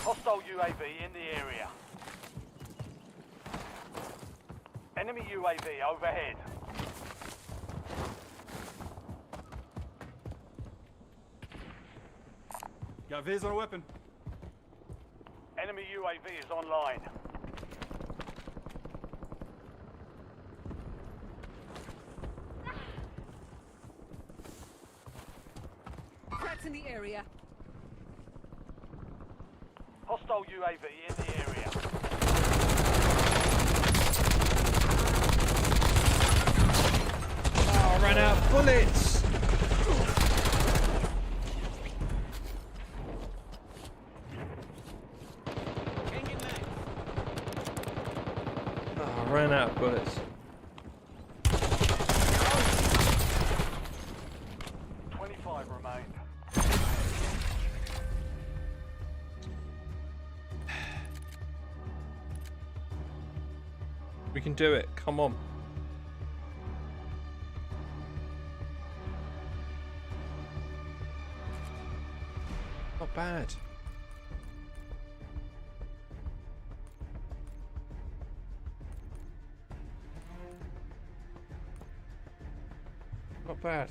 Hostile UAV in the area. Enemy UAV overhead. Got viz on a weapon. Enemy UAV is online. Threats in the area. Hostile UAV in the area. Oh, I ran out of bullets. Changing mag. Oh, I ran out of bullets. 5 remained. We can do it. Come on. Not bad. Not bad.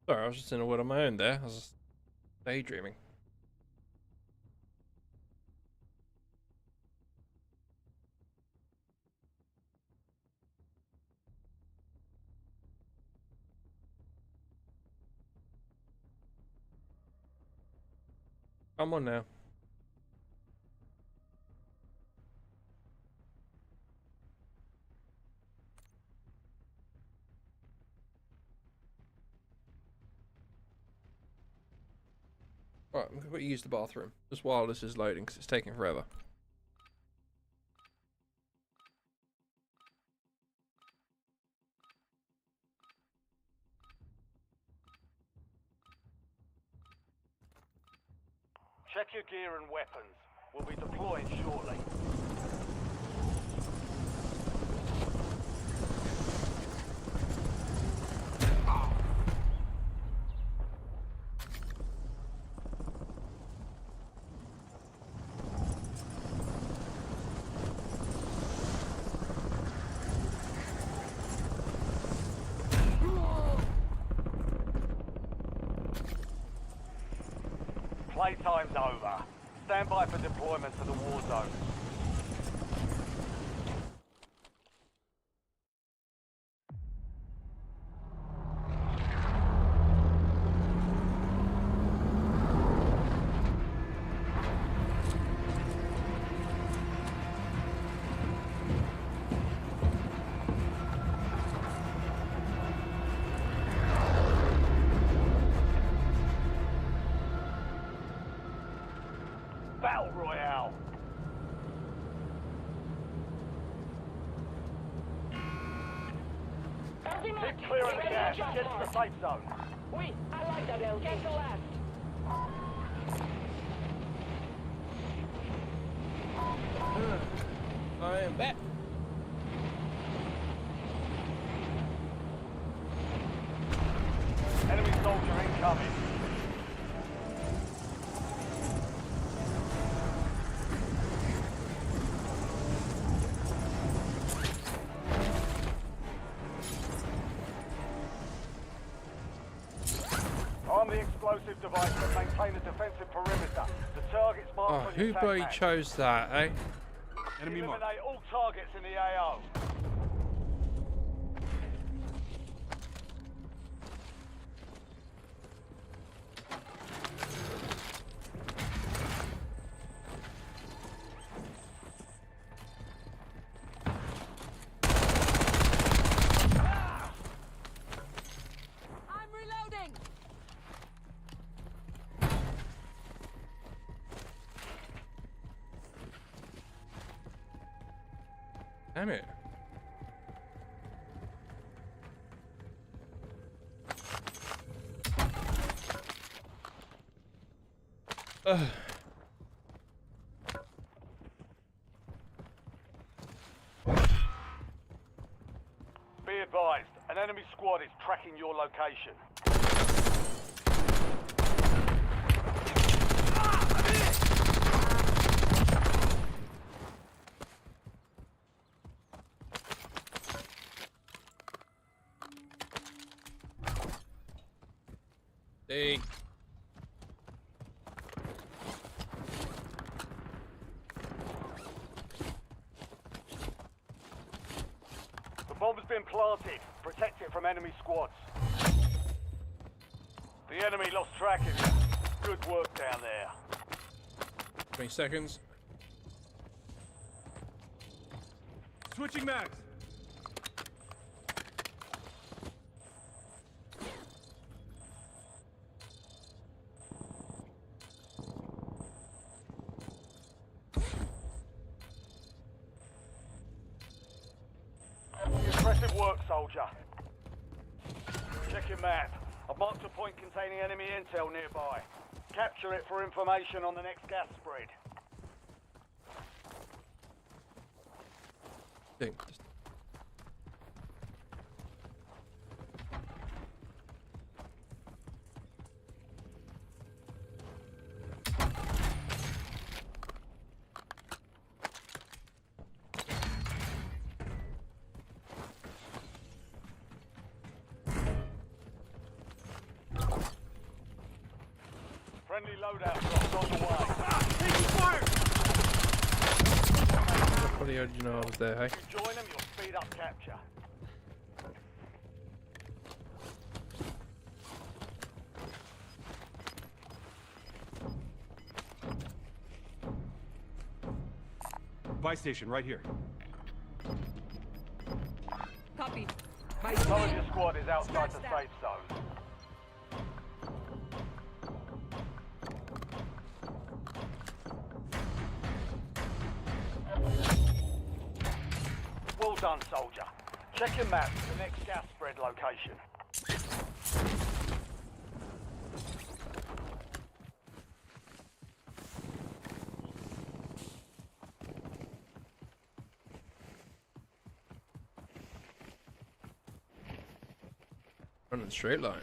Sorry, I was just in a world of my own there. I was just daydreaming. Come on now. Alright, I'm going to use the bathroom just while this is loading because it's taking forever. Check your gear and weapons. We'll be deploying shortly. Playtime's over. Stand by for deployment to the war zone. Battle Royale. Keep clearing the gas. Get to the safe zone. Oui, I like that LG. Get to left. I am back. Enemy soldier incoming. Arm the explosive device and maintain a defensive perimeter. The target's marked Oh, on your who attack bloody map. chose that, eh? Enemy mark. Eliminate all targets in the AO. I'm reloading. Damn it. Ugh. Be advised, an enemy squad is tracking your location. Hey. The bomb's been planted. Protect it from enemy squads. The enemy lost track of you. Good work down there. 20 seconds. Switching mags. Impressive work, soldier. Check your map. I've marked a point containing enemy intel nearby. Capture it for information on the next gas spread. Doing. Friendly loadout drops on the way. Taking fire! Probably already know I was there, hey? If you join them, you'll speed up capture. Buy station right here. Copy. My Some of swing. your squad is outside the Scratch safe zone. Well done, soldier. Check your map for the next gas spread location. Running straight line.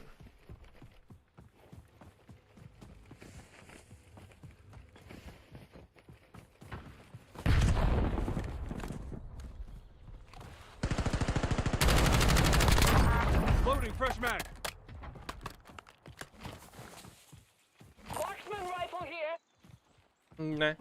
Loading fresh mag. Marksman rifle here. Nah.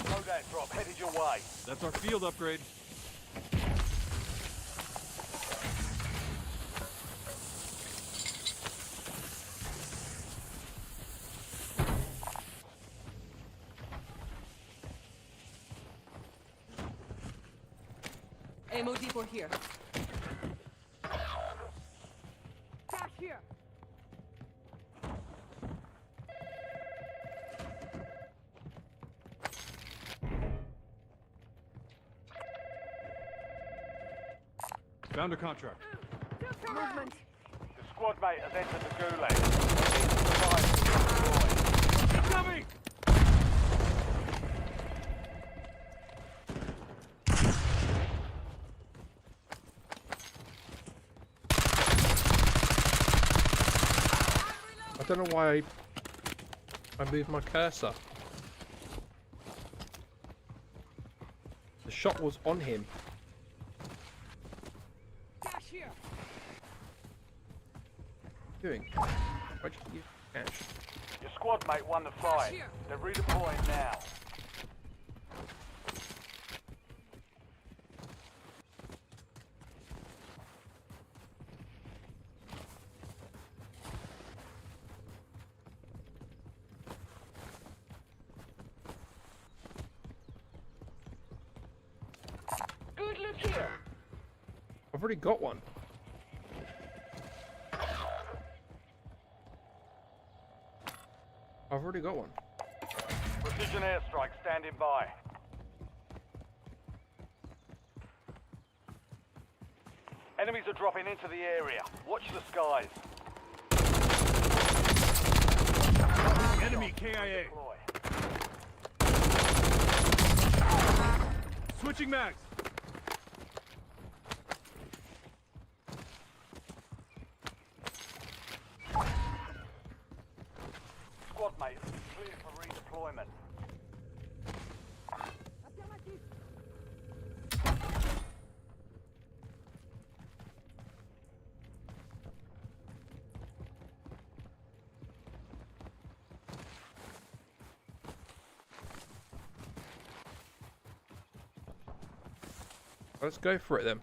Loadout drop headed your way. That's our field upgrade. Ammo depot here. Cash here. Found a contract. Movement. The squad mate has entered the gulag. Survive to deploy. Incoming! I don't know why I moved my cursor. The shot was on him. Cash here. Doing? Why'd you use cash? Your squad mate won the fight. here. They're redeploying now. Good look here. I've already got one. I've already got one. Precision airstrike standing by. Enemies are dropping into the area. Watch the skies. Enemy KIA. Deploy. Switching mags. Squad mate is clear for redeployment. Let's go for it then.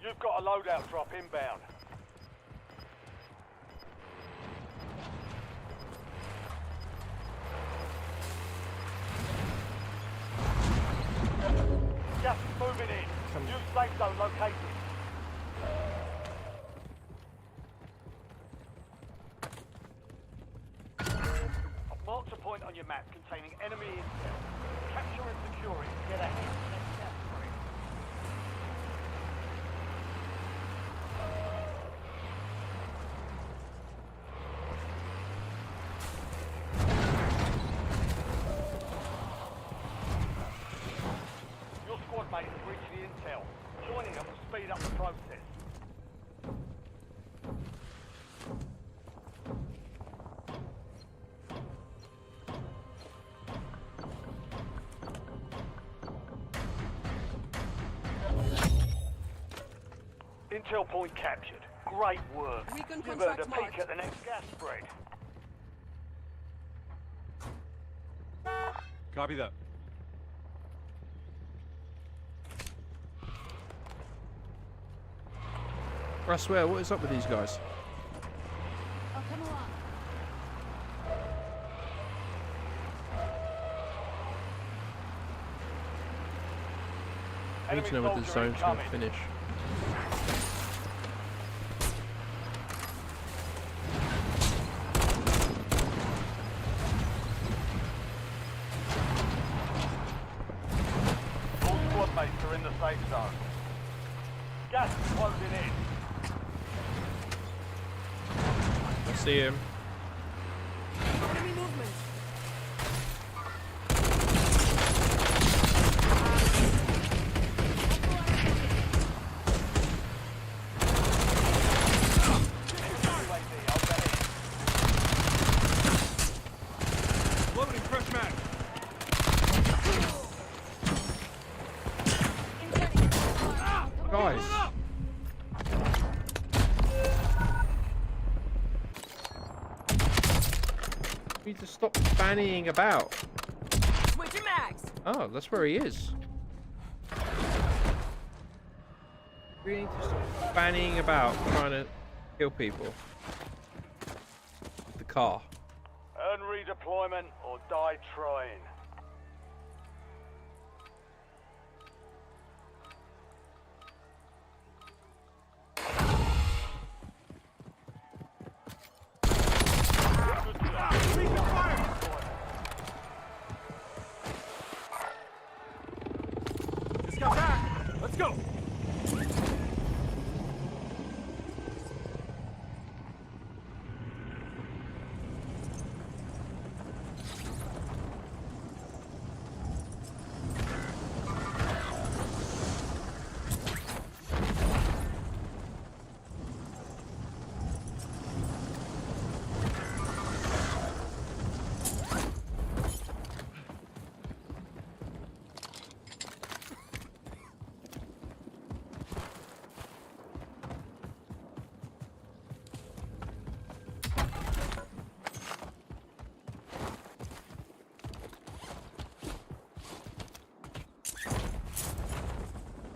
You've got a loadout drop inbound. Gas is moving in. New safe zone located. I've marked a point on your map containing enemy intel. Capture and secure it to get ahead. Next step, please. Your squad mate has reached the intel. Joining them will speed up the process. Intel point captured. Great work. Recon You've earned contract a peek marked. at the next gas spread. Copy that. I swear, what is up with these guys? Oh, come along. I need to know where the soldier zone's going to incoming. finish. All squad mates are in the safe zone. Gas is closing in. I see him. Enemy movement. UAV overhead. Loading fresh mag. Guys. You need to stop fannying about. Switching mags. Oh, that's where he is. We need to stop fannying about trying to kill people. With the car. Earn redeployment or die trying. Just got back. Let's go.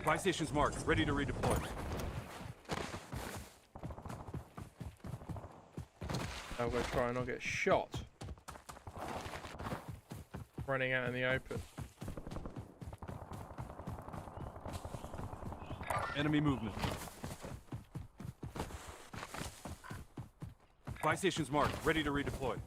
Buy station's marked. Ready to redeploy. I'm going to try and not get shot. Running out in the open. Enemy movement. Buy station's marked. Ready to redeploy.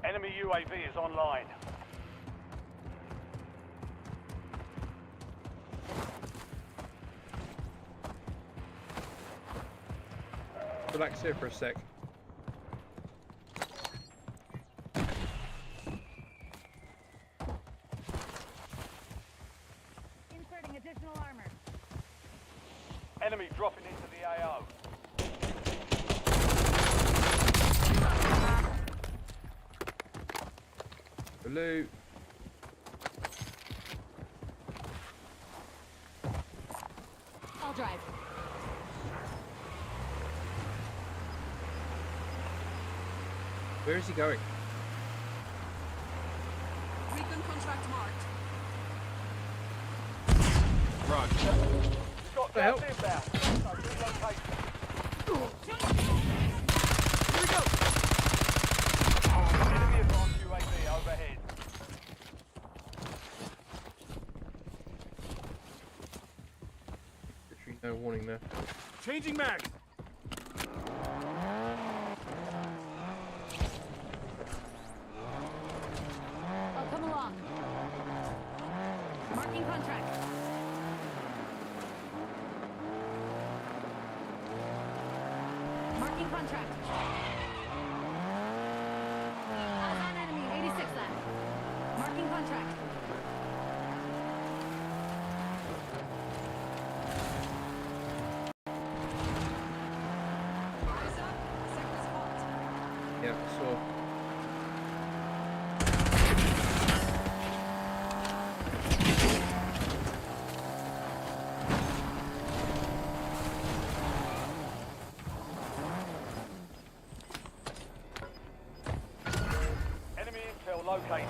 Enemy UAV is online. relax here for a sec. Inserting additional armor. Enemy dropping into the AO. Loot. I'll drive. Where is he going? Recon contract marked. Roger. You've got The hell? gas inbound. So relocate. Here we go. Enemy advanced UAV overhead. Literally no warning there. Changing mag. I'll come along. Marking contract. Marking contract. Eyes on enemy, 86 left. Marking contract. Eyes up. Sector's hot. Yeah, so Enemy intel located.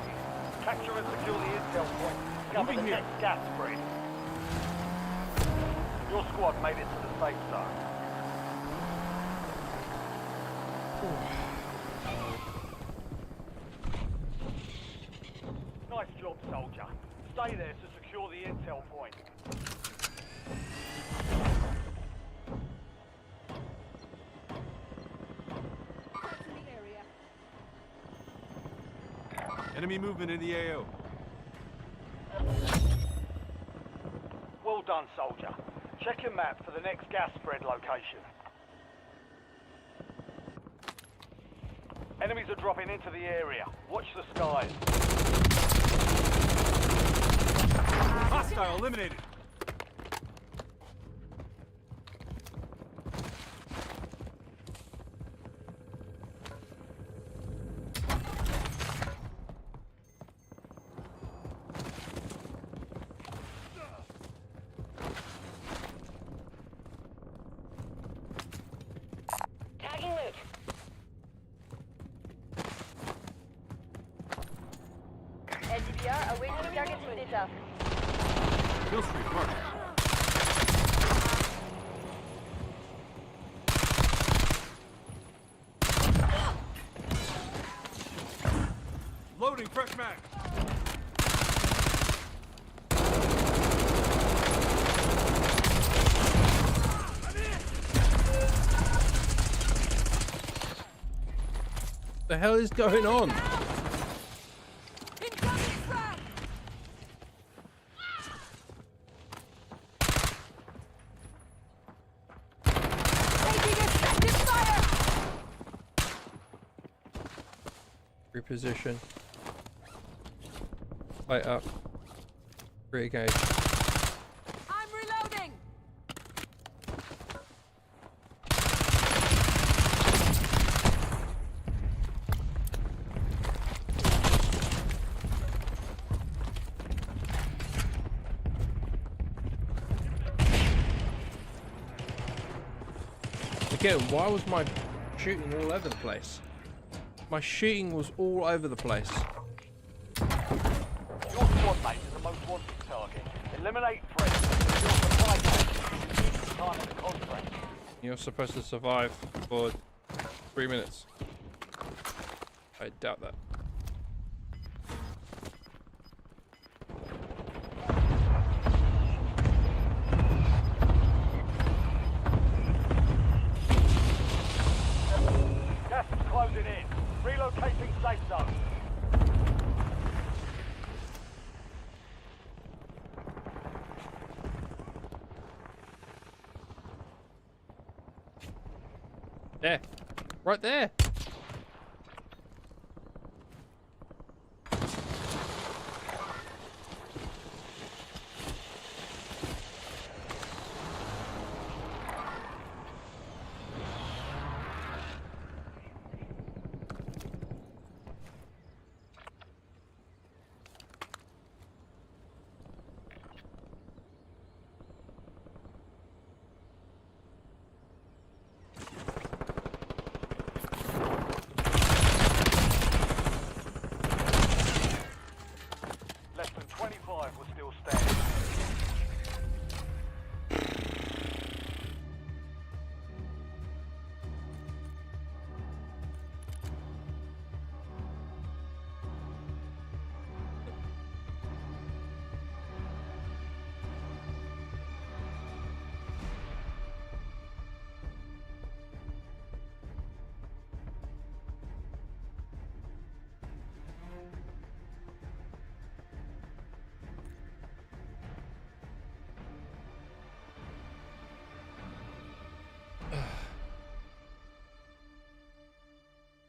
Capture and secure the intel point. Discover the Moving here. next gas spread. Your squad made it to the safe zone. Nice job, soldier. Stay there to secure the intel point. Searching the area. Enemy movement in the AO. Well done, soldier. Check your map for the next gas spread location. Enemies are dropping into the area. Watch the skies. Hostile eliminated. Tagging loot. LGBR awaiting target data. Kill streak marked. Loading fresh mag. the hell is going on? Incoming frag. Taking effective fire. Reposition. Light up. Re-engage. I'm reloading. Again, why was my shooting all over the place? My shooting was all over the place. Your squad mate is the most wanted target. Eliminate threats. Secure supply chain. Time of the contract. You're supposed to survive for 3 minutes. I doubt that. Gas is closing in. Relocating safe zone. Right there. Less than 25 were still standing.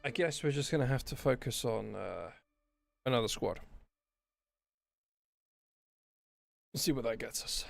I guess we're just gonna have to focus on another squad. Let's see what that gets us.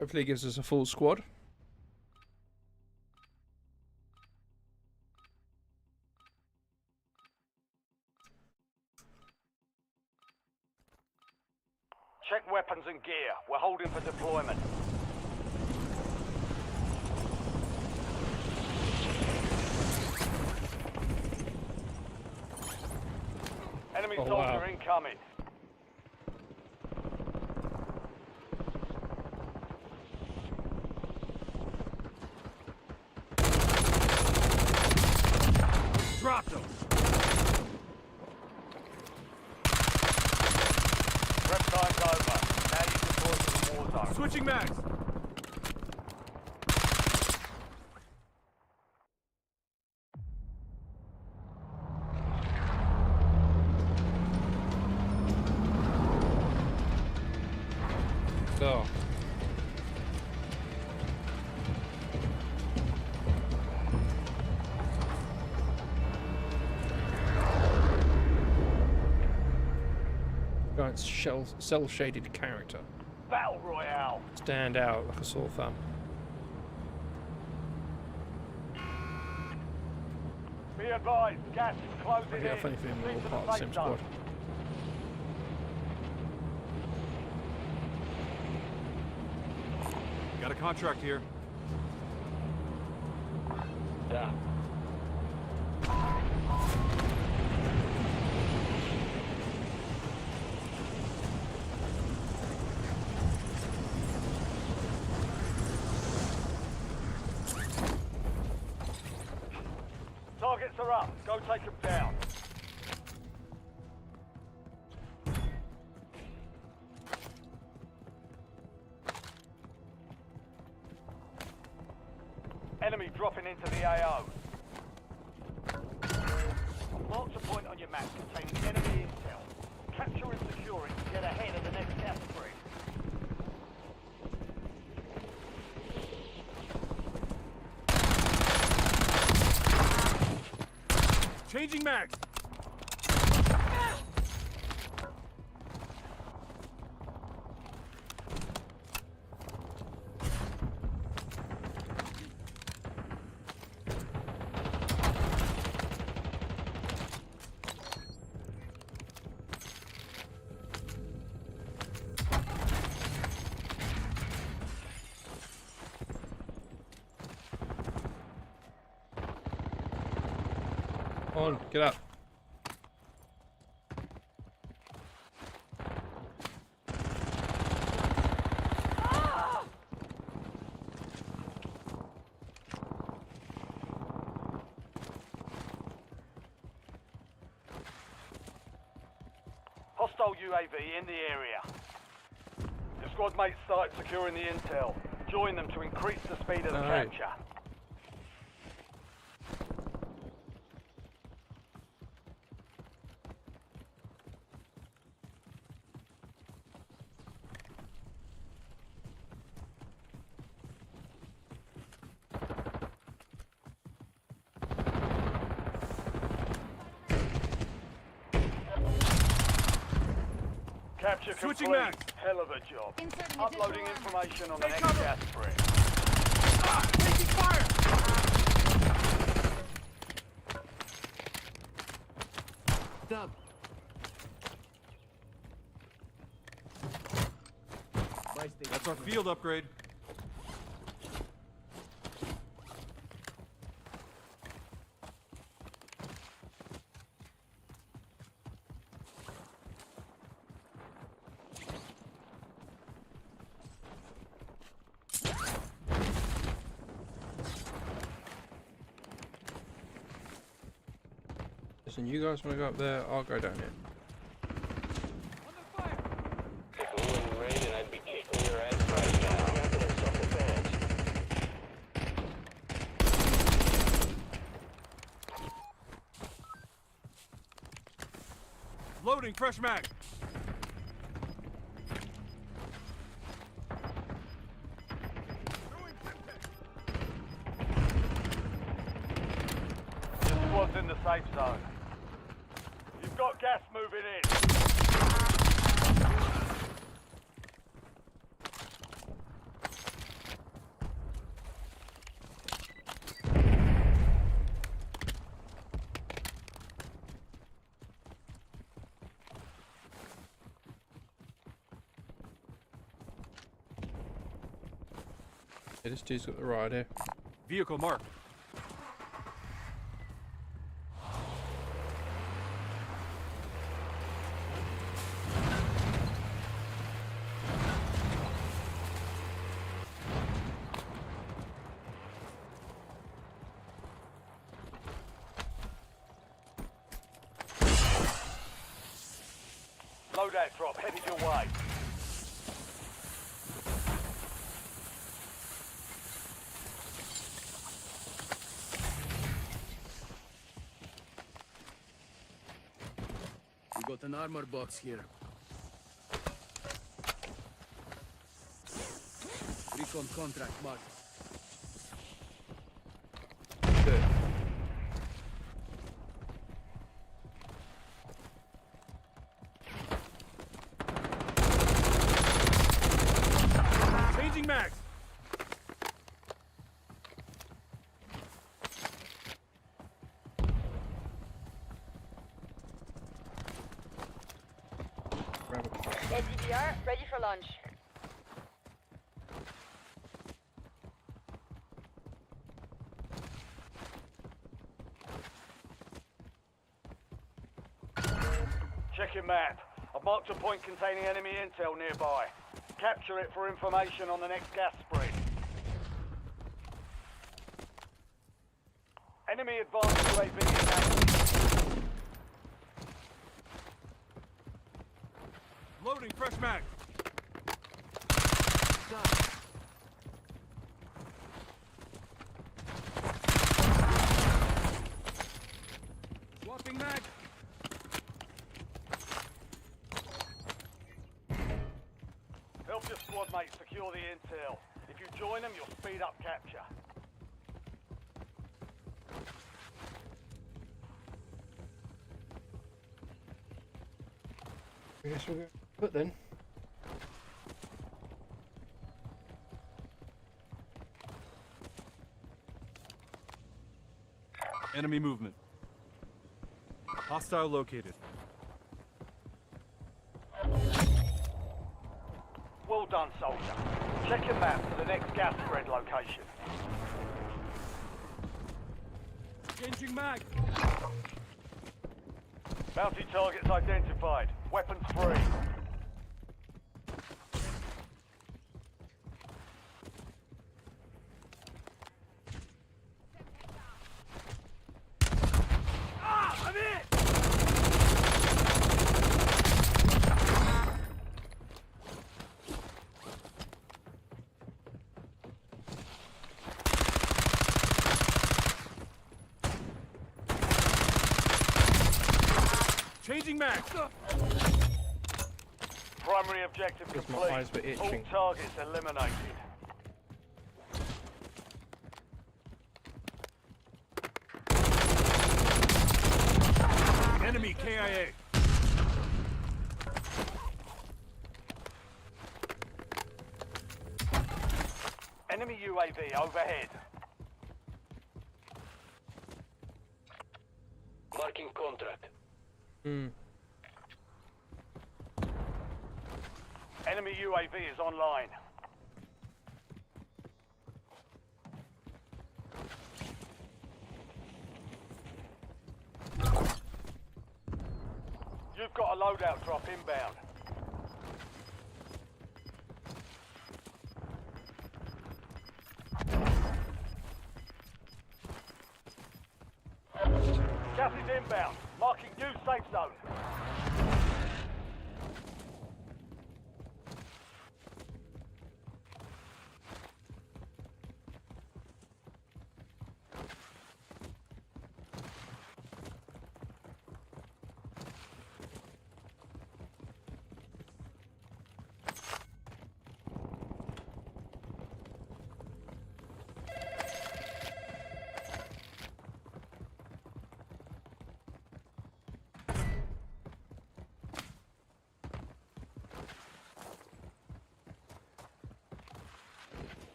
Hopefully it gives us a full squad. Check weapons and gear. We're holding for deployment. Enemy Oh, soldier wow. incoming. Dropped him. Prep time's over. Now you deploy to the war zone. Switching mags. Oh. Giant cell-shaded character. Battle Royale. Stand out like a sore thumb. Be advised, gas is closing I get a in. funny feeling we're all Proceed to part of the safe same zone. squad. Got a contract here. Yeah. Targets are up. Go take them down. Enemy dropping into the AO. Mark the point on your map containing enemy intel. Capture and secure it to get ahead of the next category. Changing mags. Come on, get up. hostile UAV in the area. Your squad mates started securing the intel. Join them to increase the speed of the Alright. capture. Capture Switching complete. mags. Hell of a job. Inserting Uploading additional information on the Take next cover. gas spread. Ah! Taking fire! Stop. That's our field upgrade. Listen, you guys want to go up there? I'll go down here. If we wouldn't raid it, I'd be kicking your ass right now. Happening self-defense. Loading fresh mag. Your squad's in the safe zone. You've got gas moving in. Yeah, this dude's got the right idea. Vehicle marked. Loadout drop headed your way. We got an armor box here. Recon contract marked. Good. Changing mags. Grab it. SCBR, ready for launch. Check your map. I've marked a point containing enemy intel nearby. Capture it for information on the next gas spread. Enemy advanced UAV is active. Loading fresh mag. Swapping mag. Help your squad mates secure the intel. If you join them, you'll speed up capture. I guess we'll go. But then. Enemy movement. Hostile located. Well done, soldier. Check your map for the next gas spread location. Changing mag. Bounty targets identified. Weapons free. Ah, I'm hit. Changing mag. Primary objective Because my complete. eyes were itching. All targets eliminated. Enemy KIA. Enemy UAV overhead. Marking contract. Enemy UAV is online. You've got a loadout drop inbound. Gas is inbound, marking new safe zone.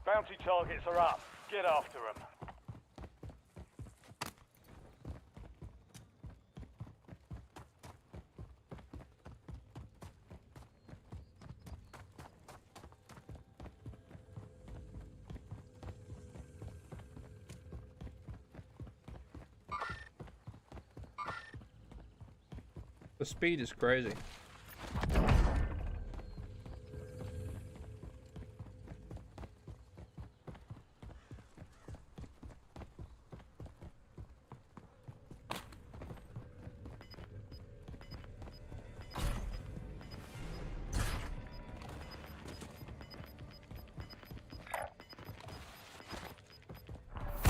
Bounty targets are up. Get after them. The speed is crazy.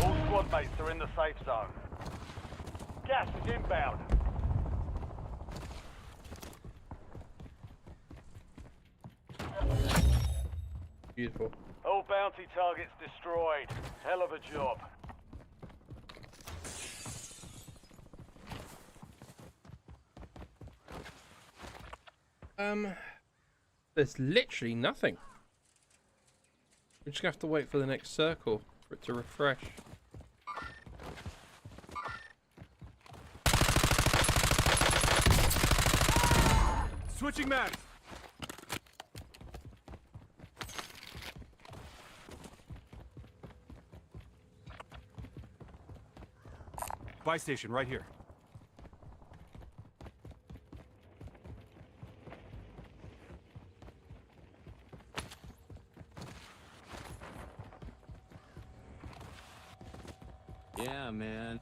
All squad mates are in the safe zone. Gas is inbound. Beautiful. All bounty targets destroyed. Hell of a job. There's literally nothing. We're just gonna have to wait for the next circle for it to refresh. Switching mags. Buy station right here. Yeah, man.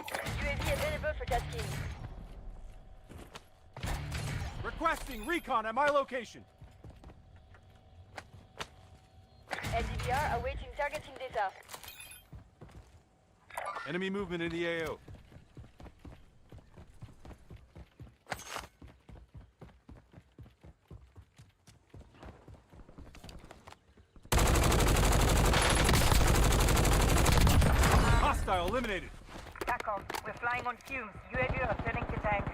UAV available for tasking. Requesting recon at my location. LDBR awaiting targeting data. Enemy movement in the AO. Hostile eliminated. TACOM, we're flying on fumes. UAV are turning to tank.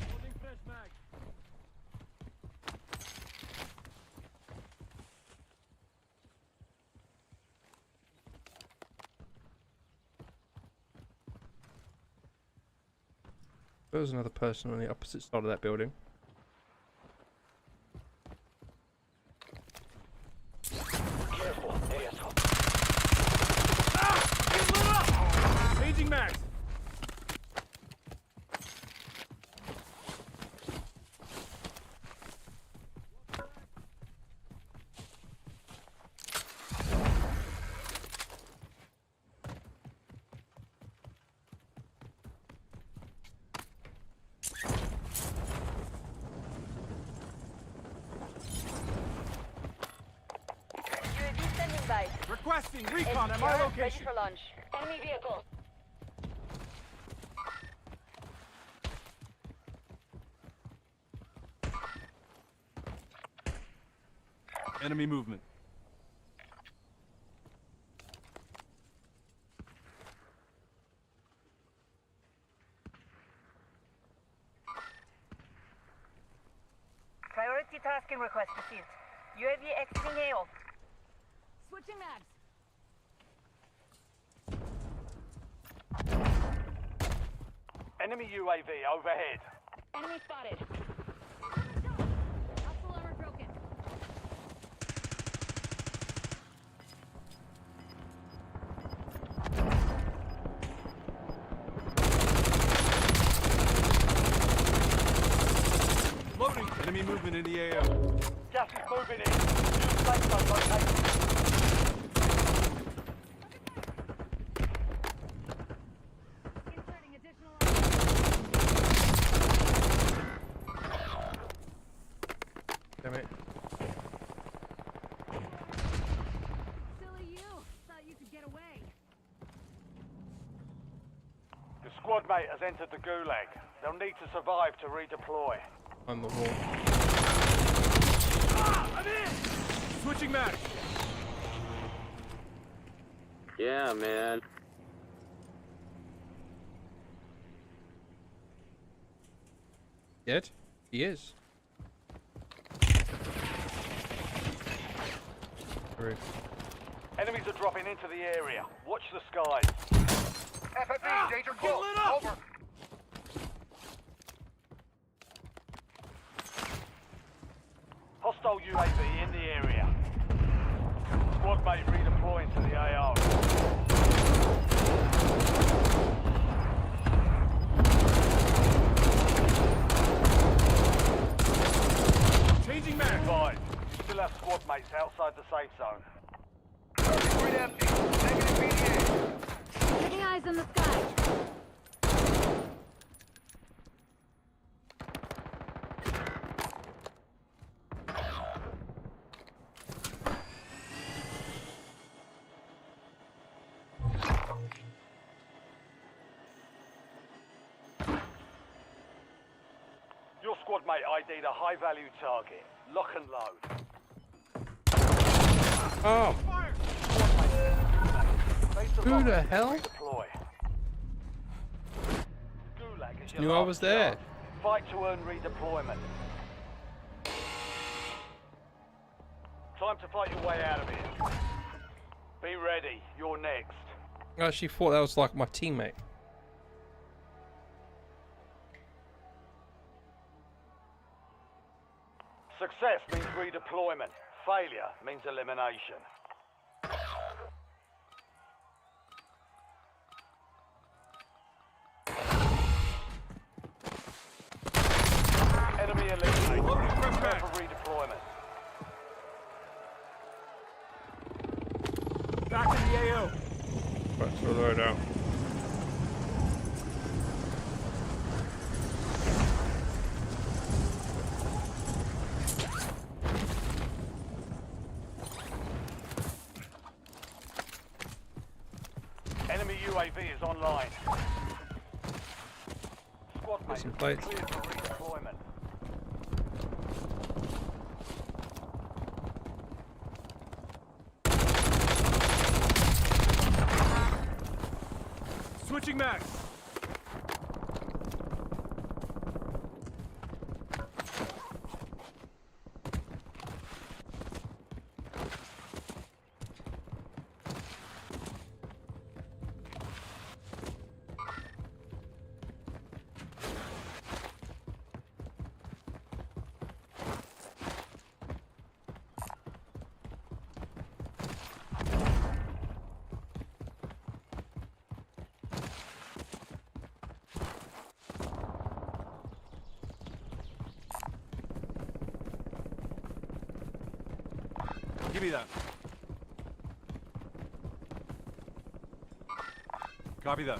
Holding fresh mag. There was another person on the opposite side of that building. Careful, asshole. Get lit up! Changing mags. Requesting recon at my Ready location. for lunch. Enemy vehicle. Enemy movement. Priority tasking request received. UAV exiting AO. Switching mags. Enemy UAV overhead. Enemy spotted. Hostile armor broken. Loading. Enemy movement in the AO. Gas is moving in. New safe zone located. Inserting additional armor. Damn it. Silly you. Thought you could get away. The squad mate has entered the gulag. They'll need to survive to redeploy. On the wall. I'm in! Switching mags. Yeah, man. Dead? He is. Through. Enemies are dropping into the area. Watch the skies. FFV, danger Get lit up! Over. Hostile UAV in the area. Squad mate redeploying to the AO. Changing mags. Advised. You still have squad mates outside the safe zone. Keeping eyes on the sky. Your squad mate ID'd a high-value target. Lock and load. Oh! They Who survive the and hell? redeploy. Gulag is your Knew I last was there. chance. Fight to earn redeployment. Time to fight your way out of here. Be ready. You're next. I actually thought that was like my teammate. Success means redeployment. Failure means elimination. Enemy eliminated. Prepare for redeployment. Back in the AO. Let's reload out. Enemy UAV is online. Squad Got mates some plates. cleared for redeployment. Switching mags. Give me that. Copy that.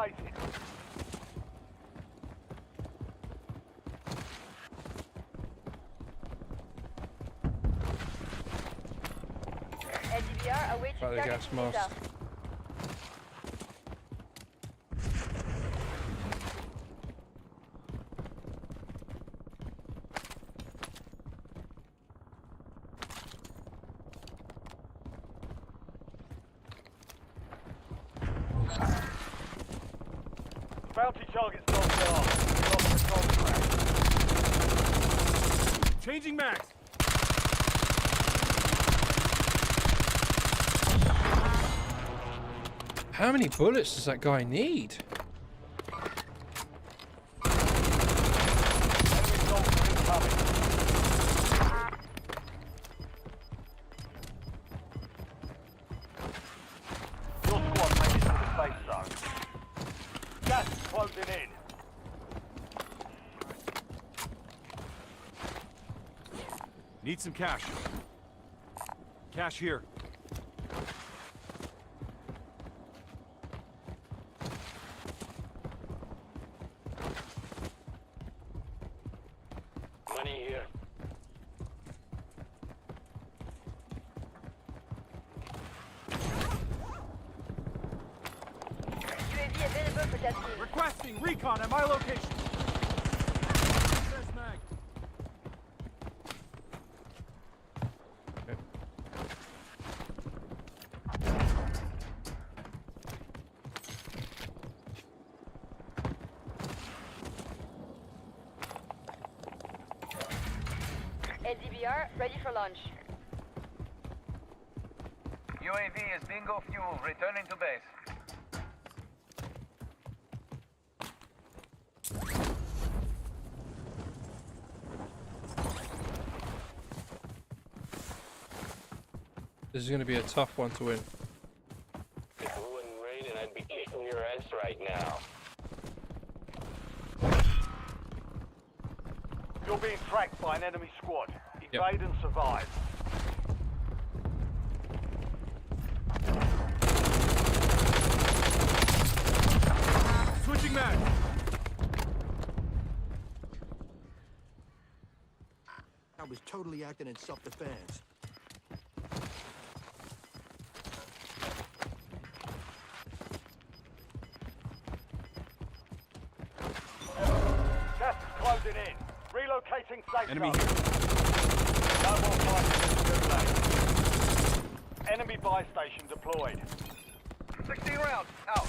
located. LDBR await By the gas mask. Bounty target's not down. Lost the contract. Changing max. How many bullets does that guy need? Enemy soldier incoming. Your squad made it to the safe zone. Gas is closing in. Need some cash. Cash here. Money here. UAV available for testing. Requesting recon at my location. Says mag. LDBR ready for launch. UAV is bingo fuel. Returning to base. This is going to be a tough one to win. If it wouldn't rain, and I'd be kicking your ass right now. You're being tracked by an enemy squad. Yep. Evade and survive. Switching mag. I was totally acting in self-defense. Gas is closing in. Relocating safe Enemy zone. No more fighting in the gulag. Enemy buy station deployed. 16 rounds. Out.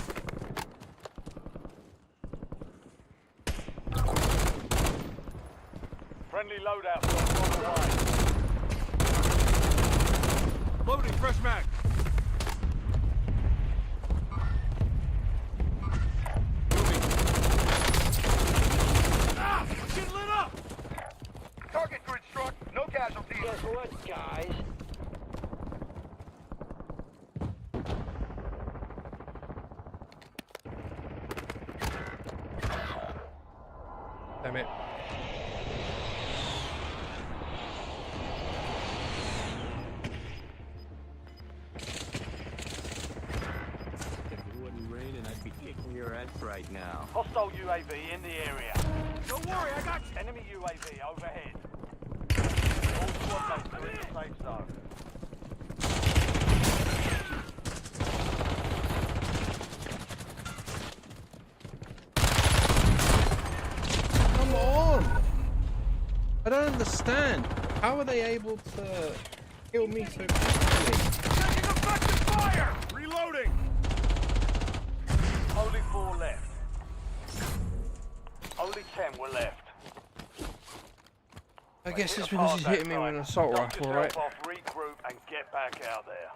Friendly loadout on the way. Loading fresh mag. Moving. Ah! Get lit up! Target grid struck. No casualties. Guess what, guys? Damn it. If it wouldn't rain, and I'd be kicking your ass right now. Hostile UAV in the area. Don't worry, I got you. Enemy UAV overhead. All squad mates are in the safe zone. Come on! I don't understand. How are they able to kill me so quickly? Taking effective fire! Reloading! Only 4 left. Only 10 were left. I guess it's Hit because hard he's that hitting me with time. an assault Dust rifle, yourself right? off, regroup, and get back out there.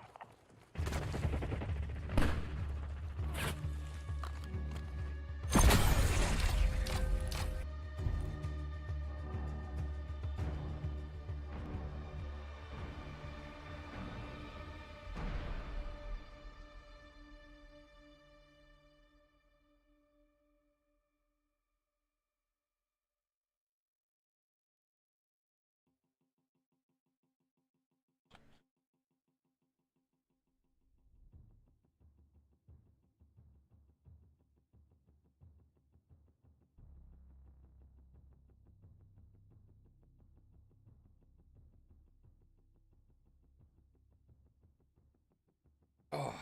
Oh.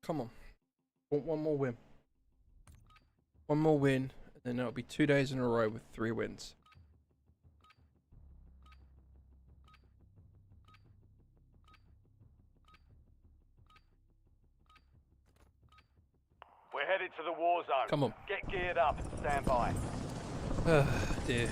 Come on. Want one more win. One more win, and then it'll be 2 days in a row with 3 wins. We're headed to the war zone. Come on. Get geared up and stand by. Dear.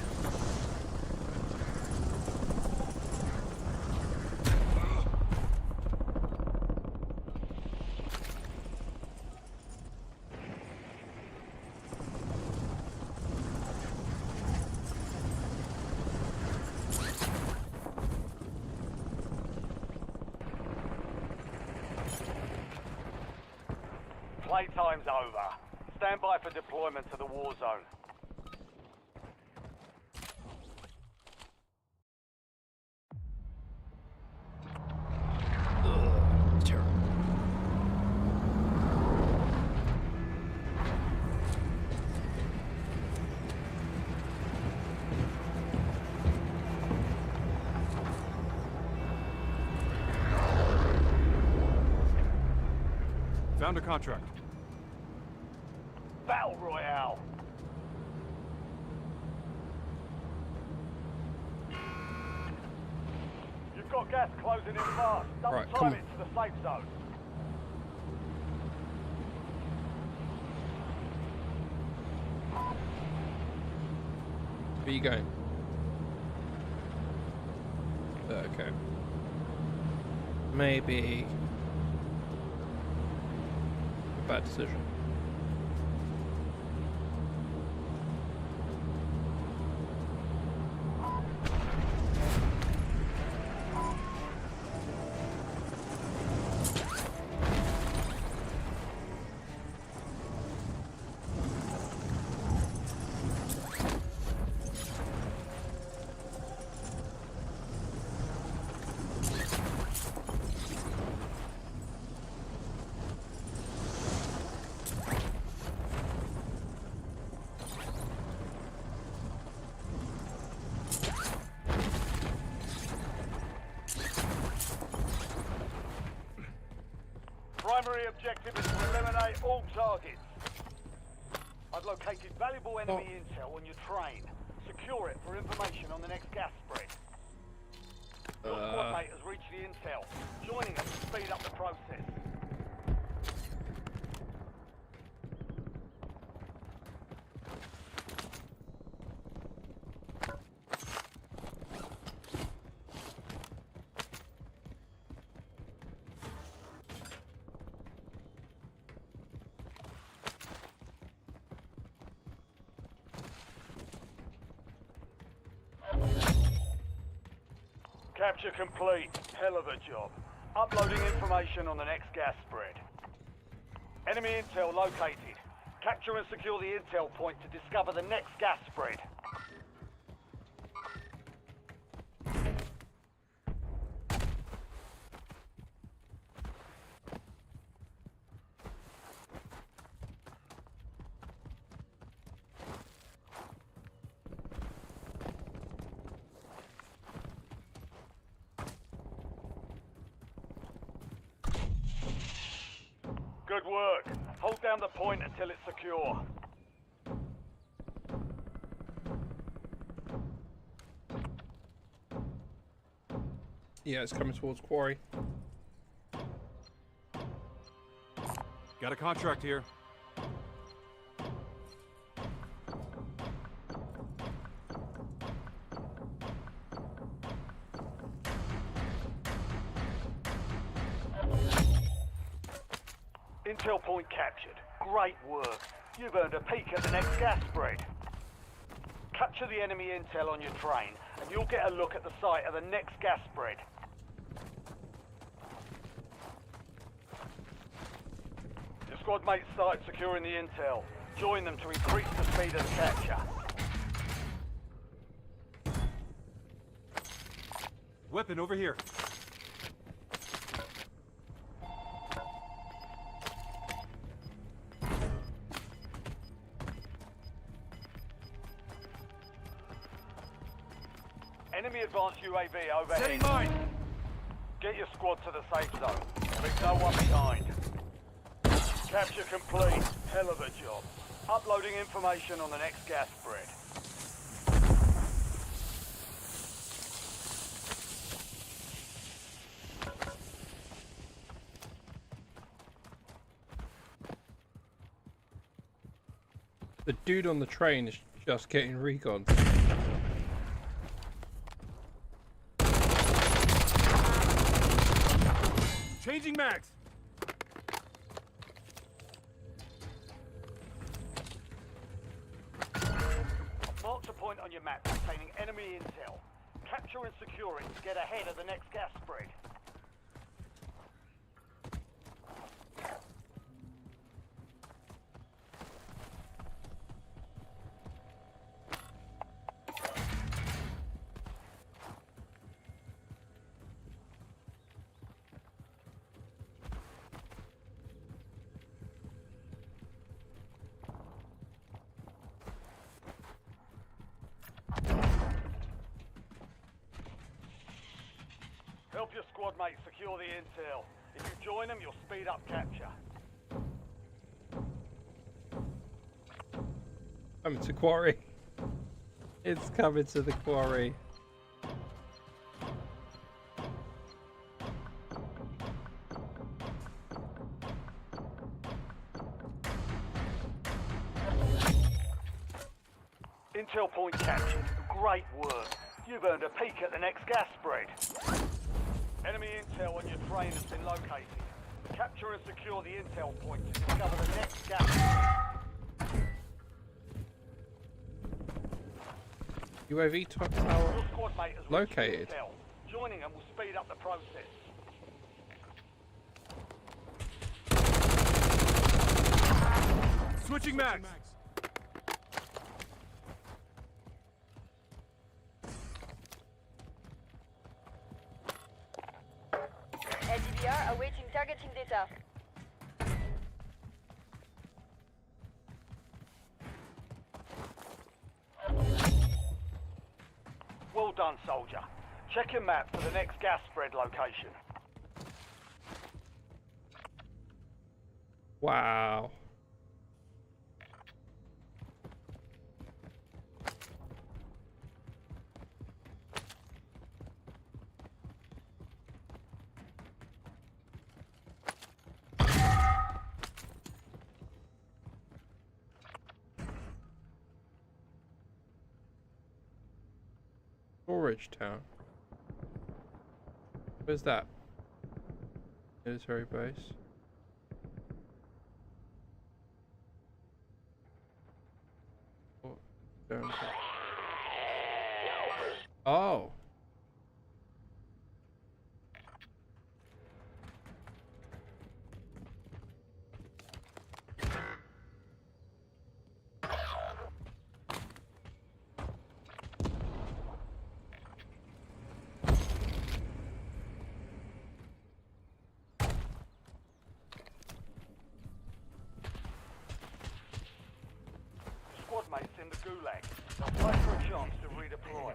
Playtime's over. Stand by for deployment to the war zone. Terrible. Found a contract. Battle Royale. You've got gas closing in fast. Double Right, time come it to the safe zone. Where are you going? Okay. Maybe a bad decision. Primary objective is to eliminate all targets. I've located valuable enemy intel on your train. Secure it for information on the next gas spread. Your squad mate has reached the intel. Joining us to speed up the process. Capture complete. Hell of a job. Uploading information on the next gas spread. Enemy intel located. Capture and secure the intel point to discover the next gas spread. Good work. Hold down the point until it's secure. Yeah, it's coming towards quarry. Got a contract here. Intel point captured. Great work. You've earned a peek at the next gas spread. Capture the enemy intel on your train, and you'll get a look at the site of the next gas spread. squad mates started securing the intel. Join them to increase the speed of the capture. Weapon over here. Enemy advanced UAV overhead. Setting mine. Get your squad to the safe zone. Leave no one behind. Capture complete. Hell of a job. Uploading information on the next gas spread. The dude on the train is just getting recon. Changing mags. Mark a point on your map containing enemy intel. Capture and secure it to get ahead of the next gas spread. Help your squad mates secure the intel. If you join them, you'll speed up capture. Coming to quarry. It's coming to the quarry. Intel point captured. Great work. You've earned a peek at the next gas spread. Enemy intel on your train has been located. Capture and secure the intel point to discover the next gas spread. UAV tower Your squad mate has located. reached the intel. Joining them will speed up the process. Switching mags. LDBR awaiting targeting data. Well done, soldier. Check your map for the next gas spread location. Wow. Storage town. Where's that? Military base. Oh. Squad mates in the gulag. They'll fight for a chance to redeploy.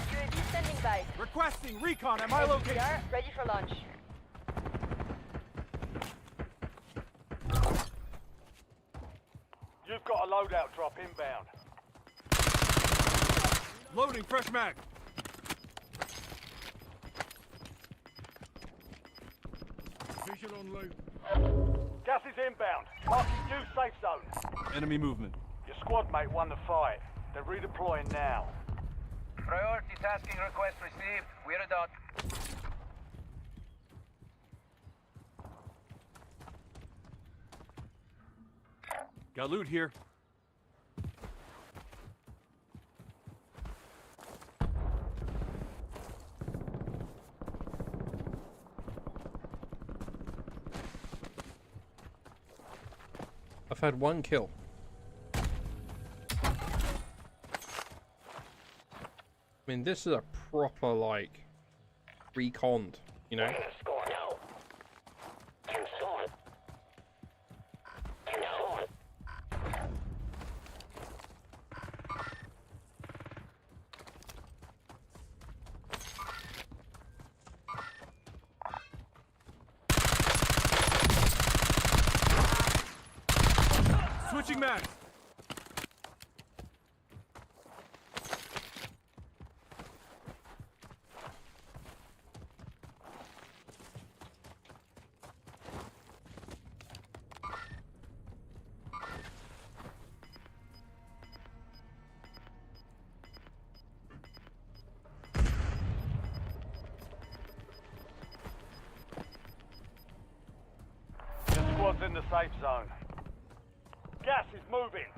UAV standing by. Requesting recon at my location. LDBR ready for launch. You've got a loadout drop inbound. Loading fresh mag. Vision on low. Gas is inbound. Marking new safe zone. Enemy movement. Your squad mate won the fight. They're redeploying now. Priority tasking request received. We're a dot. Got loot here. I've had 1 kill. I mean, this is a proper, like, reconned, you know? Score now. You saw it. You saw it. Switching mags. The squad's in the safe zone. Gas is moving.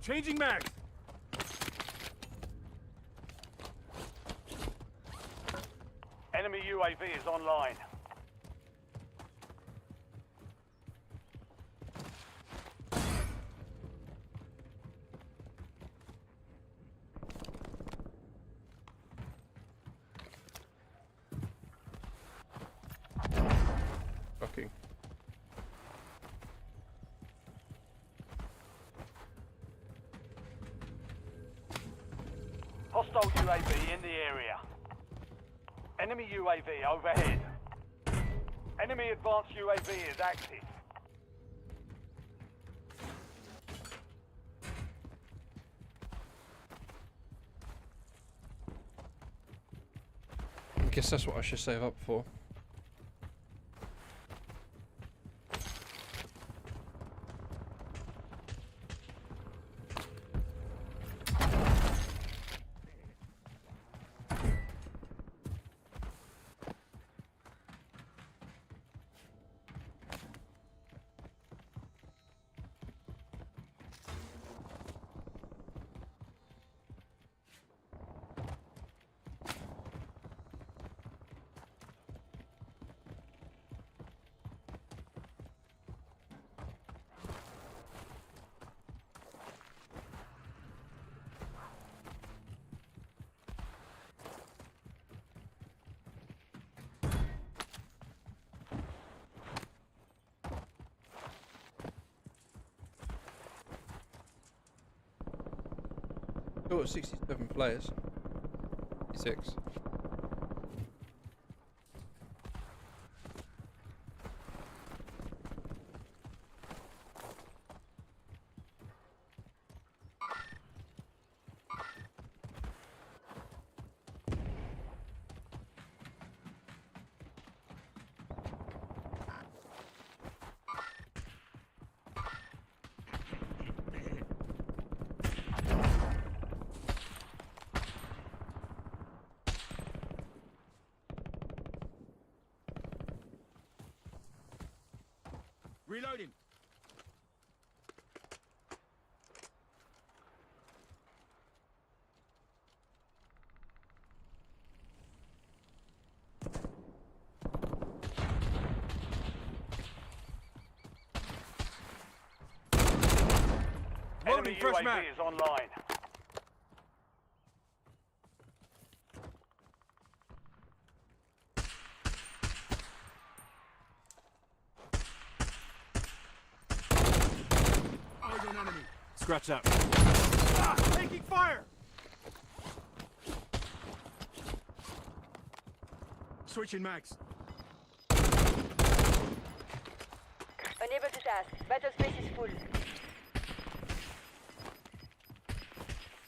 Changing mags. Enemy UAV is online. Fucking. Hostile UAV in the area. Enemy UAV overhead. Enemy advanced UAV is active. I guess that's what I should save up for. Still at 67 players. 66. Reloading. Loading Enemy fresh UAV mag. is online. Eyes on enemy. Scratch out. Ah, taking fire. Switching mags. Unable to task. Battle space is full.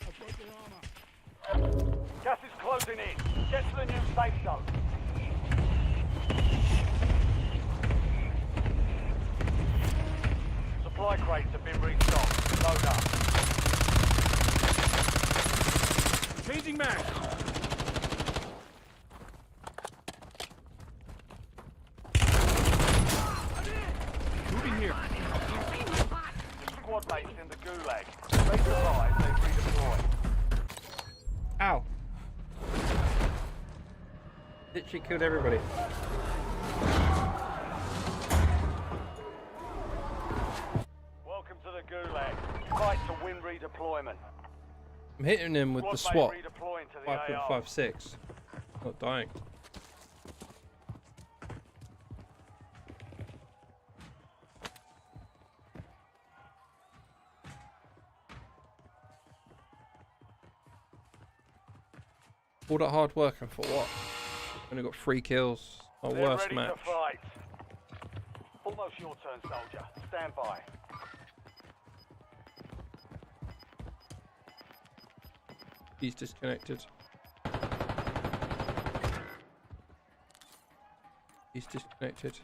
I've got your armor. Gas is closing in. Get to the new safe zone. mates in the gulag. If they survive, they redeploy. Ow. Literally killed everybody. Welcome to the gulag. Fight to win redeployment. I'm hitting him with the Squad SWAT. mate redeploying to the AO. 5.56. Not dying. All that hard work and for what? Only got 3 kills. My They're worst ready match. to fight. Almost your turn, soldier. Stand by. He's disconnected. He's disconnected.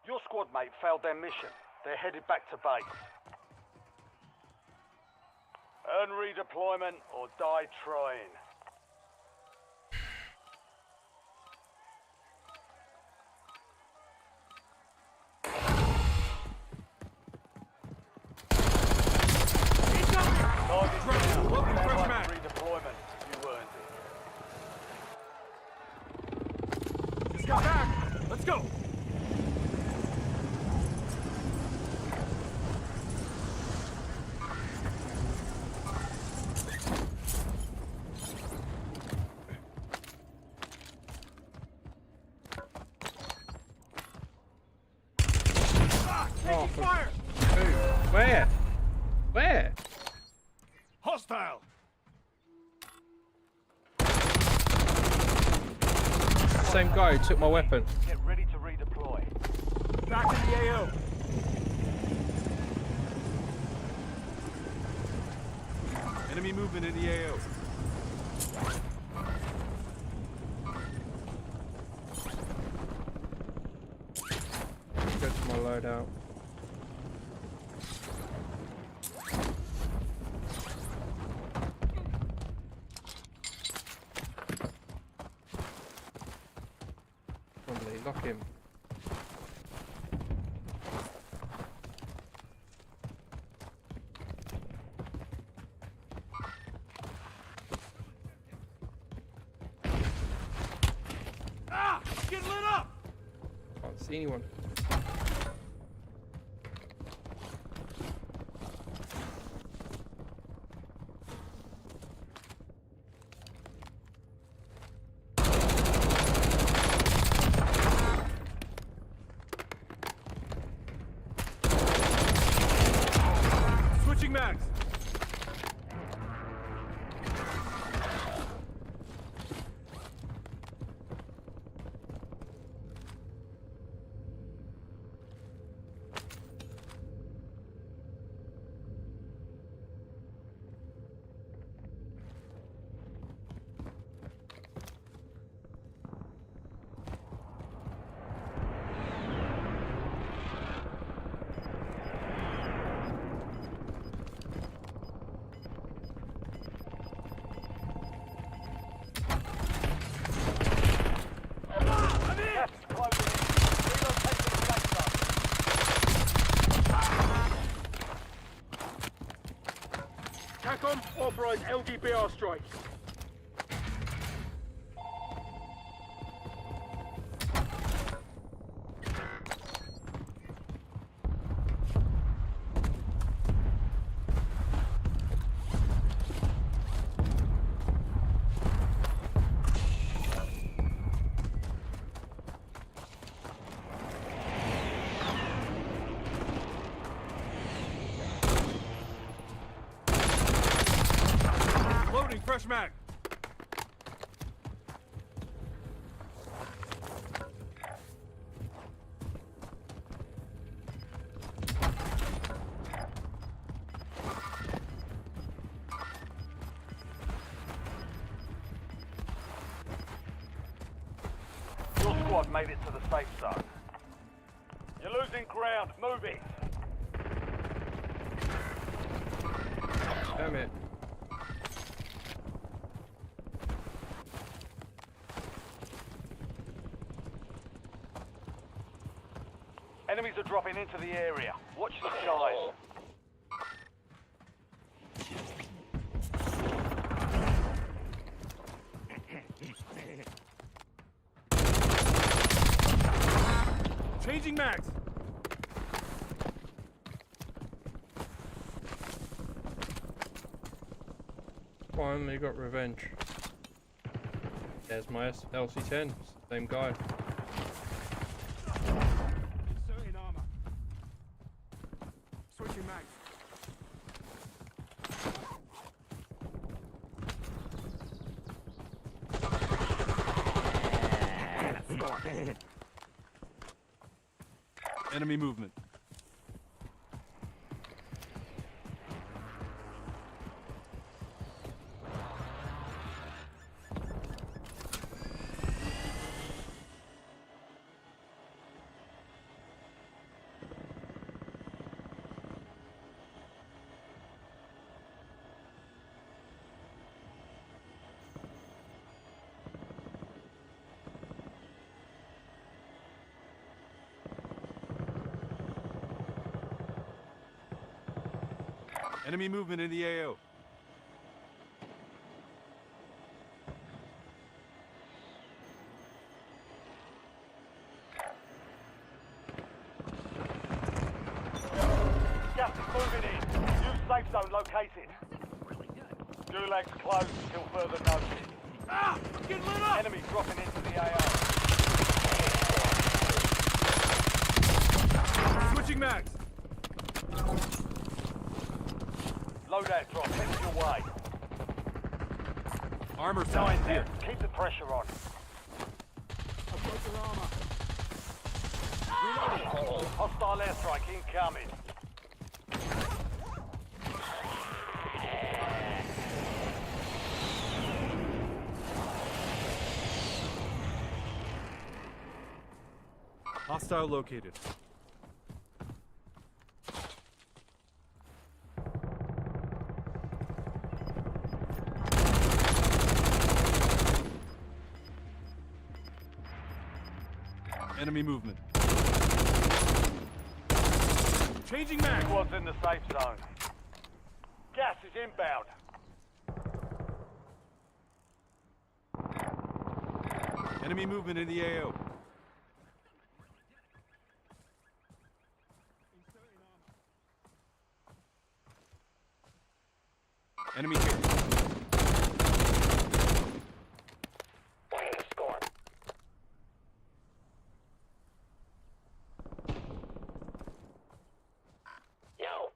Your squad mate failed their mission. They're headed back to base. Earn redeployment or die trying. Target down. Loading Stand fresh by mag. for redeployment. You earned it. Just got back. Let's go. Oh, Taking fire. where? Where? Hostile. Same guy who took my weapon. Get ready to redeploy. Back in the AO. Enemy movement in the AO. Go to my loadout. Probably lock him. Ah! Get lit up! Can't see anyone. Switching mags. Gas is closing in. Relocate to the safe zone. TACOM, authorize LDBR strike. Loading fresh mag. Your squad made it to the safe zone. You're losing ground. Move it. Damn it. Enemies are dropping into the area. Watch the skies. Changing mags. Finally got revenge. There's my LC-10. Same guy. Inserting armor. Switching mags. Enemy movement. Enemy movement in the AO. Gas is moving in. New safe zone located. Gulag's closed until further notice. Ah! I'm getting lit up! Enemy dropping into the AO. Switching mags. Loadout drop headed your way. Armor Nine sign there. here. Keep the pressure on. I've got your armor. Hostile airstrike incoming. Hostile located. Enemy movement. Changing mag. Squad's in the safe zone. Gas is inbound. Enemy movement in the AO. Enemy here. Playing the score. No.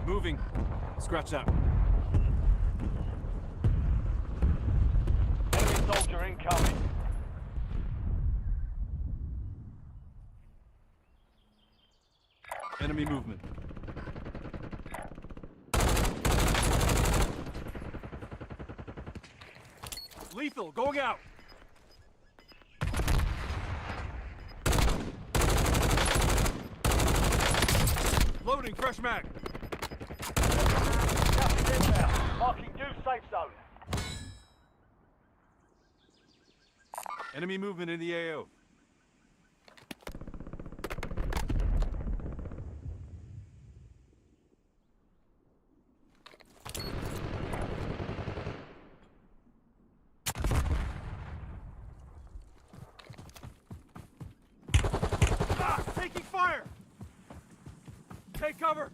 Moving. Scratch that. Enemy soldier incoming. Enemy movement. Lethal, going out. Loading fresh mag. Gas is inbound. Marking new safe zone. Enemy movement in the AO. Ah! Taking fire! Take cover!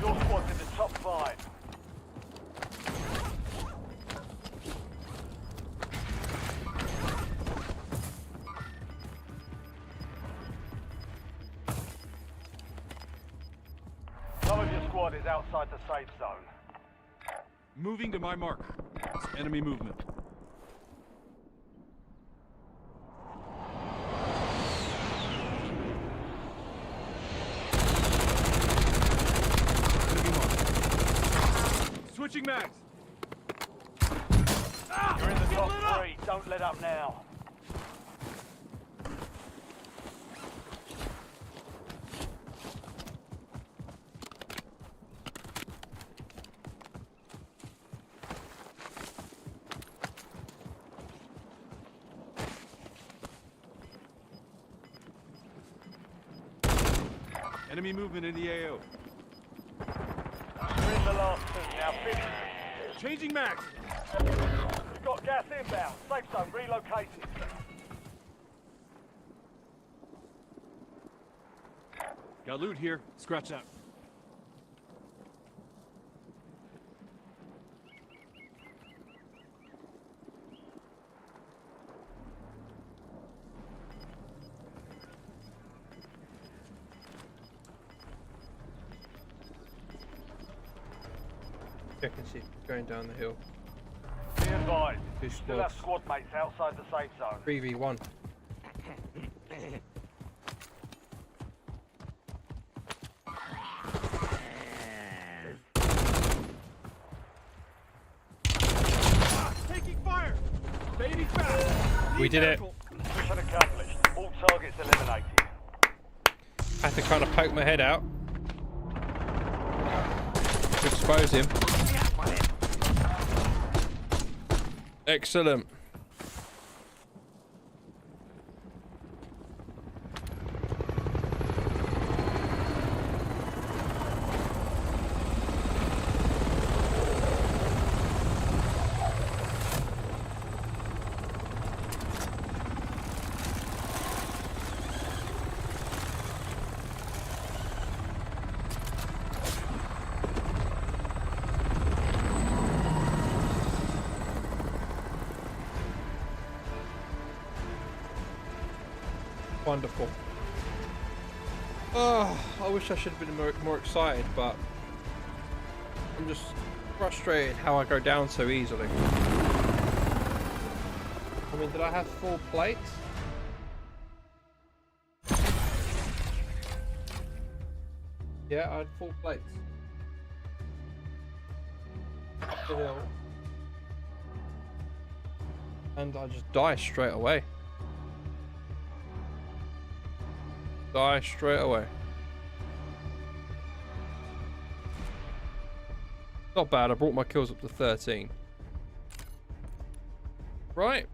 Your squad's in the top 5. Some of your squad is outside the safe zone. Moving to my mark. Enemy movement. Enemy mark. Switching mags. Ah! You're in the Get lit up! top 3. Don't let up now. Enemy movement in the AO. We're in the last two, now finish. Changing max. We've got gas inbound. Safe zone relocated. Got loot here. Scratch that. Check and see if it's going down the hill. Be advised. Two Still have squads. squad mates outside the safe zone. 3v1. Taking fire. Baby fast. We did it. Mission accomplished. All targets eliminated. Had to kind of poke my head out to expose him. Excellent. Wonderful. Oh, I wish I should have been more excited, but I'm just frustrated how I go down so easily. I mean, did I have 4 plates? Yeah, I had 4 plates. Up the hill. And I just die straight away. Die straight away. Not bad, I brought my kills up to 13. Right.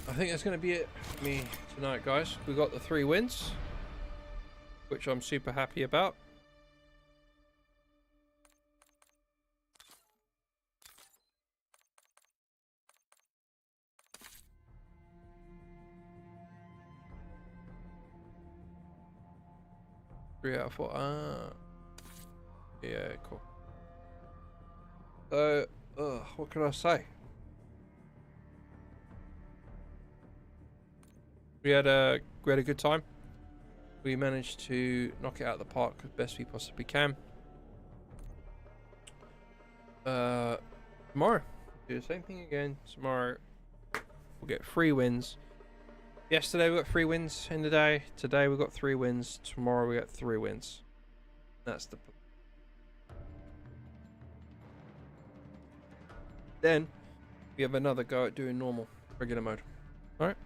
I think that's going to be it for me tonight, guys. We got the 3 wins, which I'm super happy about. Three out of 4. Yeah, cool. So, what can I say? We had a good time. We managed to knock it out of the park as best we possibly can. Tomorrow, do the same thing again. Tomorrow, we'll get 3 wins. Yesterday we got 3 wins in the day. Today we got 3 wins. Tomorrow we got 3 wins. That's the. Then we have another go at doing normal, regular mode. All right.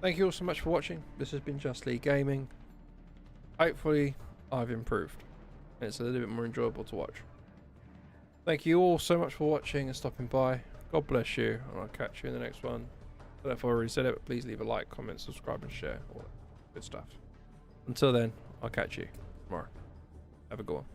Thank you all so much for watching. This has been JustLeeGaming. Hopefully, I've improved. And it's a little bit more enjoyable to watch. Thank you all so much for watching and stopping by. God bless you, and I'll catch you in the next one. I don't know if I already said it, but please leave a like, comment, subscribe, and share. All that good stuff. Until then, I'll catch you tomorrow. Have a good one.